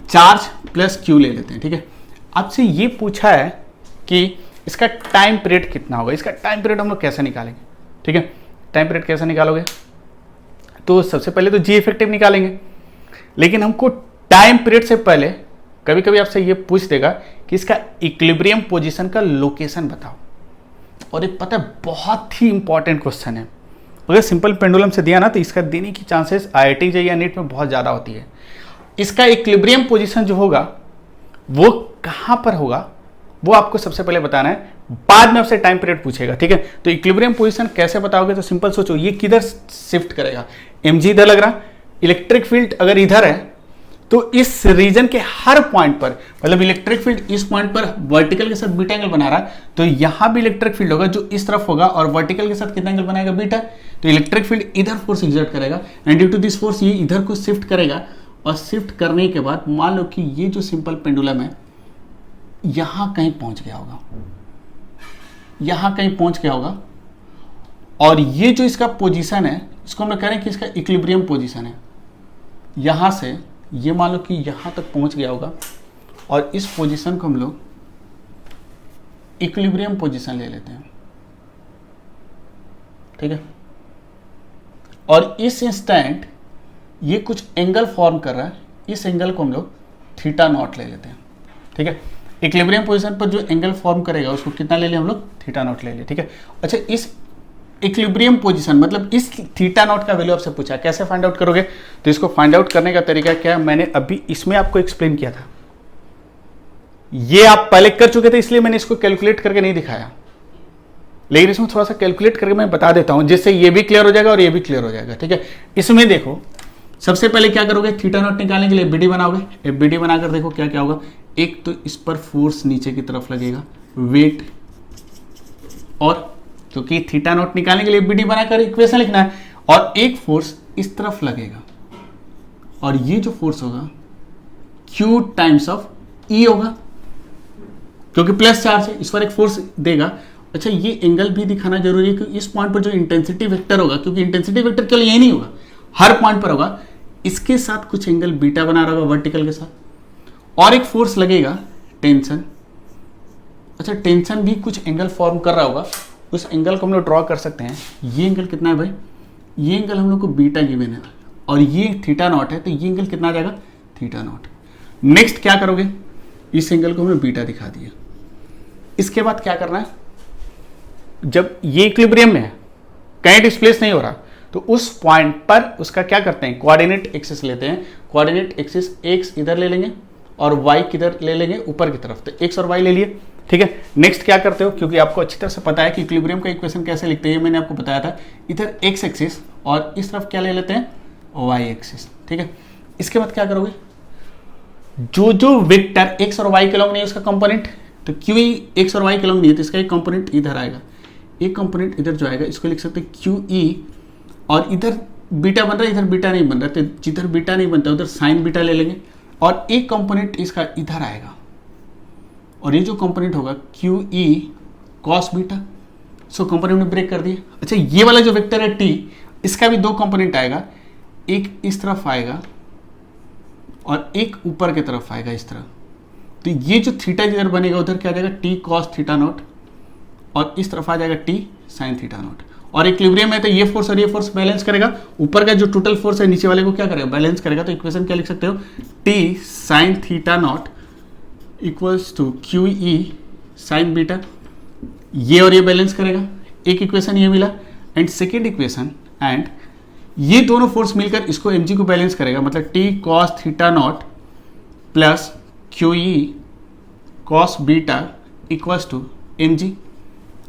A: चार्ज प्लस q ले लेते हैं। ठीक है, आपसे ये पूछा है कि इसका टाइम पीरियड कितना होगा। इसका टाइम पीरियड हम लोग कैसे निकालेंगे? ठीक है, टाइम पीरियड कैसे निकालोगे? तो सबसे पहले तो जी इफेक्टिव निकालेंगे, लेकिन हमको टाइम पीरियड से पहले कभी कभी आपसे ये पूछ देगा कि इसका इक्विलिब्रियम पोजीशन का लोकेशन बताओ। और ये पता है बहुत ही इंपॉर्टेंट क्वेश्चन है। अगर सिंपल पेंडुलम से दिया ना तो इसका देने की चांसेस IIT JEE या नीट में बहुत ज़्यादा होती है। इसका इक्विलिब्रियम पोजीशन जो होगा वो कहाँ पर होगा वो आपको सबसे पहले बताना है, बाद में आपसे टाइम पीरियड पूछेगा। ठीक है, तो इक्विलिब्रियम पोजीशन कैसे बताओगे? तो सिंपल सोचो, ये किधर शिफ्ट करेगा? mg इधर लग रहा, इलेक्ट्रिक फील्ड अगर इधर है तो इस रीजन के हर पॉइंट पर, मतलब इलेक्ट्रिक फील्ड इस पॉइंट पर वर्टिकल के साथ बीटा एंगल बना रहा है, तो यहां भी इलेक्ट्रिक फील्ड होगा जो इस तरफ होगा और वर्टिकल के साथ कितना एंगल बनाएगा? बीटा। तो इलेक्ट्रिक फील्ड इधर फोर्स एक्सर्ट करेगा and due to this force ये इधर को शिफ्ट करेगा, और शिफ्ट करने के बाद मान लो कि ये जो सिंपल पेंडुलम है यहां कहीं पहुंच गया होगा, यहां कहीं पहुंच गया होगा, और ये जो इसका पोजीशन है इसको हम लोग कह रहे हैं कि इसका इक्विलिब्रियम पोजीशन है। यहां से ये मान लो कि यहां तक पहुंच गया होगा, और इस पोजीशन को हम लोग इक्विलिब्रियम पोजीशन ले लेते हैं। ठीक है, और इस इंस्टेंट ये कुछ एंगल फॉर्म कर रहा है, इस एंगल को हम लोग थीटा नॉट ले लेते हैं, ठीक है। इक्विलिब्रियम पोजीशन पर जो एंगल फॉर्म करेगा उसको कितना ले लिया हम लोग, थीटा नॉट ले लिया, ठीक है। अच्छा, इस इक्विलिब्रियम पोजीशन मतलब इस थीटा नॉट का वैल्यू आपसे पूछा, कैसे फाइंड आउट करोगे? तो इसको फाइंड आउट करने का तरीका क्या है, मैंने अभी इसमें आपको एक्सप्लेन किया था, ये आप पहले कर चुके थे इसलिए मैंने इसको कैलकुलेट करके नहीं दिखाया, लेकिन इसमें थोड़ा सा कैलकुलेट करके मैं बता देता हूं जिससे ये भी क्लियर हो जाएगा और ये भी क्लियर हो जाएगा, ठीक है। इसमें देखो सबसे पहले क्या करोगे, थीटा नॉट निकालने के लिए बीडी बनाओगे। बीडी बनाकर देखो क्या क्या होगा, एक तो इस पर फोर्स नीचे की तरफ लगेगा, वेट, और क्योंकि थीटा नॉट निकालने के लिए बीडी बनाकर इक्वेशन लिखना है, और एक फोर्स इस तरफ लगेगा, और ये जो फोर्स होगा Q टाइम्स ऑफ E होगा, क्योंकि प्लस चार्ज है, इस पर एक फोर्स देगा। अच्छा, ये एंगल भी दिखाना जरूरी है कि इस पॉइंट पर जो इंटेंसिटी वेक्टर होगा, क्योंकि इंटेंसिटी वेक्टर केवल यही नहीं होगा, हर पॉइंट पर होगा, इसके साथ कुछ एंगल बीटा बना रहा होगा वर्टिकल के साथ, और एक फोर्स लगेगा टेंशन। अच्छा, टेंशन भी कुछ एंगल फॉर्म कर रहा होगा, उस एंगल को हम लोग ड्रॉ कर सकते हैं। ये एंगल कितना है भाई, ये एंगल हम लोग को बीटा गिवन है, और ये थीटा नॉट है, तो ये एंगल कितना आ जाएगा, थीटा नॉट। नेक्स्ट क्या करोगे, इस एंगल को हमने बीटा दिखा दिया। इसके बाद क्या करना है, जब ये इक्विलिब्रियम में है, कहीं डिस्प्लेस नहीं हो रहा, तो उस पॉइंट पर उसका क्या करते हैं, कोऑर्डिनेट एक्सिस लेते हैं। कोऑर्डिनेट एक्सिस एक्स इधर ले लेंगे और वाई किधर ले लेंगे, ऊपर की तरफ, तो एक्स और वाई ले लिए, ठीक है। नेक्स्ट क्या करते हो, क्योंकि आपको अच्छी तरह से पता है कि इक्विलिब्रियम का इक्वेशन कैसे लिखते हैं, मैंने आपको बताया था, इधर एक्स एक्सिस और इस तरफ क्या ले लेते हैं, वाई एक्सिस, ठीक है। इसके बाद क्या करोगे, जो जो वेक्टर एक्स और वाई के लॉन्ग नहीं है उसका कंपोनेंट, तो क्यों एक्स और वाई के लॉन्ग नहीं है तो इसका एक कंपोनेंट इधर आएगा, एक कंपोनेंट इधर जो आएगा इसको लिख सकते हैं क्यू ई, और इधर बीटा बन रहा है, इधर बीटा नहीं बन रहा, तो जिधर बीटा नहीं बनता उधर साइन बीटा ले लेंगे, और एक कंपोनेंट इसका इधर आएगा, और ये जो कंपोनेंट होगा क्यू ई कॉस बीटा। सो कंपोनेंट में ब्रेक कर दिए। अच्छा, ये वाला जो वेक्टर है टी, इसका भी दो कंपोनेंट आएगा, एक इस तरफ आएगा और एक ऊपर की तरफ आएगा इस तरह। तो ये जो थीटा जिधर बनेगा उधर क्या आ जाएगा, टी कॉस थीटा नॉट, और इस तरफ आ जाएगा टी साइन थीटा नॉट। और इक्विलिब्रियम है तो ये फोर्स और ये फोर्स बैलेंस करेगा, ऊपर का जो टोटल फोर्स है नीचे वाले को क्या करेगा, बैलेंस करेगा। तो इक्वेशन क्या लिख सकते हो, T sine theta not equals to q E sine beta, ये और ये बैलेंस करेगा, एक इक्वेशन ये मिला। एंड सेकेंड इक्वेशन, एंड ये दोनों फोर्स मिलकर इसको mg को बैलेंस करेगा, मतलब T cos theta naught plus Q E cos beta equals to mg,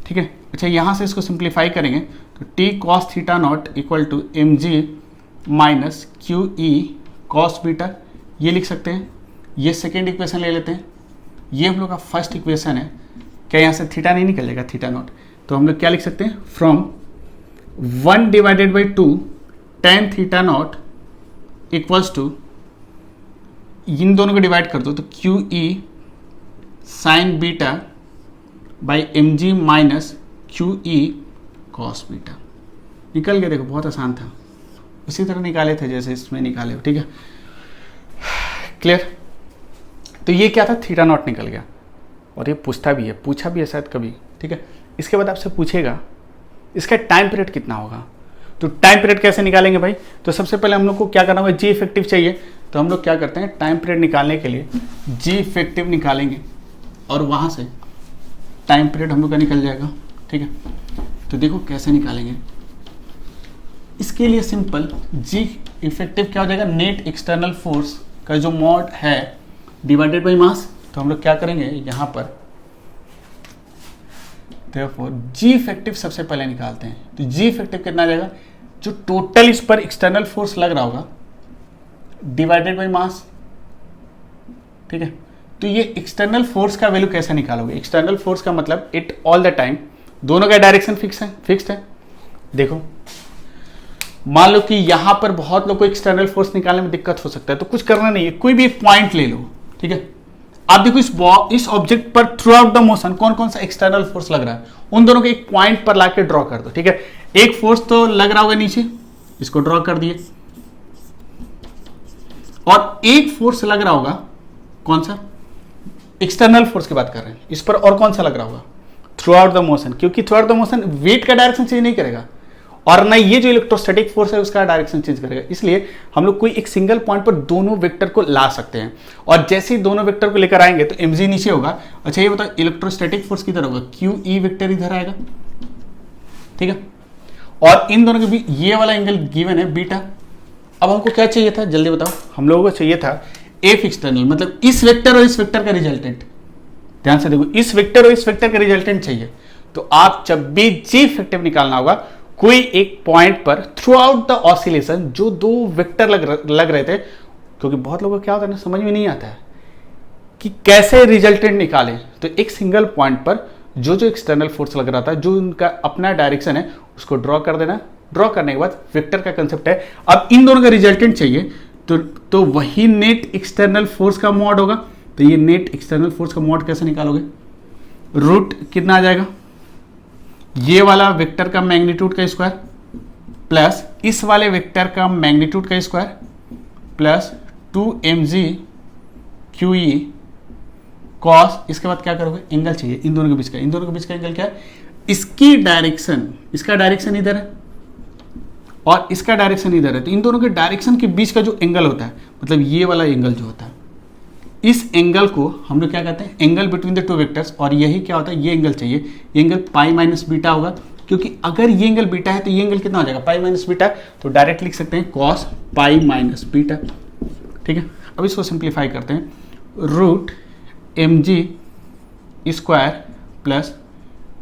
A: ठीक है। अच्छा, यहाँ से इसको सिंप्लीफाई करेंगे तो T cos theta naught equal to mg minus Q E cos beta, ये लिख सकते हैं। ये सेकेंड इक्वेशन ले लेते हैं, ये हम लोग का फर्स्ट इक्वेशन है। क्या यहाँ से थीटा नहीं निकल जाएगा, थीटा नॉट, तो हम लोग क्या लिख सकते हैं, from 1 divided by 2 tan theta not equals to, इन दोनों को डिवाइड कर दो तो Q E sine beta by M G minus Q E cos beta. निकल गया, देखो बहुत आसान था, उसी तरह निकाले थे जैसे इसमें निकाले हो, ठीक है, क्लियर। तो ये क्या था, थीटा नॉट निकल गया, और ये पूछा भी है शायद कभी, ठीक है। इसके बाद आपसे पूछेगा इसका टाइम पीरियड कितना होगा, तो टाइम पीरियड कैसे निकालेंगे भाई। तो सबसे पहले हम लोग को क्या करना होगा, जी इफेक्टिव चाहिए, तो हम लोग क्या करते हैं, टाइम पीरियड निकालने के लिए जी इफेक्टिव निकालेंगे, और वहाँ से टाइम पीरियड हम लोग का निकल जाएगा, ठीक है। तो देखो कैसे निकालेंगे, इसके लिए सिंपल, जी इफेक्टिव क्या हो जाएगा, नेट एक्सटर्नल फोर्स का जो मॉड है डिवाइडेड बाई मास। तो हम लोग क्या करेंगे यहाँ पर, therefore जी इफेक्टिव सबसे पहले निकालते हैं। तो जी इफेक्टिव कितना आ जाएगा, जो टोटल इस पर एक्सटर्नल फोर्स लग रहा होगा डिवाइडेड बाई मास, ठीक है। तो ये एक्सटर्नल फोर्स का वैल्यू कैसे निकालोगे, एक्सटर्नल फोर्स का मतलब इट ऑल द टाइम, दोनों का डायरेक्शन फिक्स्ड है। देखो मान लो कि यहां पर बहुत लोग को एक्सटर्नल फोर्स निकालने में दिक्कत हो सकता है, तो कुछ करना नहीं है, कोई भी एक पॉइंट ले लो, ठीक है। आप देखो इस ऑब्जेक्ट पर थ्रू आउट द मोशन कौन कौन सा एक्सटर्नल फोर्स लग रहा है, उन दोनों को एक पॉइंट पर लाके ड्रॉ कर दो, ठीक है। एक फोर्स तो लग रहा होगा नीचे, इसको ड्रॉ कर दिए, और एक फोर्स लग रहा होगा, कौन सा, एक्सटर्नल फोर्स की बात कर रहे हैं, इस पर और कौन सा लग रहा होगा, थ्रू आउट द मोशन, क्योंकि throughout the motion weight का डायरेक्शन चेंज नहीं करेगा, और ना ये जो इलेक्ट्रोस्टैटिक फोर्स है उसका डायरेक्शन चेंज करेगा। इसलिए हम लोग कोई एक सिंगल पॉइंट पर दोनों वेक्टर को ला सकते हैं, और जैसे ही दोनों वेक्टर को लेकर आएंगे तो mg नीचे होगा। अच्छा ये बताओ इलेक्ट्रोस्टैटिक फोर्स किधर होगा, QE वेक्टर इधर आएगा, ठीक है। और इन दोनों के बीच ये वाला एंगल गिवन है बीटा। अब हमको क्या चाहिए था जल्दी बताओ, हम लोगों को चाहिए था एफ एक्सटर्नल, मतलब इस वेक्टर और इस वेक्टर का रिजल्टेंट। ध्यान से देखो, इस वेक्टर और इस वेक्टर का रिजल्टेंट चाहिए। तो आप जब भी जी इफेक्टिव निकालना होगा, कोई एक पॉइंट पर थ्रू आउट द ऑसिलेशन जो दो वेक्टर लग रहे थे, क्योंकि बहुत लोगों को क्या होता है ना, समझ में नहीं आता है कि कैसे रिजल्टेंट निकालें। तो एक सिंगल पॉइंट पर जो जो एक्सटर्नल फोर्स लग रहा था, जो उनका अपना डायरेक्शन है, उसको ड्रॉ कर देना। ड्रॉ करने के बाद वेक्टर का कंसेप्ट है, अब इन दोनों का रिजल्टेंट चाहिए तो वही नेट एक्सटर्नल फोर्स का मॉड होगा। तो ये नेट एक्सटर्नल फोर्स का मॉड कैसे निकालोगे, रूट कितना आ जाएगा, ये वाला वेक्टर का मैग्नीट्यूड का स्क्वायर प्लस इस वाले वेक्टर का मैग्नीट्यूड का square plus 2mg QE cos, इसके बाद क्या करोगे, एंगल चाहिए इन दोनों के बीच का। इन दोनों के बीच का एंगल क्या है, इसकी डायरेक्शन, इसका डायरेक्शन इधर है और इसका डायरेक्शन इधर है। तो इन दोनों के डायरेक्शन के बीच का जो एंगल होता है, मतलब ये वाला एंगल जो होता है, इस एंगल को हम लोग क्या कहते हैं, angle between the two vectors. और यही क्या होता है, ये एंगल चाहिए, ये एंगल पाई माइनस बीटा होगा, क्योंकि अगर ये एंगल बीटा है तो ये एंगल कितना हो जाएगा, पाई माइनस बीटा। तो डायरेक्ट लिख सकते हैं कॉस पाई माइनस बीटा, ठीक है। अब इसको सिंप्लीफाई करते हैं, root mg square plus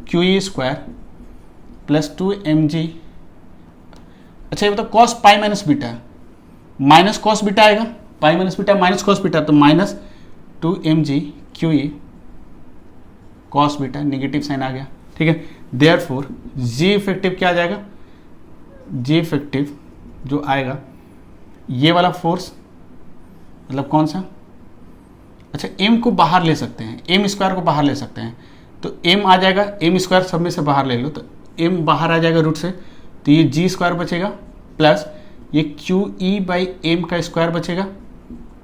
A: QE square plus 2mg। अच्छा ये बताओ कॉस पाई माइनस बीटा है, माइनस कॉस बीटा आएगा, pi minus beta minus cos beta, तो minus 2mg QE cos beta, negative sign आ गया, ठीक है। देयरफॉर जी इफेक्टिव क्या आ जाएगा, जी इफेक्टिव जो आएगा ये वाला फोर्स, मतलब कौन सा, अच्छा m को बाहर ले सकते हैं, m स्क्वायर को बाहर ले सकते हैं, तो m आ जाएगा, m स्क्वायर सब में से बाहर ले लो, तो m बाहर आ जाएगा रूट से, तो ये जी स्क्वायर बचेगा प्लस ये QE बाई एम का स्क्वायर बचेगा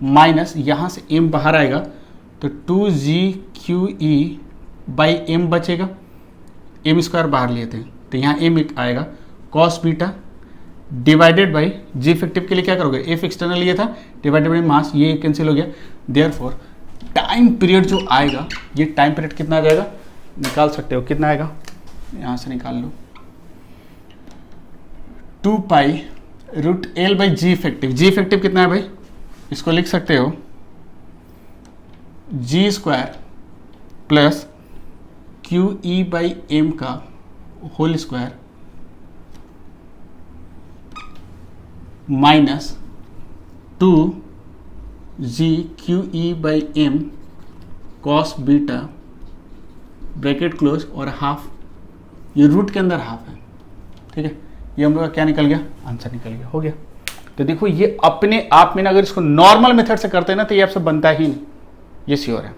A: माइनस यहाँ से m बाहर आएगा तो 2g QE बाई एम बचेगा, m स्क्वायर बाहर लिए थे तो यहाँ m आएगा cos beta divided by ji effective के लिए क्या करोगे, एफ एक्सटर्नल लिए था डिवाइडेड बाई मास, ये कैंसिल हो गया। देयरफॉर टाइम पीरियड जो आएगा, ये टाइम पीरियड कितना आ जाएगा, निकाल सकते हो कितना आएगा, यहाँ से निकाल लो 2 pi root L by ji effective. G effective कितना है भाई, इसको लिख सकते हो G square plus QE by M का whole square minus 2g QE by M cos beta bracket close और हाफ, ये रूट के अंदर हाफ है, ठीक है। ये हम लोग का क्या निकल गया, आंसर निकल गया, हो गया। तो देखो ये अपने आप में ना अगर इसको नॉर्मल मेथड से करते हैं ना तो ये आपसे बनता ही नहीं, ये श्योर है।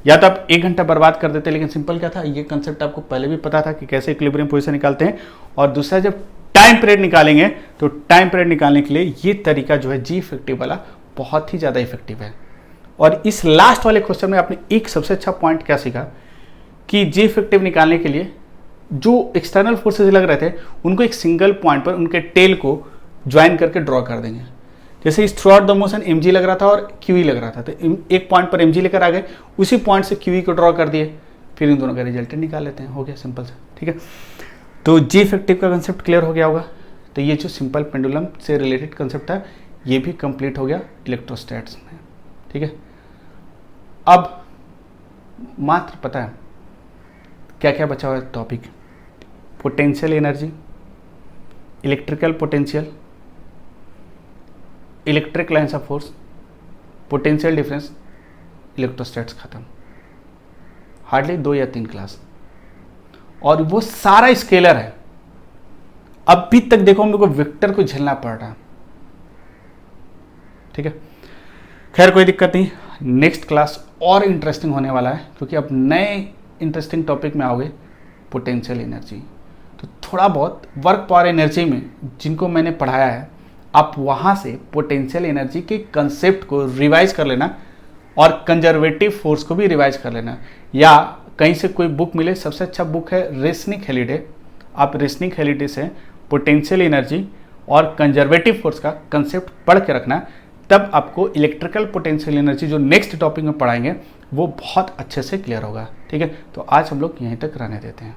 A: या तो आप 1 घंटा बर्बाद कर देते, लेकिन सिंपल क्या था, ये कंसेप्ट आपको पहले भी पता था कि कैसे इक्विलिब्रियम पोजीशन निकालते हैं। और दूसरा जब टाइम पीरियड निकालेंगे तो टाइम पीरियड निकालने के लिए ये तरीका जो है जी इफेक्टिव वाला बहुत ही ज़्यादा इफेक्टिव है। और इस लास्ट वाले क्वेश्चन में आपने एक सबसे अच्छा पॉइंट क्या सीखा कि जी इफेक्टिव निकालने के लिए जो एक्सटर्नल फोर्सेज लग रहे थे उनको एक सिंगल पॉइंट पर उनके टेल को ज्वाइन करके ड्रॉ कर देंगे। जैसे इस through out the motion mg लग रहा था और QE लग रहा था, तो एक पॉइंट पर mg लेकर आ गए, उसी पॉइंट से QE को ड्रॉ कर दिए, फिर इन दोनों का रिजल्टेंट निकाल लेते हैं, हो गया सिंपल सा, ठीक है। तो जी इफेक्टिव का कंसेप्ट क्लियर हो गया होगा। तो ये जो सिंपल पेंडुलम से रिलेटेड कंसेप्ट है ये भी कंप्लीट हो गया इलेक्ट्रोस्टैट्स में, ठीक है। अब मात्र पता है क्या क्या बचा हुआ है topic, potential energy, electrical potential, electric lines of force, potential difference, electrostatics खत्म। हार्डली 2 या 3 क्लास, और वो सारा स्केलर है। अभी तक देखो हम लोग को वेक्टर को झेलना पड़ रहा है, ठीक है। खैर कोई दिक्कत नहीं, नेक्स्ट क्लास और इंटरेस्टिंग होने वाला है, क्योंकि अब नए इंटरेस्टिंग टॉपिक में आओगे, पोटेंशियल एनर्जी। तो थोड़ा बहुत वर्क पावर एनर्जी में जिनको मैंने पढ़ाया है, आप वहाँ से पोटेंशियल एनर्जी के कंसेप्ट को रिवाइज कर लेना और कंजर्वेटिव फोर्स को भी रिवाइज कर लेना। या कहीं से कोई बुक मिले, सबसे अच्छा बुक है रेसनिक हेलिडे, आप रेशनिक हेलिटी से पोटेंशियल एनर्जी और कंजर्वेटिव फोर्स का कंसेप्ट पढ़ के रखना, तब आपको इलेक्ट्रिकल पोटेंशियल एनर्जी जो नेक्स्ट टॉपिक में पढ़ाएंगे वो बहुत अच्छे से क्लियर होगा। ठीक है, तो आज हम लोग यहीं तक रहने देते हैं।